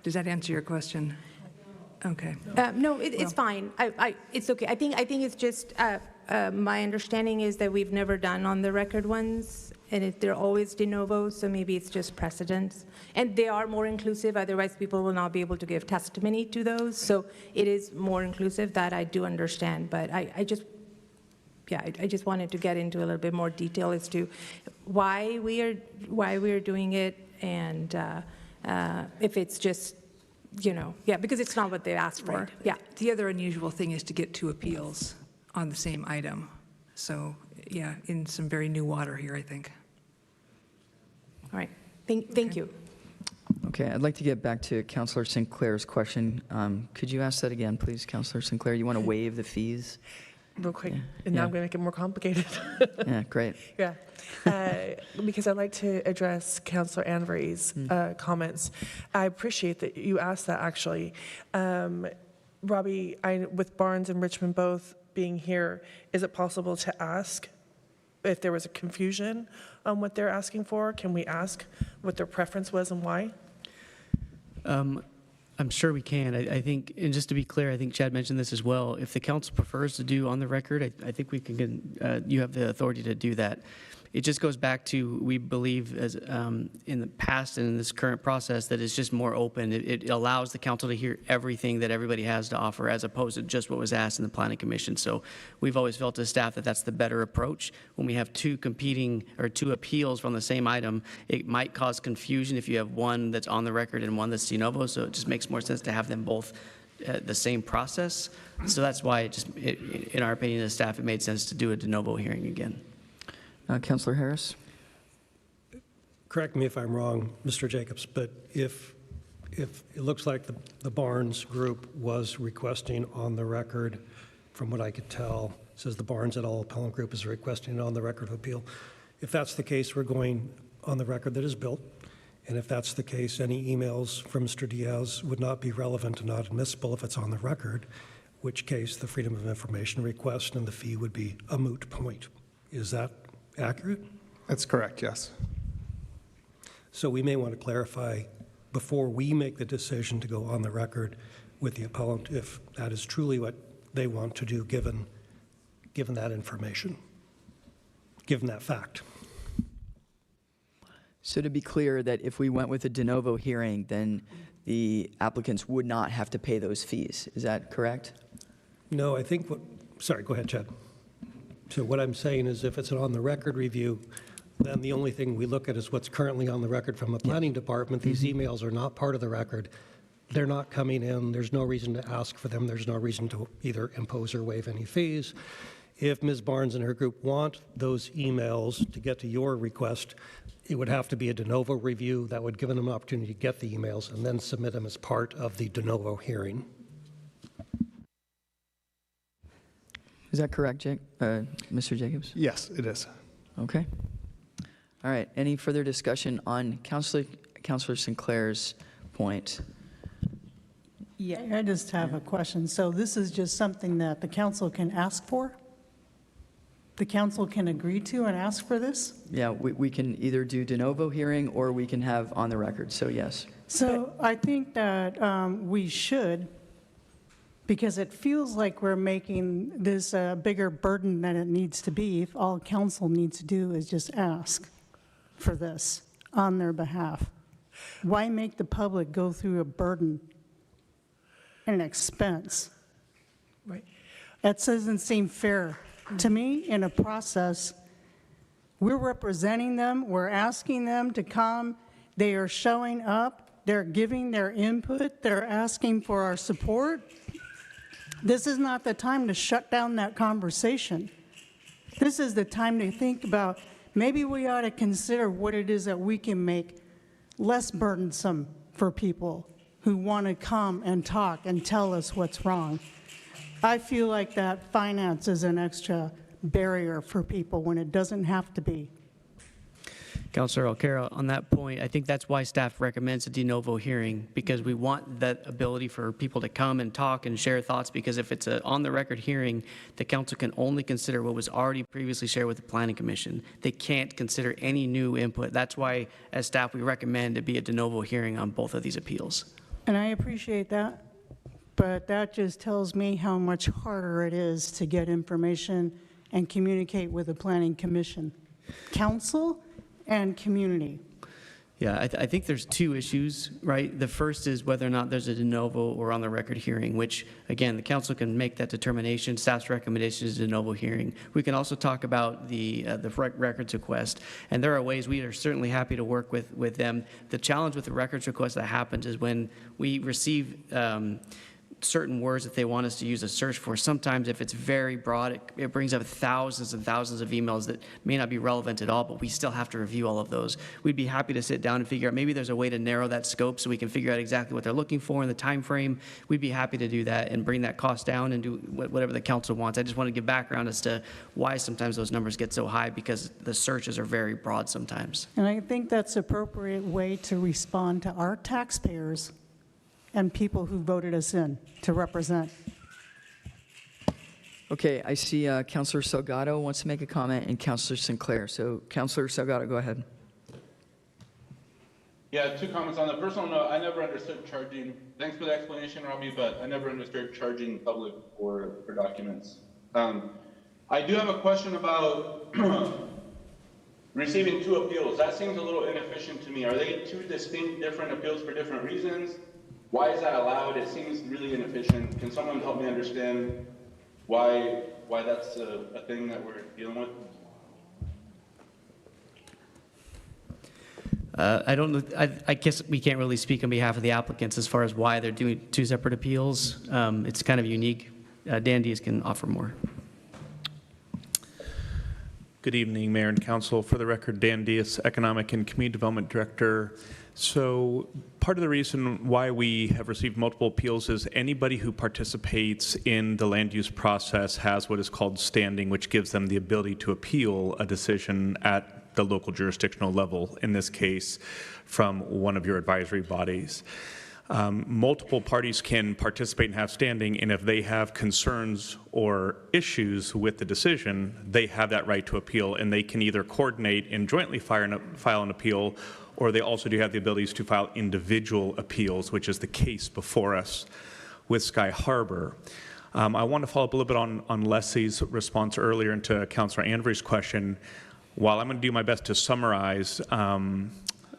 Does that answer your question? Okay. No, it's fine. It's okay. I think it's just my understanding is that we've never done on the record ones, and they're always de novo. So maybe it's just precedence, and they are more inclusive. Otherwise, people will not be able to give testimony to those. So it is more inclusive. That I do understand, but I just wanted to get into a little bit more detail as to why we are doing it, and if it's just. Because it's not what they asked for. Right. Yeah. The other unusual thing is to get two appeals on the same item. So, yeah, in some very new water here, I think. All right. Thank you. Okay, I'd like to get back to Councillor Sinclair's question. Could you ask that again, please, Councillor Sinclair? You want to waive the fees? Real quick, and now I'm going to make it more complicated. Yeah, great. Yeah, because I'd like to address Councillor Anvery's comments. I appreciate that you asked that, actually. Robbie, with Barnes and Richmond both being here, is it possible to ask if there was a confusion on what they're asking for? Can we ask what their preference was and why? I'm sure we can. I think, and just to be clear, I think Chad mentioned this as well. If the council prefers to do on the record, I think we can. You have the authority to do that. It just goes back to, we believe, as in the past and in this current process, that it's just more open. It allows the council to hear everything that everybody has to offer, as opposed to just what was asked in the planning commission. So we've always felt as staff that that's the better approach. When we have two appeals from the same item, it might cause confusion if you have one that's on the record and one that's de novo. So it just makes more sense to have them both the same process. So that's why in our opinion as staff, it made sense to do a de novo hearing again. Councillor Harris? Correct me if I'm wrong, Mr. Jacobs, but if it looks like the Barnes group was requesting on the record, from what I could tell, says the Barnes et al. Appellant Group is requesting an on the record appeal. If that's the case, we're going on the record that is built, And if that's the case, any emails from Mr. Diaz would not be relevant and not admissible if it's on the record, in which case the Freedom of Information request and the fee would be a moot point. Is that accurate? That's correct, yes. So we may want to clarify before we make the decision to go on the record with the appellant if that is truly what they want to do given that information, given that fact. So to be clear, that if we went with a de novo hearing, then the applicants would not have to pay those fees. Is that correct? No, I think sorry, go ahead, Chad. So what I'm saying is if it's an on-the-record review, then the only thing we look at is what's currently on the record from the planning department. These emails are not part of the record. They're not coming in. There's no reason to ask for them. There's no reason to either impose or waive any fees. If Ms. Barnes and her group want those emails to get to your request, it would have to be a de novo review that would give them an opportunity to get the emails and then submit them as part of the de novo hearing. Is that correct, Mr. Jacobs? Yes, it is. Okay. All right. Any further discussion on Councilor Sinclair's point? Yeah, I just have a question. So this is just something that the council can ask for? The council can agree to and ask for this? Yeah, we can either do de novo hearing or we can have on the record, so yes. So I think that we should, because it feels like we're making this a bigger burden than it needs to be if all council needs to do is just ask for this on their behalf. Why make the public go through a burden and an expense? Right. That doesn't seem fair. To me, in a process, we're representing them, we're asking them to come, they are showing up, they're giving their input, they're asking for our support. This is not the time to shut down that conversation. This is the time to think about, maybe we ought to consider what it is that we can make less burdensome for people who want to come and talk and tell us what's wrong. I feel like that finance is an extra barrier for people when it doesn't have to be. Councilor Alcara, on that point, I think that's why staff recommends a de novo hearing, because we want that ability for people to come and talk and share thoughts, because if it's an on-the-record hearing, the council can only consider what was already previously shared with the Planning Commission. They can't consider any new input. That's why, as staff, we recommend it be a de novo hearing on both of these appeals. And I appreciate that, but that just tells me how much harder it is to get information and communicate with the Planning Commission. Council and community. Yeah, I think there's two issues, right? The first is whether or not there's a de novo or on the record hearing, which, again, the council can make that determination. Staff's recommendation is a de novo hearing. We can also talk about the records request, and there are ways we are certainly happy to work with them. The challenge with the records request that happens is when we receive certain words that they want us to use a search for. Sometimes if it's very broad, it brings up thousands and thousands of emails that may not be relevant at all, but we still have to review all of those. We'd be happy to sit down and figure out, maybe there's a way to narrow that scope so we can figure out exactly what they're looking for in the time frame. We'd be happy to do that and bring that cost down and do whatever the council wants. I just want to give background as to why sometimes those numbers get so high, because the searches are very broad sometimes. And I think that's an appropriate way to respond to our taxpayers and people who voted us in to represent. Okay, I see Councilor Salgado wants to make a comment and Councilor Sinclair. So Councilor Salgado, go ahead. Yeah, two comments. On the personal note, I never understood charging, thanks for the explanation, Robbie, but I never understood charging public for documents. I do have a question about receiving two appeals. That seems a little inefficient to me. Are they two distinct, different appeals for different reasons? Why is that allowed? It seems really inefficient. Can someone help me understand why that's a thing that we're dealing with? I don't know. I guess we can't really speak on behalf of the applicants as far as why they're doing two separate appeals. It's kind of unique. Dan Diaz can offer more. Good evening, Mayor and Council. For the record, Dan Diaz, Economic and Community Development Director. So part of the reason why we have received multiple appeals is anybody who participates in the land use process has what is called standing, which gives them the ability to appeal a decision at the local jurisdictional level, in this case, from one of your advisory bodies. Multiple parties can participate and have standing, and if they have concerns or issues with the decision, they have that right to appeal, and they can either coordinate and jointly file an appeal, or they also do have the abilities to file individual appeals, which is the case before us with Sky Harbor. I want to follow up a little bit on Leslie's response earlier into Councilor Andrews' question. While I'm going to do my best to summarize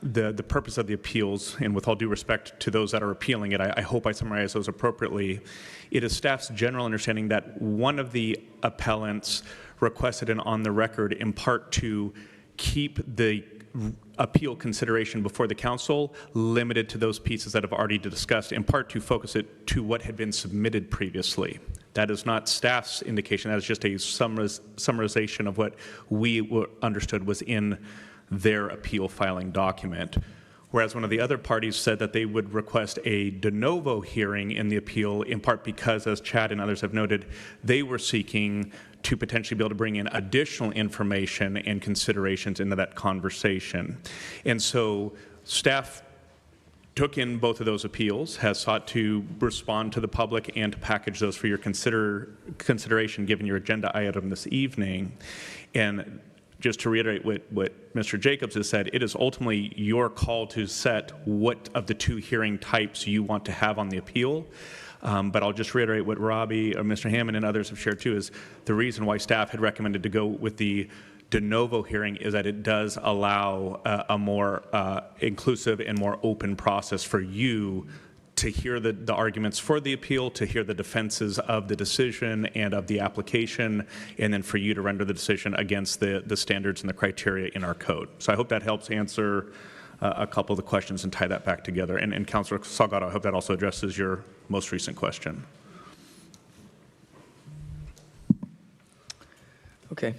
the purpose of the appeals, and with all due respect to those that are appealing it, I hope I summarize those appropriately. It is staff's general understanding that one of the appellants requested an on the record in part to keep the appeal consideration before the council limited to those pieces that have already discussed, in part to focus it to what had been submitted previously. That is not staff's indication. That is just a summarization of what we understood was in their appeal filing document. Whereas one of the other parties said that they would request a de novo hearing in the appeal, in part because, as Chad and others have noted, they were seeking to potentially be able to bring in additional information and considerations into that conversation. And so staff took in both of those appeals, has sought to respond to the public and to package those for your consideration given your agenda item this evening. And just to reiterate what Mr. Jacobs has said, it is ultimately your call to set what of the two hearing types you want to have on the appeal. But I'll just reiterate what Robbie or Mr. Hammond and others have shared too, is the reason why staff had recommended to go with the de novo hearing is that it does allow a more inclusive and more open process for you to hear the arguments for the appeal, to hear the defenses of the decision and of the application, and then for you to render the decision against the standards and the criteria in our code. So I hope that helps answer a couple of the questions and tie that back together. And Councilor Salgado, I hope that also addresses your most recent question. Okay.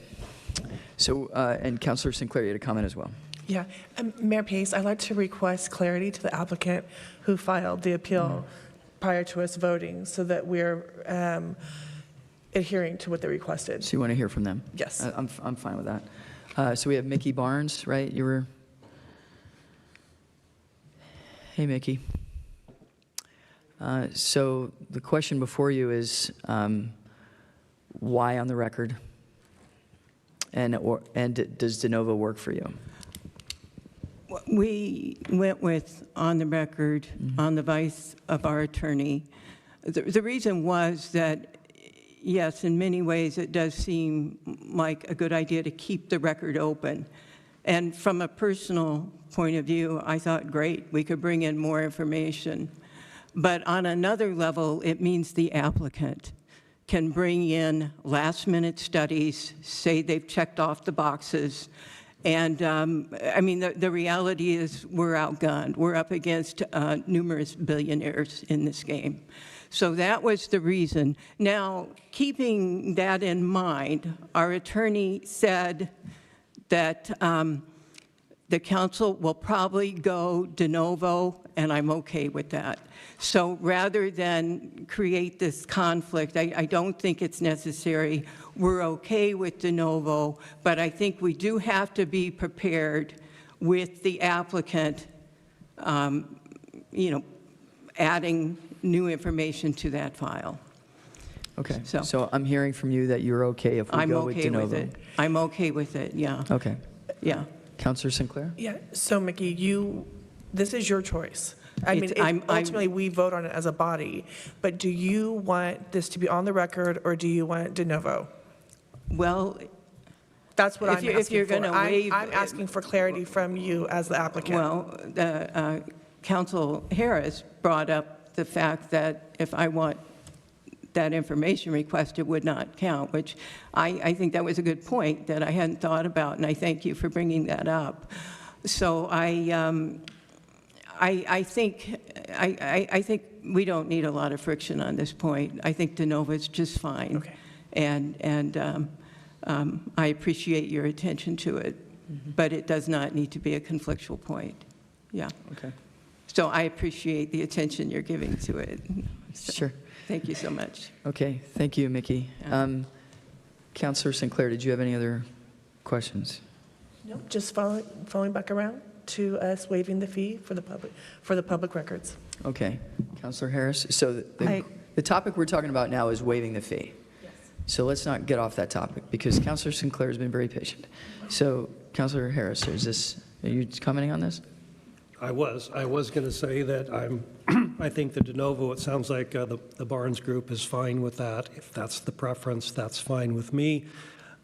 So, and Councilor Sinclair, you had a comment as well. Yeah, Mayor Pace, I'd like to request clarity to the applicant who filed the appeal prior to us voting so that we're adhering to what they requested. So you want to hear from them? Yes. I'm fine with that. So we have Mickey Barnes, right? You were... Hey, Mickey. So the question before you is why on the record? And does de novo work for you? We went with on the record on the advice of our attorney. The reason was that, yes, in many ways it does seem like a good idea to keep the record open. And from a personal point of view, I thought, great, we could bring in more information. But on another level, it means the applicant can bring in last-minute studies, say they've checked off the boxes. And I mean, the reality is we're outgunned. We're up against numerous billionaires in this game. So that was the reason. Now, keeping that in mind, our attorney said that the council will probably go de novo, and I'm okay with that. So rather than create this conflict, I don't think it's necessary. We're okay with de novo, but I think we do have to be prepared with the applicant, adding new information to that file. Okay, so I'm hearing from you that you're okay if we go with de novo. I'm okay with it, yeah. Okay. Yeah. Councilor Sinclair? Yeah, so Mickey, this is your choice. I mean, ultimately, we vote on it as a body, but do you want this to be on the record, or do you want de novo? Well, that's what I'm asking if you're for. going to waive... I'm asking for clarity from you as the applicant. Well, Council Harris brought up the fact that if I want that information requested would not count, which I think that was a good point that I hadn't thought about, and I thank you for bringing that up. So I think we don't need a lot of friction on this point. I think de novo is just fine. Okay. And I appreciate your attention to it, but it does not need to be a conflictual point. Yeah. Okay. So I appreciate the attention you're giving to it. Sure. Thank you so much. Okay, thank you, Mickey. Councilor Sinclair, did you have any other questions? Nope, just following back around to us waiving the fee for the public records. Okay, Councilor Harris. So the topic we're talking about now is waiving the fee. Yes. So let's not get off that topic because Councilor Sinclair has been very patient. So Councilor Harris, are you commenting on this? I was going to say that I think the de novo, it sounds like the Barnes Group is fine with that. If that's the preference, that's fine with me.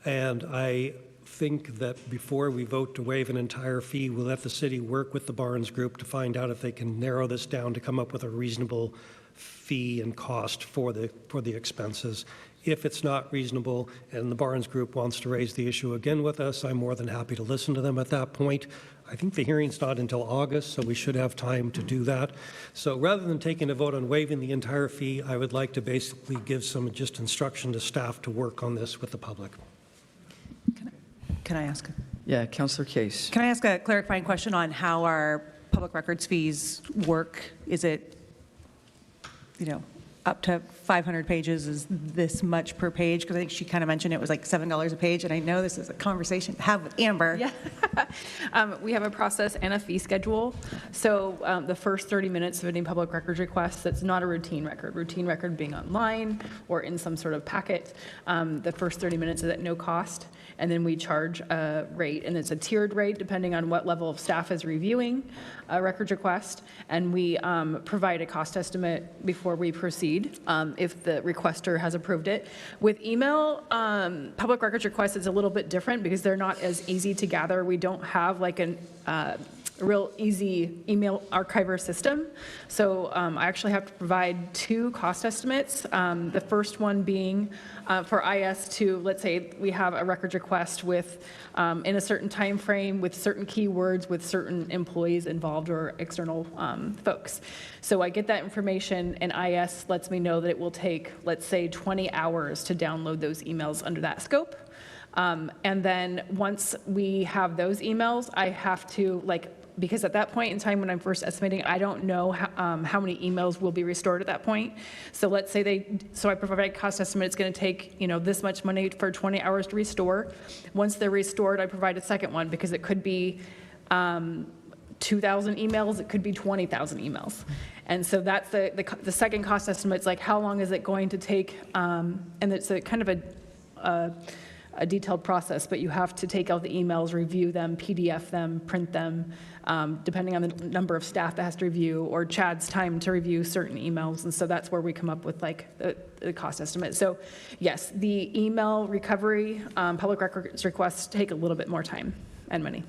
And I think that before we vote to waive an entire fee, we'll let the city work with the Barnes Group to find out if they can narrow this down to come up with a reasonable fee and cost for the expenses. If it's not reasonable and the Barnes Group wants to raise the issue again with us, I'm more than happy to listen to them at that point. I think the hearing's not until August, so we should have time to do that. So rather than taking a vote on waiving the entire fee, I would like to basically give some just instruction to staff to work on this with the public. Can I ask? Yeah, Councilor Case. Can I ask a clarifying question on how our public records fees work? Is it, up to 500 pages is this much per page? Because I think she kind of mentioned it was like $7 a page, and I know this is a conversation to have with Amber. Yeah. We have a process and a fee schedule. So the first 30 minutes of any public records request, that's not a routine record being online or in some sort of packet. The first 30 minutes is at no cost. And then we charge a rate, and it's a tiered rate depending on what level of staff is reviewing a records request. And we provide a cost estimate before we proceed if the requester has approved it. With email, public records requests is a little bit different because they're not as easy to gather. We don't have like a real easy email archiver system. So I actually have to provide 2 cost estimates. The first one being for IS to, let's say we have a records request with, in a certain time frame, with certain keywords, with certain employees involved or external folks. So I get that information and IS lets me know that it will take, let's say, 20 hours to download those emails under that scope. And then once we have those emails, I have to, because at that point in time when I'm first estimating, I don't know how many emails will be restored at that point. So let's say so I provide a cost estimate, it's going to take, this much money for 20 hours to restore. Once they're restored, I provide a second one because it could be 2,000 emails, it could be 20,000 emails. And so that's the second cost estimate. It's like, how long is it going to take? And it's a kind of a detailed process, but you have to take out the emails, review them, PDF them, print them, depending on the number of staff that has to review, or Chad's time to review certain emails. And so that's where we come up with the cost estimate. So yes, the email recovery, public records requests take a little bit more time and money.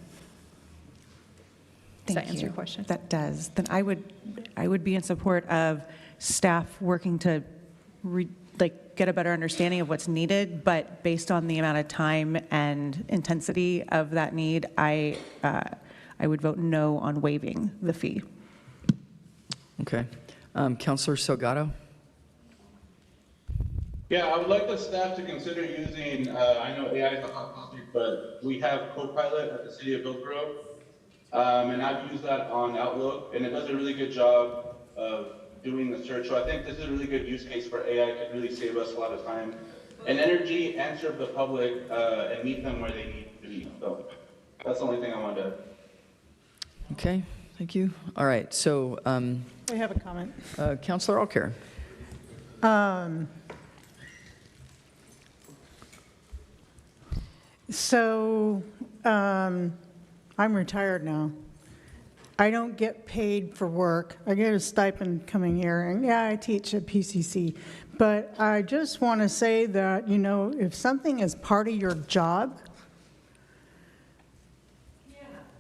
Does that answer your question? That does. Then I would be in support of staff working to get a better understanding of what's needed, but based on the amount of time and intensity of that need, I would vote no on waiving the fee. Okay. Councilor Salgado? Yeah, I would like the staff to consider using, I know AI is a hot topic, but we have Copilot at the city of Hillsboro, and I've used that on Outlook, and it does a really good job of doing the search. So I think this is a really good use case for AI. It could really save us a lot of time and energy, and serve the public and meet them where they need to be. So that's the only thing I wanted to. Okay, thank you. All right, so. I have a comment. Councilor Alcare. I'm retired now. I don't get paid for work. I get a stipend coming here, and yeah, I teach at PCC. But I just want to say that, if something is part of your job,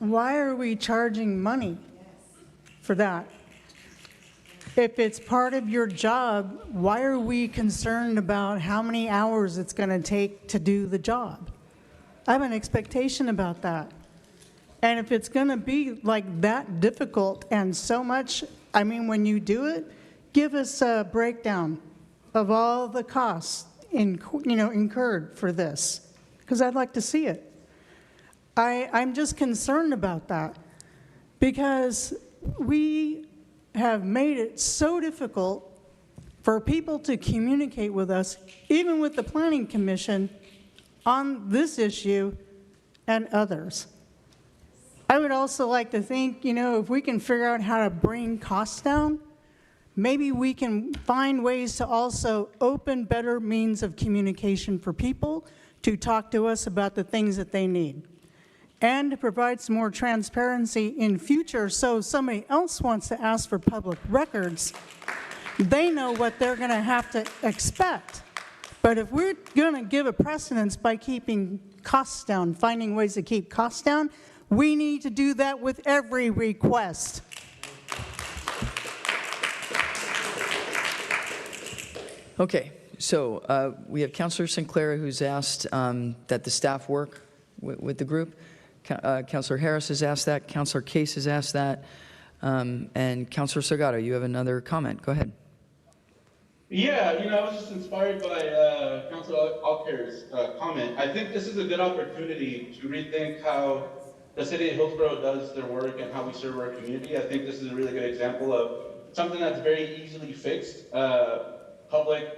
why are we charging money for that? If it's part of your job, why are we concerned about how many hours it's going to take to do the job? I have an expectation about that. And if it's going to be that difficult and so much, when you do it, give us a breakdown of all the costs incurred for this, because I'd like to see it. I'm just concerned about that because we have made it so difficult for people to communicate with us, even with the Planning Commission, on this issue and others. I would also like to think, if we can figure out how to bring costs down, maybe we can find ways to also open better means of communication for people to talk to us about the things that they need. And to provide some more transparency in future, so if somebody else wants to ask for public records, they know what they're going to have to expect. But if we're going to give a precedence by keeping costs down, finding ways to keep costs down, we need to do that with every request. Okay, so we have Councilor Sinclair who's asked that the staff work with the group. Councilor Harris has asked that. Councilor Case has asked that. And Councilor Salgado, you have another comment. Go ahead. Yeah, I was just inspired by Councilor Alcair's comment. I think this is a good opportunity to rethink how the city of Hillsboro does their work and how we serve our community. I think this is a really good example of something that's very easily fixed. Public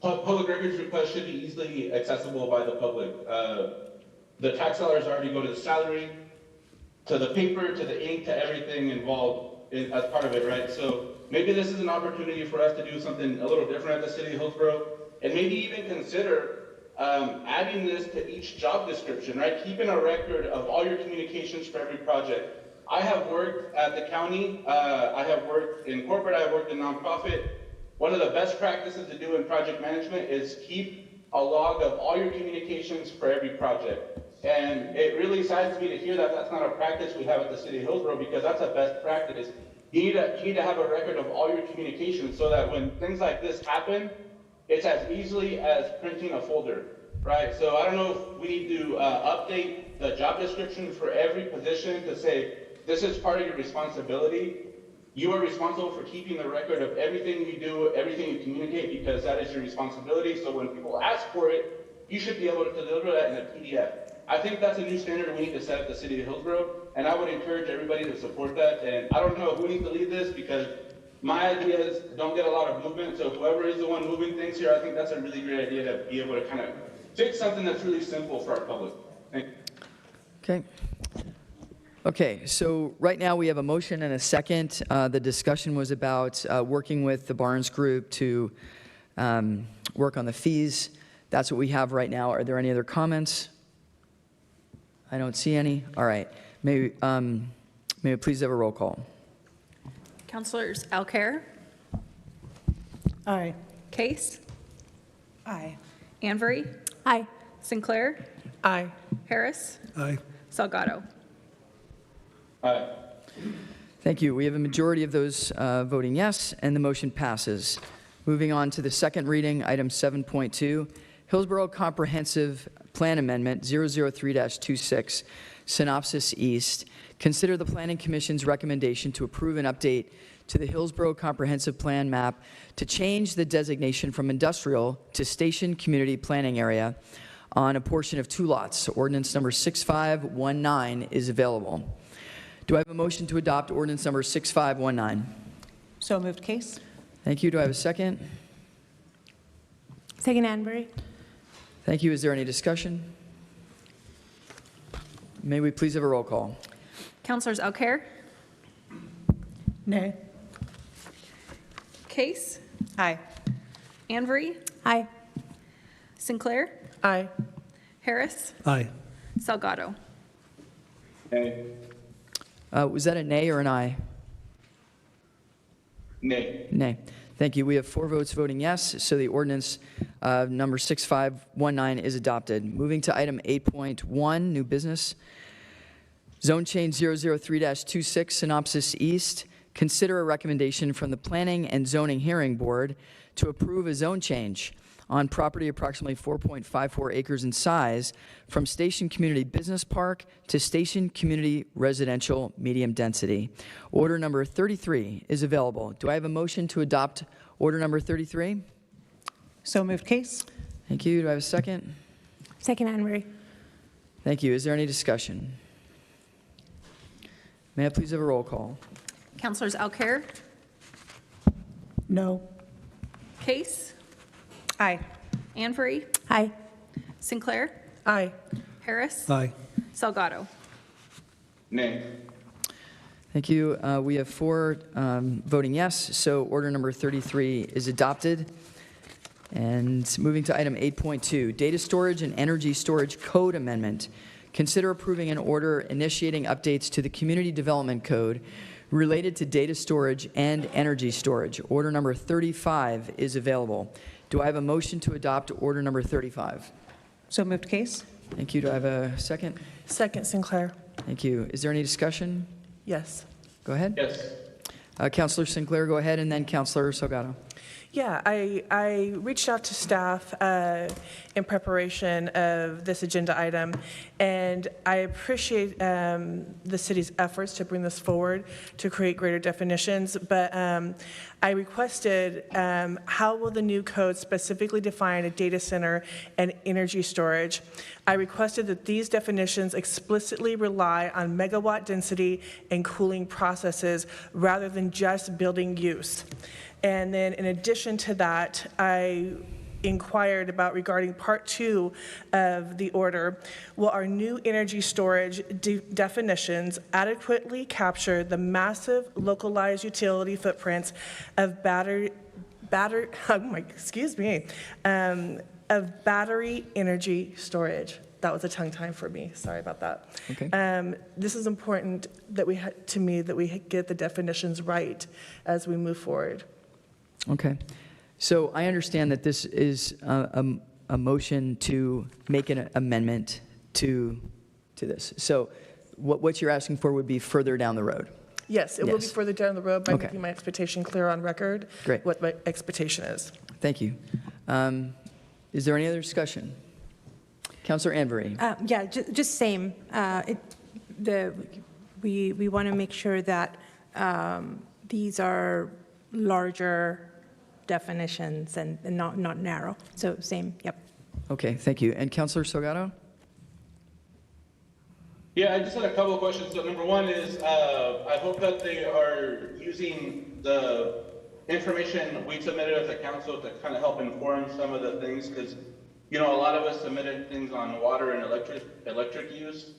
records requests should be easily accessible by the public. The tax dollars already go to the salary, to the paper, to the ink, to everything involved as part of it, right? So maybe this is an opportunity for us to do something a little different at the city of Hillsboro, and maybe even consider adding this to each job description, right? Keeping a record of all your communications for every project. I have worked at the county, I have worked in corporate, I have worked in nonprofit. One of the best practices to do in project management is keep a log of all your communications for every project. And it really saddens me to hear that that's not a practice we have at the city of Hillsboro, because that's a best practice. You need to have a record of all your communications so that when things like this happen, it's as easily as printing a folder, right? So I don't know if we need to update the job description for every position to say, this is part of your responsibility. You are responsible for keeping the record of everything you do, everything you communicate, because that is your responsibility. So when people ask for it, you should be able to deliver that in a PDF. I think that's a new standard we need to set at the city of Hillsboro, and I would encourage everybody to support that. And I don't know who needs to lead this, because my ideas don't get a lot of movement. So whoever is the one moving things here, I think that's a really great idea to be able to kind of fix something that's really simple for our public. Thank you. Okay. Okay, so right now we have a motion and a second. The discussion was about working with the Barnes Group to work on the fees. That's what we have right now. Are there any other comments? I don't see any. All right. May we please have a roll call? Councilors Alcair, Aye. Case, Aye. Anvery, Aye. Sinclair, Aye. Harris, Aye. Salgado. Aye. Thank you. We have a majority of those voting yes, and the motion passes. Moving on to the second reading, item 7.2, Hillsboro Comprehensive Plan Amendment 003-26, Synopsis East. Consider the Planning Commission's recommendation to approve an update to the Hillsboro Comprehensive Plan map to change the designation from industrial to station community planning area on a portion of 2 lots. Ordinance number 6519 is available. Do I have a motion to adopt ordinance number 6519? So moved. Case? Thank you. Do I have a second? Second, Anbury. Thank you. Is there any discussion? May we please have a roll call? Councilors Alcair, Nay. Case, Aye. Anvery, Aye. Sinclair, Aye. Harris, Aye. Salgado. Nay. Was that a nay or an aye? Nay. Nay. Thank you. We have 4 votes voting yes, so the ordinance number 6519 is adopted. Moving to item 8.1, new business. Zone change 003-26, Synopsis East. Consider a recommendation from the Planning and Zoning Hearing Board to approve a zone change on property approximately 4.54 acres in size from Station Community Business Park to Station Community Residential Medium Density. Order number 33 is available. Do I have a motion to adopt order number 33? So moved. Case? Thank you. Do I have a second? Second, Anbury. Thank you. Is there any discussion? May I please have a roll call? Councilors Alcair, No. Case, Aye. Anvery, Aye. Sinclair, Aye. Harris, Aye. Salgado. Nay. Thank you. We have 4 voting yes, so order number 33 is adopted. And moving to item 8.2, Data Storage and Energy Storage Code Amendment. Consider approving an order initiating updates to the Community Development Code related to data storage and energy storage. Order number 35 is available. Do I have a motion to adopt order number 35? So moved, Case? Thank you. Do I have a second? Second, Sinclair. Thank you. Is there any discussion? Yes. Go ahead. Yes. Councilor Sinclair, go ahead, and then Councilor Salgado. Yeah, I reached out to staff in preparation of this agenda item, and I appreciate the city's efforts to bring this forward to create greater definitions, but I requested how will the new code specifically define a data center and energy storage. I requested that these definitions explicitly rely on megawatt density and cooling processes rather than just building use. And then in addition to that, I inquired about regarding part 2 of the order, will our new energy storage definitions adequately capture the massive localized utility footprints of of battery energy storage? That was a tongue tie for me. Sorry about that. Okay. This is important that to me that we get the definitions right as we move forward. Okay. So I understand that this is a motion to make an amendment to this. So what you're asking for would be further down the road. Yes, it will be further down the road by Okay. making my expectation clear on record. Great. What my expectation is. Thank you. Is there any other discussion? Councilor Anvery. Yeah, just same. We want to make sure that these are larger definitions and not narrow. So same, yep. Okay, thank you. And Councilor Salgado? Yeah, I just had a couple of questions. So number one is, I hope that they are using the information we submitted as a council to kind of help inform some of the things, because, you know, a lot of us submitted things on water and electric use.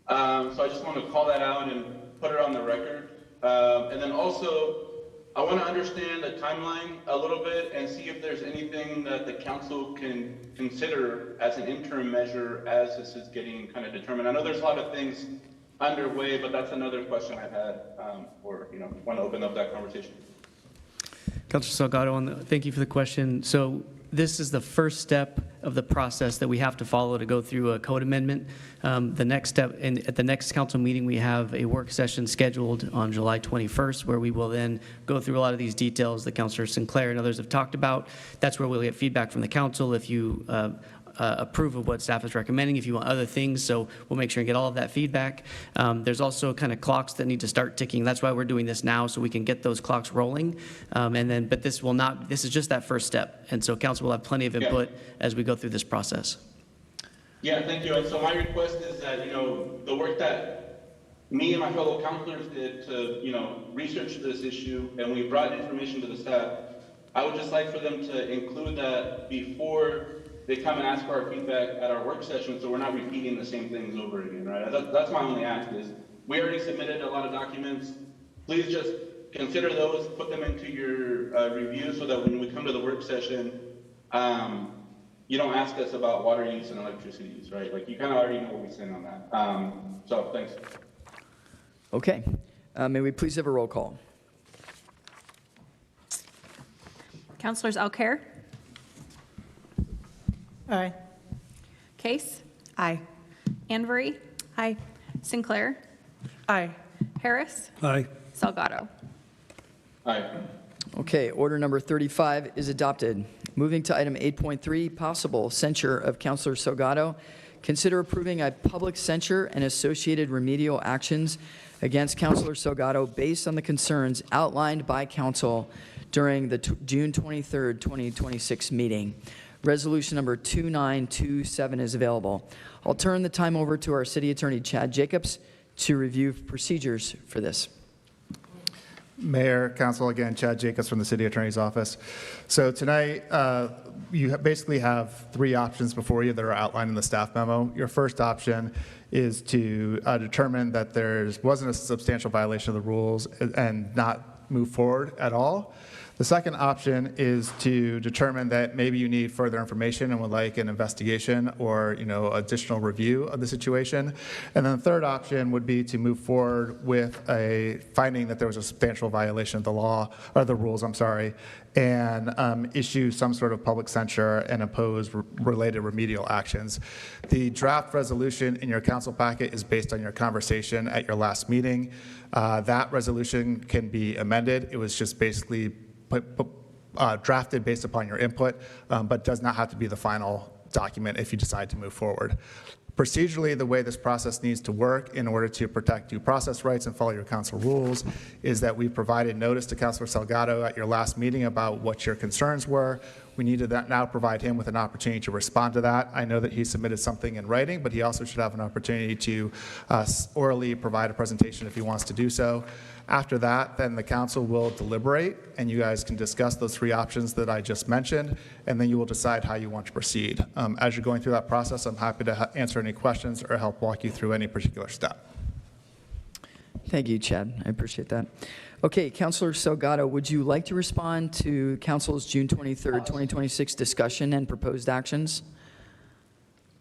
So I just want to call that out and put it on the record. And then also, I want to understand the timeline a little bit and see if there's anything that the council can consider as an interim measure as this is getting kind of determined. I know there's a lot of things underway, but that's another question I've had, or, you know, want to open up that conversation. Councilor Salgado, thank you for the question. So this is the first step of the process that we have to follow to go through a code amendment. The next step, and at the next council meeting, we have a work session scheduled on July 21st, where we will then go through a lot of these details that Councilor Sinclair and others have talked about. That's where we'll get feedback from the council if you approve of what staff is recommending, if you want other things. So we'll make sure and get all of that feedback. There's also kind of clocks that need to start ticking. That's why we're doing this now, so we can get those clocks rolling. But this is just that first step. And so council will have plenty of input as we go through this process. Yeah, thank you. And so my request is that, you know, the work that me and my fellow councilors did to, you know, research this issue, and we brought information to the staff, I would just like for them to include that before they come and ask for our feedback at our work session, so we're not repeating the same things over again, right? That's my only ask is, we already submitted a lot of documents. Please just consider those, put them into your review so that when we come to the work session, you don't ask us about water use and electricity use, right? Like, you kind of already know what we stand on that. So, thanks. Okay. May we please have a roll call? Councilors Alcair? Aye. Case? Aye. Anvery? Aye. Sinclair? Aye. Harris? Aye. Salgado? Aye. Okay, order number 35 is adopted. Moving to item 8.3, possible censure of Councilor Salgado. Consider approving a public censure and associated remedial actions against Councilor Salgado based on the concerns outlined by council during the June 23rd, 2026 meeting. Resolution number 2927 is available. I'll turn the time over to our City Attorney, Chad Jacobs, to review procedures for this. Mayor, Council, again, Chad Jacobs from the City Attorney's Office. So tonight, you basically have three options before you that are outlined in the staff memo. Your first option is to determine that there wasn't a substantial violation of the rules and not move forward at all. The second option is to determine that maybe you need further information and would like an investigation or additional review of the situation. And then the third option would be to move forward with a finding that there was a substantial violation of the law, or the rules, I'm sorry, and issue some sort of public censure and impose related remedial actions. The draft resolution in your council packet is based on your conversation at your last meeting. That resolution can be amended. It was just basically drafted based upon your input, but does not have to be the final document if you decide to move forward. Procedurally, the way this process needs to work in order to protect due process rights and follow your council rules is that we provided notice to Councilor Salgado at your last meeting about what your concerns were. We need to now provide him with an opportunity to respond to that. I know that he submitted something in writing, but he also should have an opportunity to orally provide a presentation if he wants to do so. After that, then the council will deliberate, and you guys can discuss those three options that I just mentioned, and then you will decide how you want to proceed. As you're going through that process, I'm happy to answer any questions or help walk you through any particular step. Thank you, Chad. I appreciate that. Okay, Councilor Salgado, would you like to respond to Council's June 23rd, 2026 discussion and proposed actions?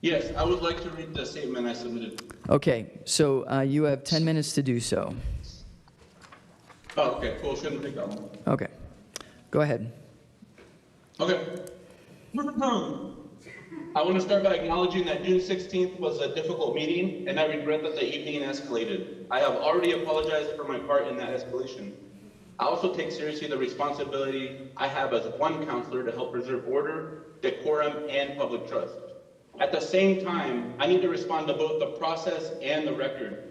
Yes, I would like to read the statement I submitted. Okay, so you have 10 minutes to do so. Oh, okay, cool. Shouldn't take that long. Okay, go ahead. Okay. I want to start by acknowledging that June 16th was a difficult meeting, and I regret that the evening escalated. I have already apologized for my part in that escalation. I also take seriously the responsibility I have as one counselor to help preserve order, decorum, and public trust. At the same time, I need to respond to both the process and the record.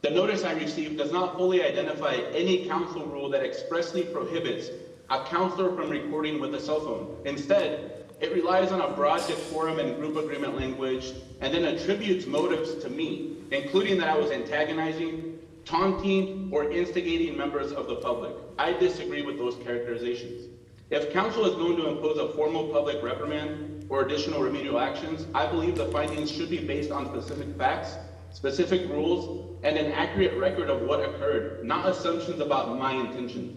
The notice I received does not fully identify any council rule that expressly prohibits a counselor from recording with a cell phone. Instead, it relies on a broad decorum and group agreement language and then attributes motives to me, including that I was antagonizing, taunting, or instigating members of the public. I disagree with those characterizations. If council is going to impose a formal public reprimand or additional remedial actions, I believe the findings should be based on specific facts, specific rules, and an accurate record of what occurred, not assumptions about my intentions.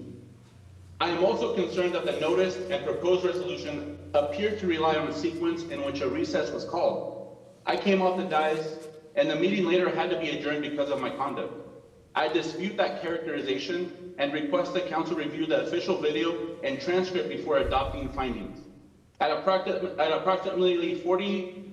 I am also concerned that the notice and proposed resolution appear to rely on a sequence in which a recess was called. I came off the dais, and the meeting later had to be adjourned because of my conduct. I dispute that characterization and request that council review the official video and transcript before adopting findings. At approximately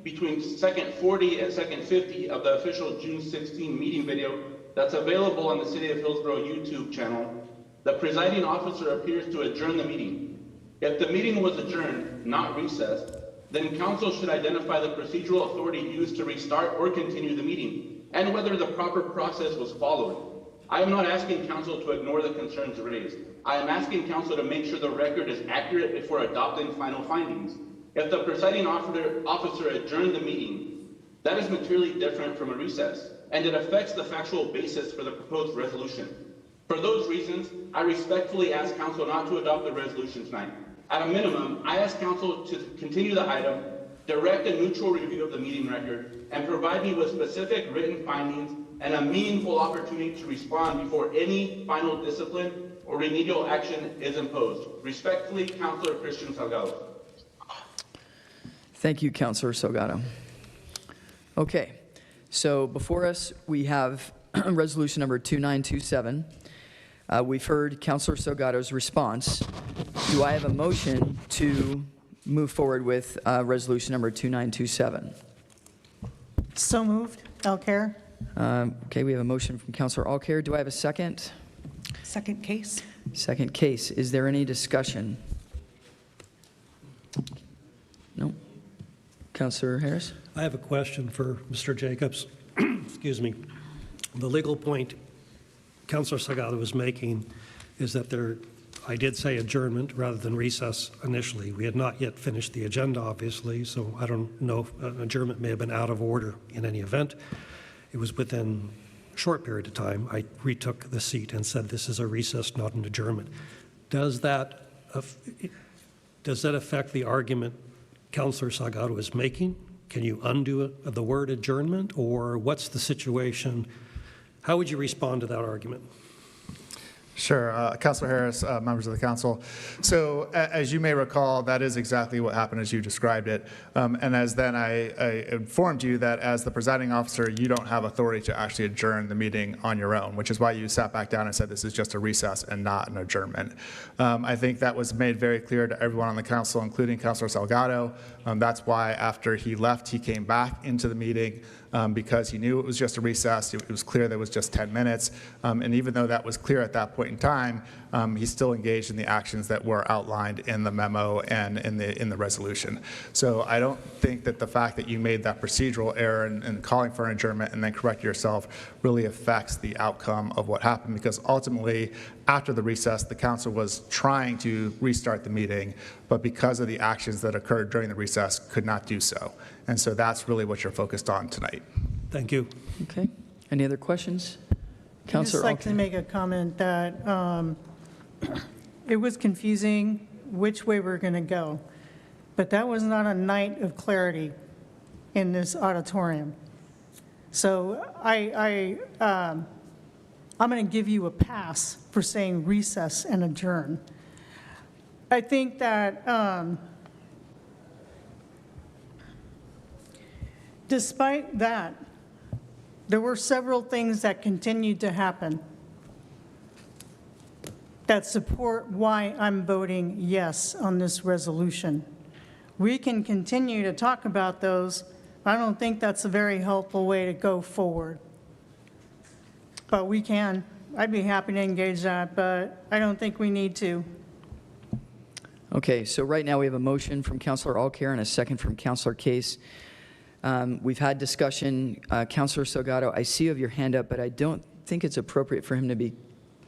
between second 40 and second 50 of the official June 16 meeting video that's available on the City of Hillsboro YouTube channel, the presiding officer appears to adjourn the meeting. If the meeting was adjourned, not recessed, then council should identify the procedural authority used to restart or continue the meeting, and whether the proper process was followed. I am not asking council to ignore the concerns raised. I am asking council to make sure the record is accurate before adopting final findings. If the presiding officer adjourned the meeting, that is materially different from a recess, and it affects the factual basis for the proposed resolution. For those reasons, I respectfully ask council not to adopt the resolution tonight. At a minimum, I ask council to continue the item, direct a neutral review of the meeting record, and provide me with specific written findings and a meaningful opportunity to respond before any final discipline or remedial action is imposed. Respectfully, Councilor Christian Salgado. Thank you, Councilor Salgado. Okay, so before us, we have resolution number 2927. We've heard Councilor Salgado's response. Do I have a motion to move forward with resolution number 2927? So moved. Alcare. Okay, we have a motion from Councilor Alcare. Do I have a second? Second case. Second case. Is there any discussion? No. Councilor Harris? I have a question for Mr. Jacobs. Excuse me. The legal point Councilor Salgado was making is that I did say adjournment rather than recess initially. We had not yet finished the agenda, obviously, so I don't know if an adjournment may have been out of order in any event. It was within short period of time, I retook the seat and said this is a recess, not an adjournment. Does that affect the argument Councilor Salgado is making? Can you undo the word adjournment, or what's the situation? How would you respond to that argument? Sure. Councilor Harris, members of the council. So as you may recall, that is exactly what happened as you described it. And as then I informed you that as the presiding officer, you don't have authority to actually adjourn the meeting on your own, which is why you sat back down and said this is just a recess and not an adjournment. I think that was made very clear to everyone on the council, including Councilor Salgado. That's why after he left, he came back into the meeting because he knew it was just a recess. It was clear there was just 10 minutes. And even though that was clear at that point in time, he still engaged in the actions that were outlined in the memo and in the resolution. So I don't think that the fact that you made that procedural error in calling for an adjournment and then correct yourself really affects the outcome of what happened, because ultimately, after the recess, the council was trying to restart the meeting, but because of the actions that occurred during the recess, could not do so. And so that's really what you're focused on tonight. Thank you. Okay. Any other questions? I'd Councilor just like to make a comment that it was confusing which way we're going to go, but that was not a night of clarity in this auditorium. So I'm going to give you a pass for saying recess and adjourn. I think that despite that, there were several things that continued to happen that support why I'm voting yes on this resolution. We can continue to talk about those. I don't think that's a very helpful way to go forward. But we can. I'd be happy to engage that, but I don't think we need to. Okay, so right now we have a motion from Councilor Alcare and a second from Councilor Case. We've had discussion. Councilor Salgado, I see you have your hand up, but I don't think it's appropriate for him to be.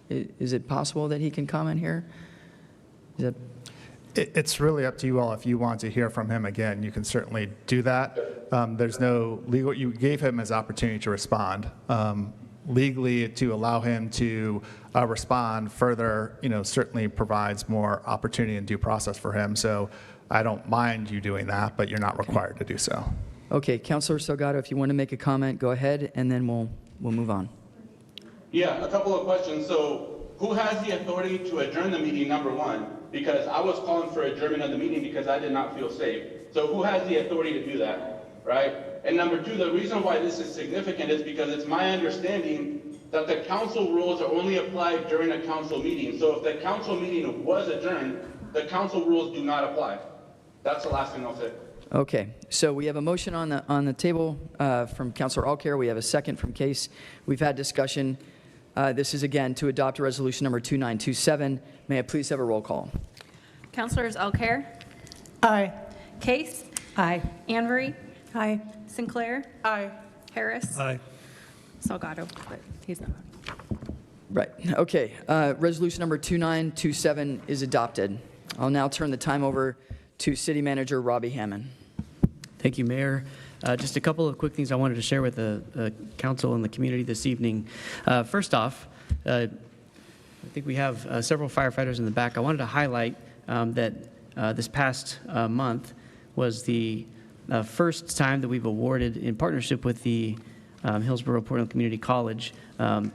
Is it possible that he can comment here? Is that? It's really up to you all. If you want to hear from him again, you can certainly do that. There's no legal, you gave him his opportunity to respond. Legally, to allow him to respond further, certainly provides more opportunity and due process for him. So I don't mind you doing that, but you're not required to do so. Okay, Councilor Salgado, if you want to make a comment, go ahead, and then we'll move on. Yeah, a couple of questions. So who has the authority to adjourn the meeting, number one? Because I was calling for adjournment of the meeting because I did not feel safe. So who has the authority to do that, right? And number two, the reason why this is significant is because it's my understanding that the council rules are only applied during a council meeting. So if the council meeting was adjourned, the council rules do not apply. That's the last thing I'll say. Okay, so we have a motion on the table from Councilor Alcare. We have a second from Case. We've had discussion. This is again to adopt resolution number 2927. May I please have a roll call? Councilors Alcare? Aye. Case? Aye. Anvery? Aye. Sinclair? Aye. Harris? Aye. Salgado, but he's not. Right, okay. Resolution number 2927 is adopted. I'll now turn the time over to City Manager Robbie Hammond. Thank you, Mayor. Just a couple of quick things I wanted to share with the council and the community this evening. First off, I think we have several firefighters in the back. I wanted to highlight that this past month was the first time that we've awarded, in partnership with the Hillsboro Portland Community College,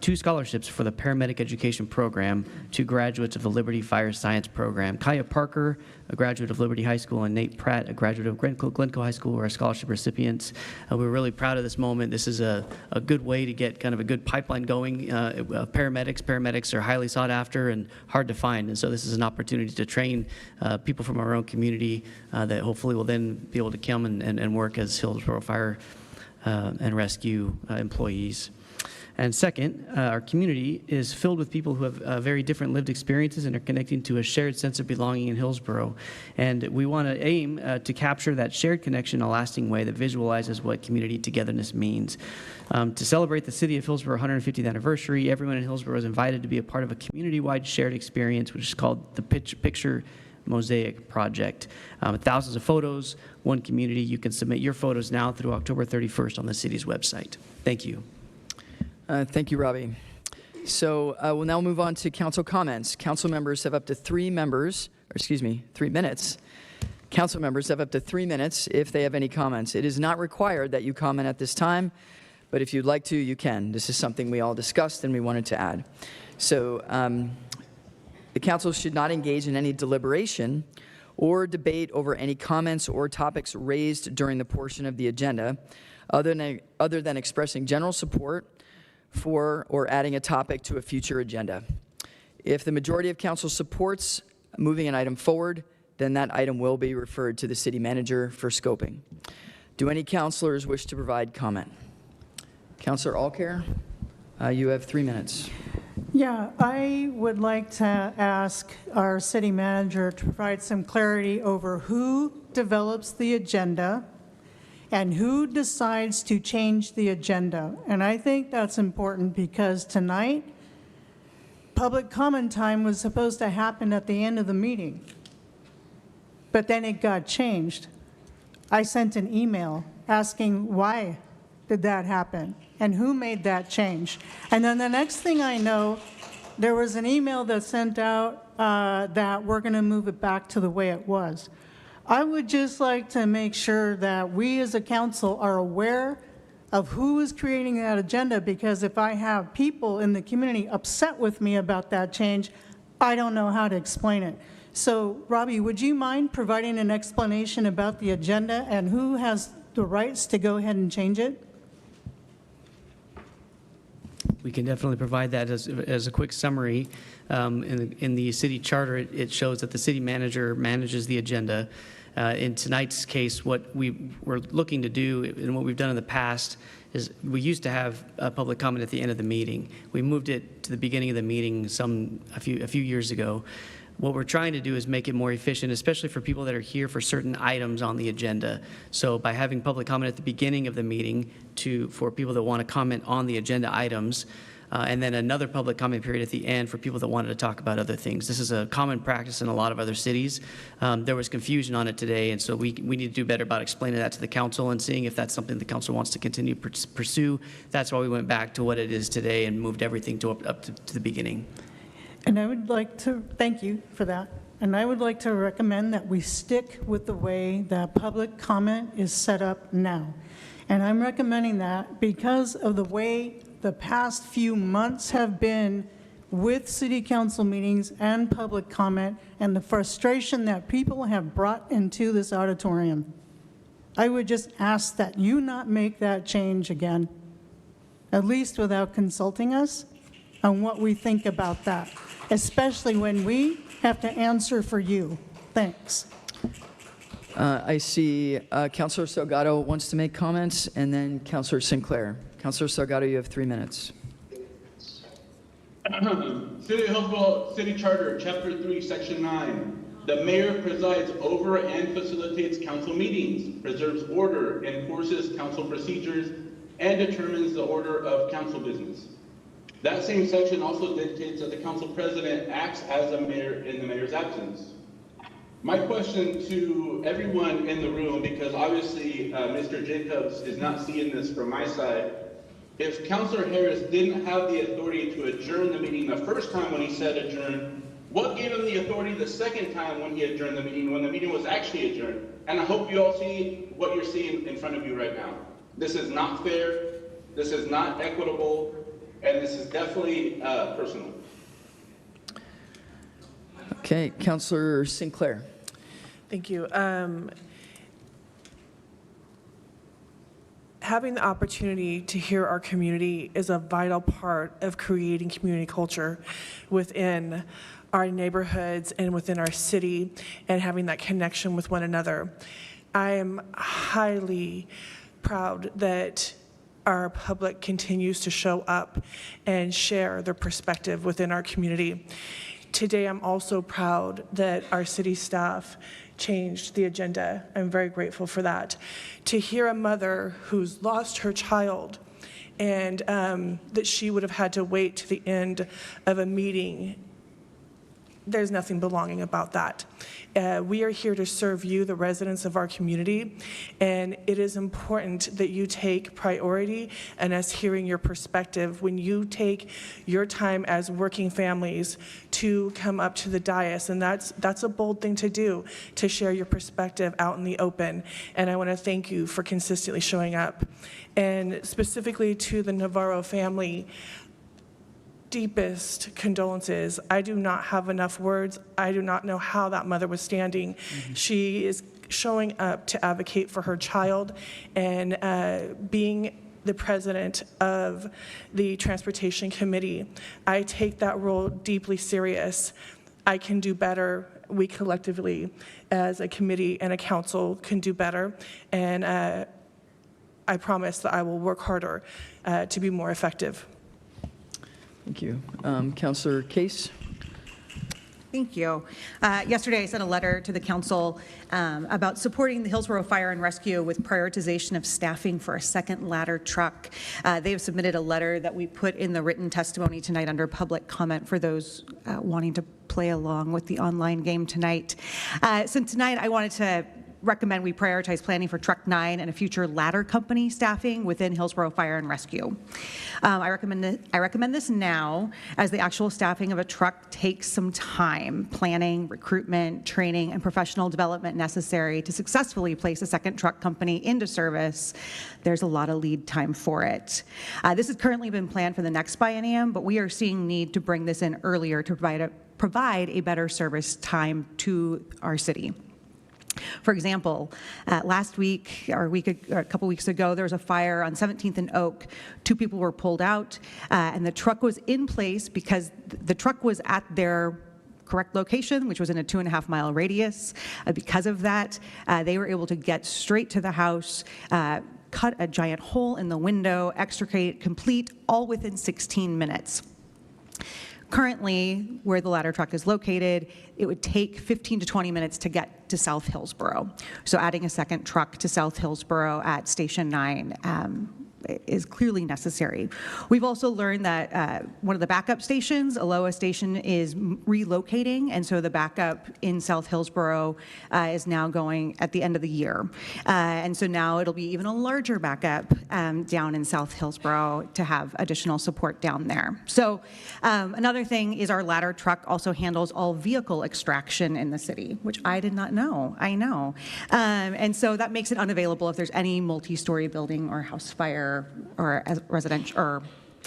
2 scholarships for the paramedic education program to graduates of the Liberty Fire Science program. Kaya Parker, a graduate of Liberty High School, and Nate Pratt, a graduate of Glencoe High School, are scholarship recipients. We're really proud of this moment. This is a good way to get kind of a good pipeline going. Paramedics are highly sought after and hard to find, and so this is an opportunity to train people from our own community that hopefully will then be able to come and work as Hillsboro Fire and Rescue employees. And second, our community is filled with people who have very different lived experiences and are connecting to a shared sense of belonging in Hillsboro. And we want to aim to capture that shared connection in a lasting way that visualizes what community togetherness means. To celebrate the City of Hillsboro 150th anniversary, everyone in Hillsboro is invited to be a part of a community-wide shared experience, which is called the Picture Mosaic Project. Thousands of photos, one community. You can submit your photos now through October 31st on the city's website. Thank you. Thank you, Robbie. So we'll now move on to council comments. Council members have up to 3 minutes. Council members have up to 3 minutes if they have any comments. It is not required that you comment at this time, but if you'd like to, you can. This is something we all discussed and we wanted to add. So the council should not engage in any deliberation or debate over any comments or topics raised during the portion of the agenda, other than expressing general support for or adding a topic to a future agenda. If the majority of council supports moving an item forward, then that item will be referred to the city manager for scoping. Do any councilors wish to provide comment? Councilor Alcare, you have 3 minutes. Yeah, I would like to ask our city manager to provide some clarity over who develops the agenda and who decides to change the agenda. And I think that's important because tonight, public comment time was supposed to happen at the end of the meeting, but then it got changed. I sent an email asking why did that happen and who made that change. And then the next thing I know, there was an email that sent out that we're going to move it back to the way it was. I would just like to make sure that we as a council are aware of who is creating that agenda, because if I have people in the community upset with me about that change, I don't know how to explain it. So, Robbie, would you mind providing an explanation about the agenda and who has the rights to go ahead and change it? We can definitely provide that as a quick summary. In the city charter, it shows that the city manager manages the agenda. In tonight's case, what we were looking to do and what we've done in the past is we used to have a public comment at the end of the meeting. We moved it to the beginning of the meeting a few years ago. What we're trying to do is make it more efficient, especially for people that are here for certain items on the agenda. So by having public comment at the beginning of the meeting for people that want to comment on the agenda items, and then another public comment period at the end for people that wanted to talk about other things. This is a common practice in a lot of other cities. There was confusion on it today, and so we need to do better about explaining that to the council and seeing if that's something the council wants to continue to pursue. That's why we went back to what it is today and moved everything up to the beginning. And I would like to thank you for that. And I would like to recommend that we stick with the way that public comment is set up now. And I'm recommending that because of the way the past few months have been with city council meetings and public comment and the frustration that people have brought into this auditorium. I would just ask that you not make that change again, at least without consulting us on what we think about that, especially when we have to answer for you. Thanks. I see Councilor Salgado wants to make comments, and then Councilor Sinclair. Councilor Salgado, you have 3 minutes. City of Hillsboro City Charter, Chapter 3, Section 9. The mayor presides over and facilitates council meetings, preserves order, enforces council procedures, and determines the order of council business. That same section also dictates that the council president acts as a mayor in the mayor's absence. My question to everyone in the room, because obviously Mr. Jacobs is not seeing this from my side, if Councilor Harris didn't have the authority to adjourn the meeting the first time when he said adjourn, what gave him the authority the second time when he adjourned the meeting, when the meeting was actually adjourned? And I hope you all see what you're seeing in front of you right now. This is not fair, this is not equitable, and this is definitely personal. Okay, Councilor Sinclair. Thank you. Having the opportunity to hear our community is a vital part of creating community culture within our neighborhoods and within our city, and having that connection with one another. I am highly proud that our public continues to show up and share their perspective within our community. Today, I'm also proud that our city staff changed the agenda. I'm very grateful for that. To hear a mother who's lost her child and that she would have had to wait to the end of a meeting there's nothing belonging about that. We are here to serve you, the residents of our community, and it is important that you take priority and us hearing your perspective when you take your time as working families to come up to the dais, and that's a bold thing to do, to share your perspective out in the open, and I want to thank you for consistently showing up. And specifically to the Navarro family, deepest condolences. I do not have enough words. I do not know how that mother was standing. She is showing up to advocate for her child, and being the president of the Transportation Committee, I take that role deeply serious. I can do better. We collectively, as a committee and a council, can do better. And I promise that I will work harder to be more effective. Thank you. Councillor Case? Thank you. Yesterday, I sent a letter to the council about supporting the Hillsboro Fire and Rescue with prioritization of staffing for a second ladder truck. They have submitted a letter that we put in the written testimony tonight under public comment for those wanting to play along with the online game tonight. So tonight, I wanted to recommend we prioritize planning for Truck 9 and a future ladder company staffing within Hillsboro Fire and Rescue. I recommend this now, as the actual staffing of a truck takes some time, planning, recruitment, training, and professional development necessary to successfully place a second truck company into service. There's a lot of lead time for it. This has currently been planned for the next biennium, but we are seeing need to bring this in earlier to provide a better service time to our city. For example, last week or a couple weeks ago, there was a fire on 17th and Oak. 2 people were pulled out, and the truck was in place because the truck was at their correct location, which was in a 2.5-mile radius. Because of that, they were able to get straight to the house, cut a giant hole in the window, extricate, complete, all within 16 minutes. Currently, where the ladder truck is located, it would take 15 to 20 minutes to get to South Hillsboro. So adding a second truck to South Hillsboro at Station 9 is clearly necessary. We've also learned that one of the backup stations, Aloha Station, is relocating, and so the backup in South Hillsboro is now going at the end of the year. And so now it'll be even a larger backup down in South Hillsboro to have additional support down there. So another thing is our ladder truck also handles all vehicle extraction in the city, which I did not know. I know. And so that makes it unavailable if there's any multi-story building or house fire or as residential or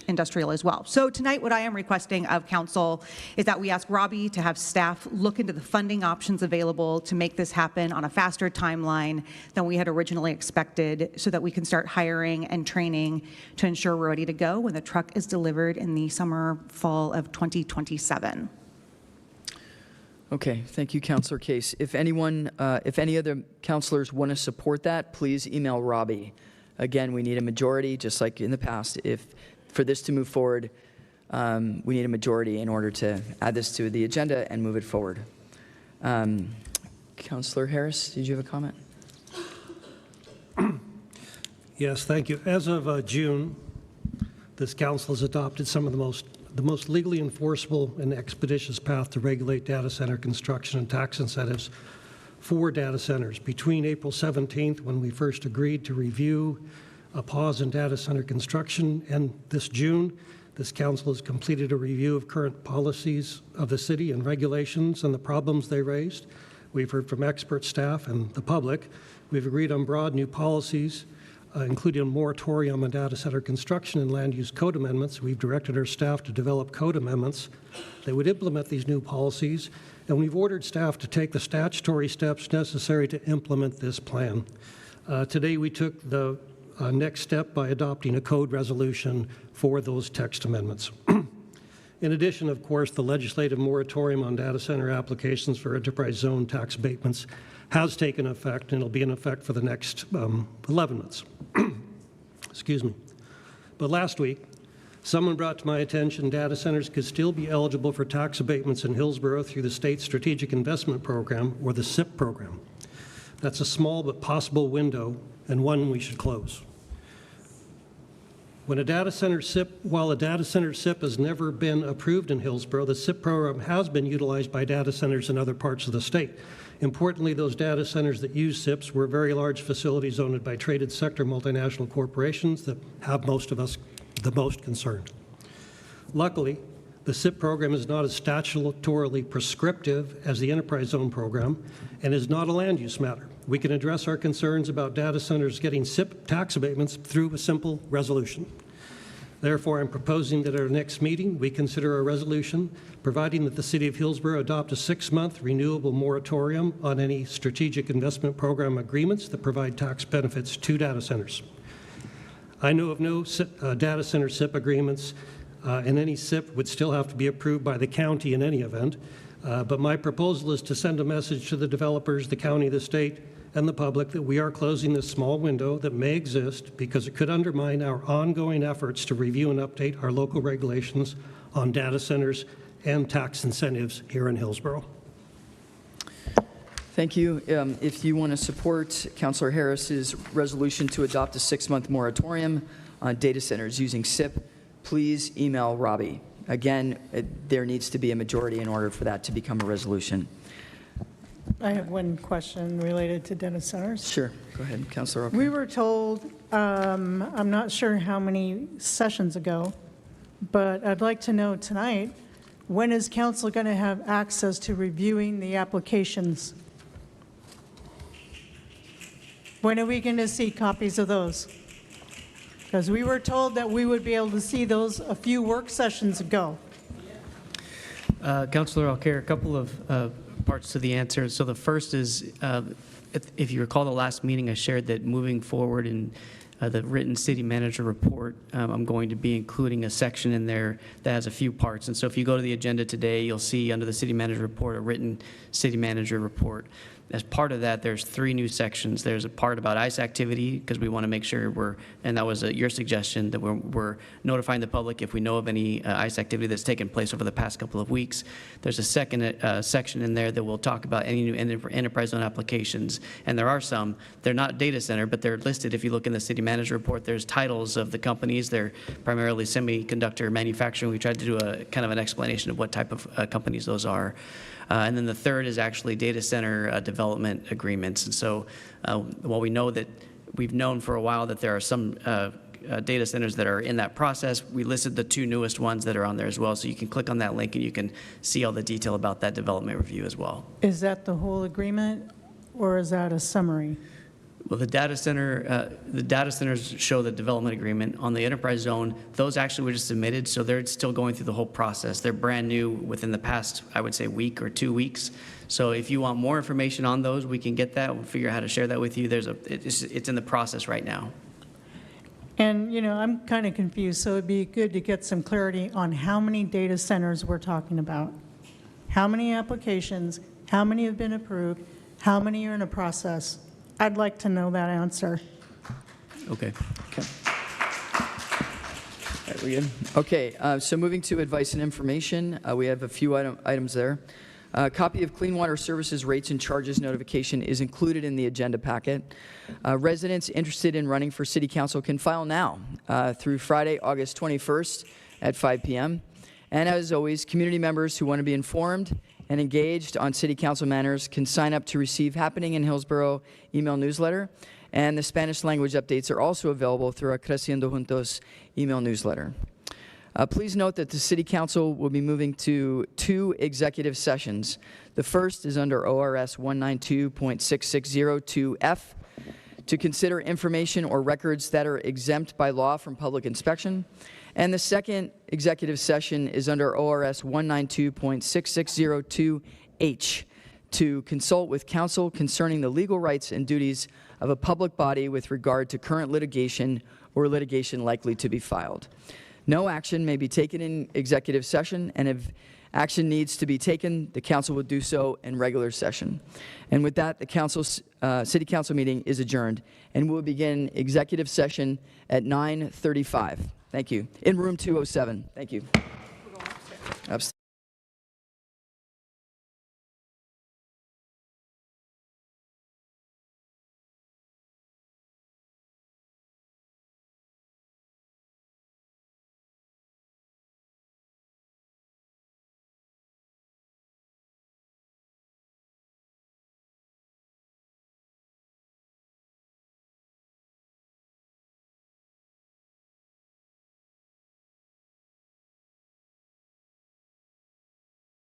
industrial as well. So tonight, what I am requesting of council is that we ask Robbie to have staff look into the funding options available to make this happen on a faster timeline than we had originally expected, so that we can start hiring and training to ensure we're ready to go when the truck is delivered in the summer, fall of 2027. Okay, thank you, Councillor Case. If any other councillors want to support that, please email Robbie. Again, we need a majority, just like in the past. For this to move forward, we need a majority in order to add this to the agenda and move it forward. Councillor Harris, did you have a comment? Yes, thank you. As of June, this council has adopted some of the most legally enforceable and expeditious path to regulate data center construction and tax incentives for data centers. Between April 17th, when we first agreed to review a pause in data center construction, and this June, this council has completed a review of current policies of the city and regulations and the problems they raised. We've heard from expert staff and the public. We've agreed on broad new policies, including a moratorium on data center construction and land use code amendments. We've directed our staff to develop code amendments that would implement these new policies, and we've ordered staff to take the statutory steps necessary to implement this plan. Today, we took the next step by adopting a code resolution for those text amendments. In addition, of course, the legislative moratorium on data center applications for enterprise zone tax abatements has taken effect, and it'll be in effect for the next 11 months. Excuse me. But last week, someone brought to my attention data centers could still be eligible for tax abatements in Hillsboro through the State Strategic Investment Program, or the SIP program. That's a small but possible window, and one we should close. While a data center SIP has never been approved in Hillsboro, the SIP program has been utilized by data centers in other parts of the state. Importantly, those data centers that use SIPs were very large facilities owned by traded sector multinational corporations that have most of us the most concerned. Luckily, the SIP program is not as statutorily prescriptive as the enterprise zone program and is not a land use matter. We can address our concerns about data centers getting SIP tax abatements through a simple resolution. Therefore, I'm proposing that at our next meeting, we consider a resolution providing that the City of Hillsboro adopt a 6-month renewable moratorium on any strategic investment program agreements that provide tax benefits to data centers. I know of no data center SIP agreements, and any SIP would still have to be approved by the county in any event. But my proposal is to send a message to the developers, the county, the state, and the public that we are closing this small window that may exist because it could undermine our ongoing efforts to review and update our local regulations on data centers and tax incentives here in Hillsboro. Thank you. If you want to support Councilor Harris's resolution to adopt a 6-month moratorium on data centers using SIP, please email Robbie. Again, there needs to be a majority in order for that to become a resolution. I have one question related to data centers. Sure. Go ahead, Councilor O'Connor. We were told, I'm not sure how many sessions ago, but I'd like to know tonight, when is council going to have access to reviewing the applications? When are we going to see copies of those? Because we were told that we would be able to see those a few work sessions ago. Councilor Alcair, a couple of parts to the answer. So the first is, if you recall the last meeting, I shared that moving forward in the written city manager report, I'm going to be including a section in there that has a few parts. And so if you go to the agenda today, you'll see under the city manager report, a written city manager report. As part of that, there's 3 new sections. There's a part about ICE activity, because we want to make sure and that was your suggestion, that we're notifying the public if we know of any ICE activity that's taken place over the past couple of weeks. There's a second section in there that will talk about any new enterprise zone applications, and there are some. They're not data center, but they're listed. If you look in the city manager report, there's titles of the companies. They're primarily semiconductor manufacturing. We tried to do a kind of an explanation of what type of companies those are. And then the third is actually data center development agreements. And so while we know that we've known for a while that there are some data centers that are in that process, we listed the 2 newest ones that are on there as well. So you can click on that link and you can see all the detail about that development review as well. Is that the whole agreement, or is that a summary? Well, the data centers show the development agreement. On the enterprise zone, those actually were just submitted, so they're still going through the whole process. They're brand new within the past, I would say, week or 2 weeks. So if you want more information on those, we can get that. We'll figure out how to share that with you. It's in the process right now. And, I'm kind of confused, so it'd be good to get some clarity on how many data centers we're talking about. How many applications, how many have been approved, how many are in a process? I'd like to know that answer. Okay. Okay. All right, we good? Okay, so moving to advice and information, we have a few items there. A copy of Clean Water Services rates and charges notification is included in the agenda packet. Residents interested in running for City Council can file now through Friday, August 21st at 5 p.m. And as always, community members who want to be informed and engaged on City Council matters can sign up to receive Happening in Hillsboro email newsletter. And the Spanish language updates are also available through our Creciendo Juntos email newsletter. Please note that the City Council will be moving to 2 executive sessions. The first is under ORS 192.6602F to consider information or records that are exempt by law from public inspection. And the second executive session is under ORS 192.6602H to consult with counsel concerning the legal rights and duties of a public body with regard to current litigation or litigation likely to be filed. No action may be taken in executive session, and if action needs to be taken, the council will do so in regular session. And with that, the City Council meeting is adjourned, and we'll begin executive session at 9:35. Thank you. In room 207. Thank you.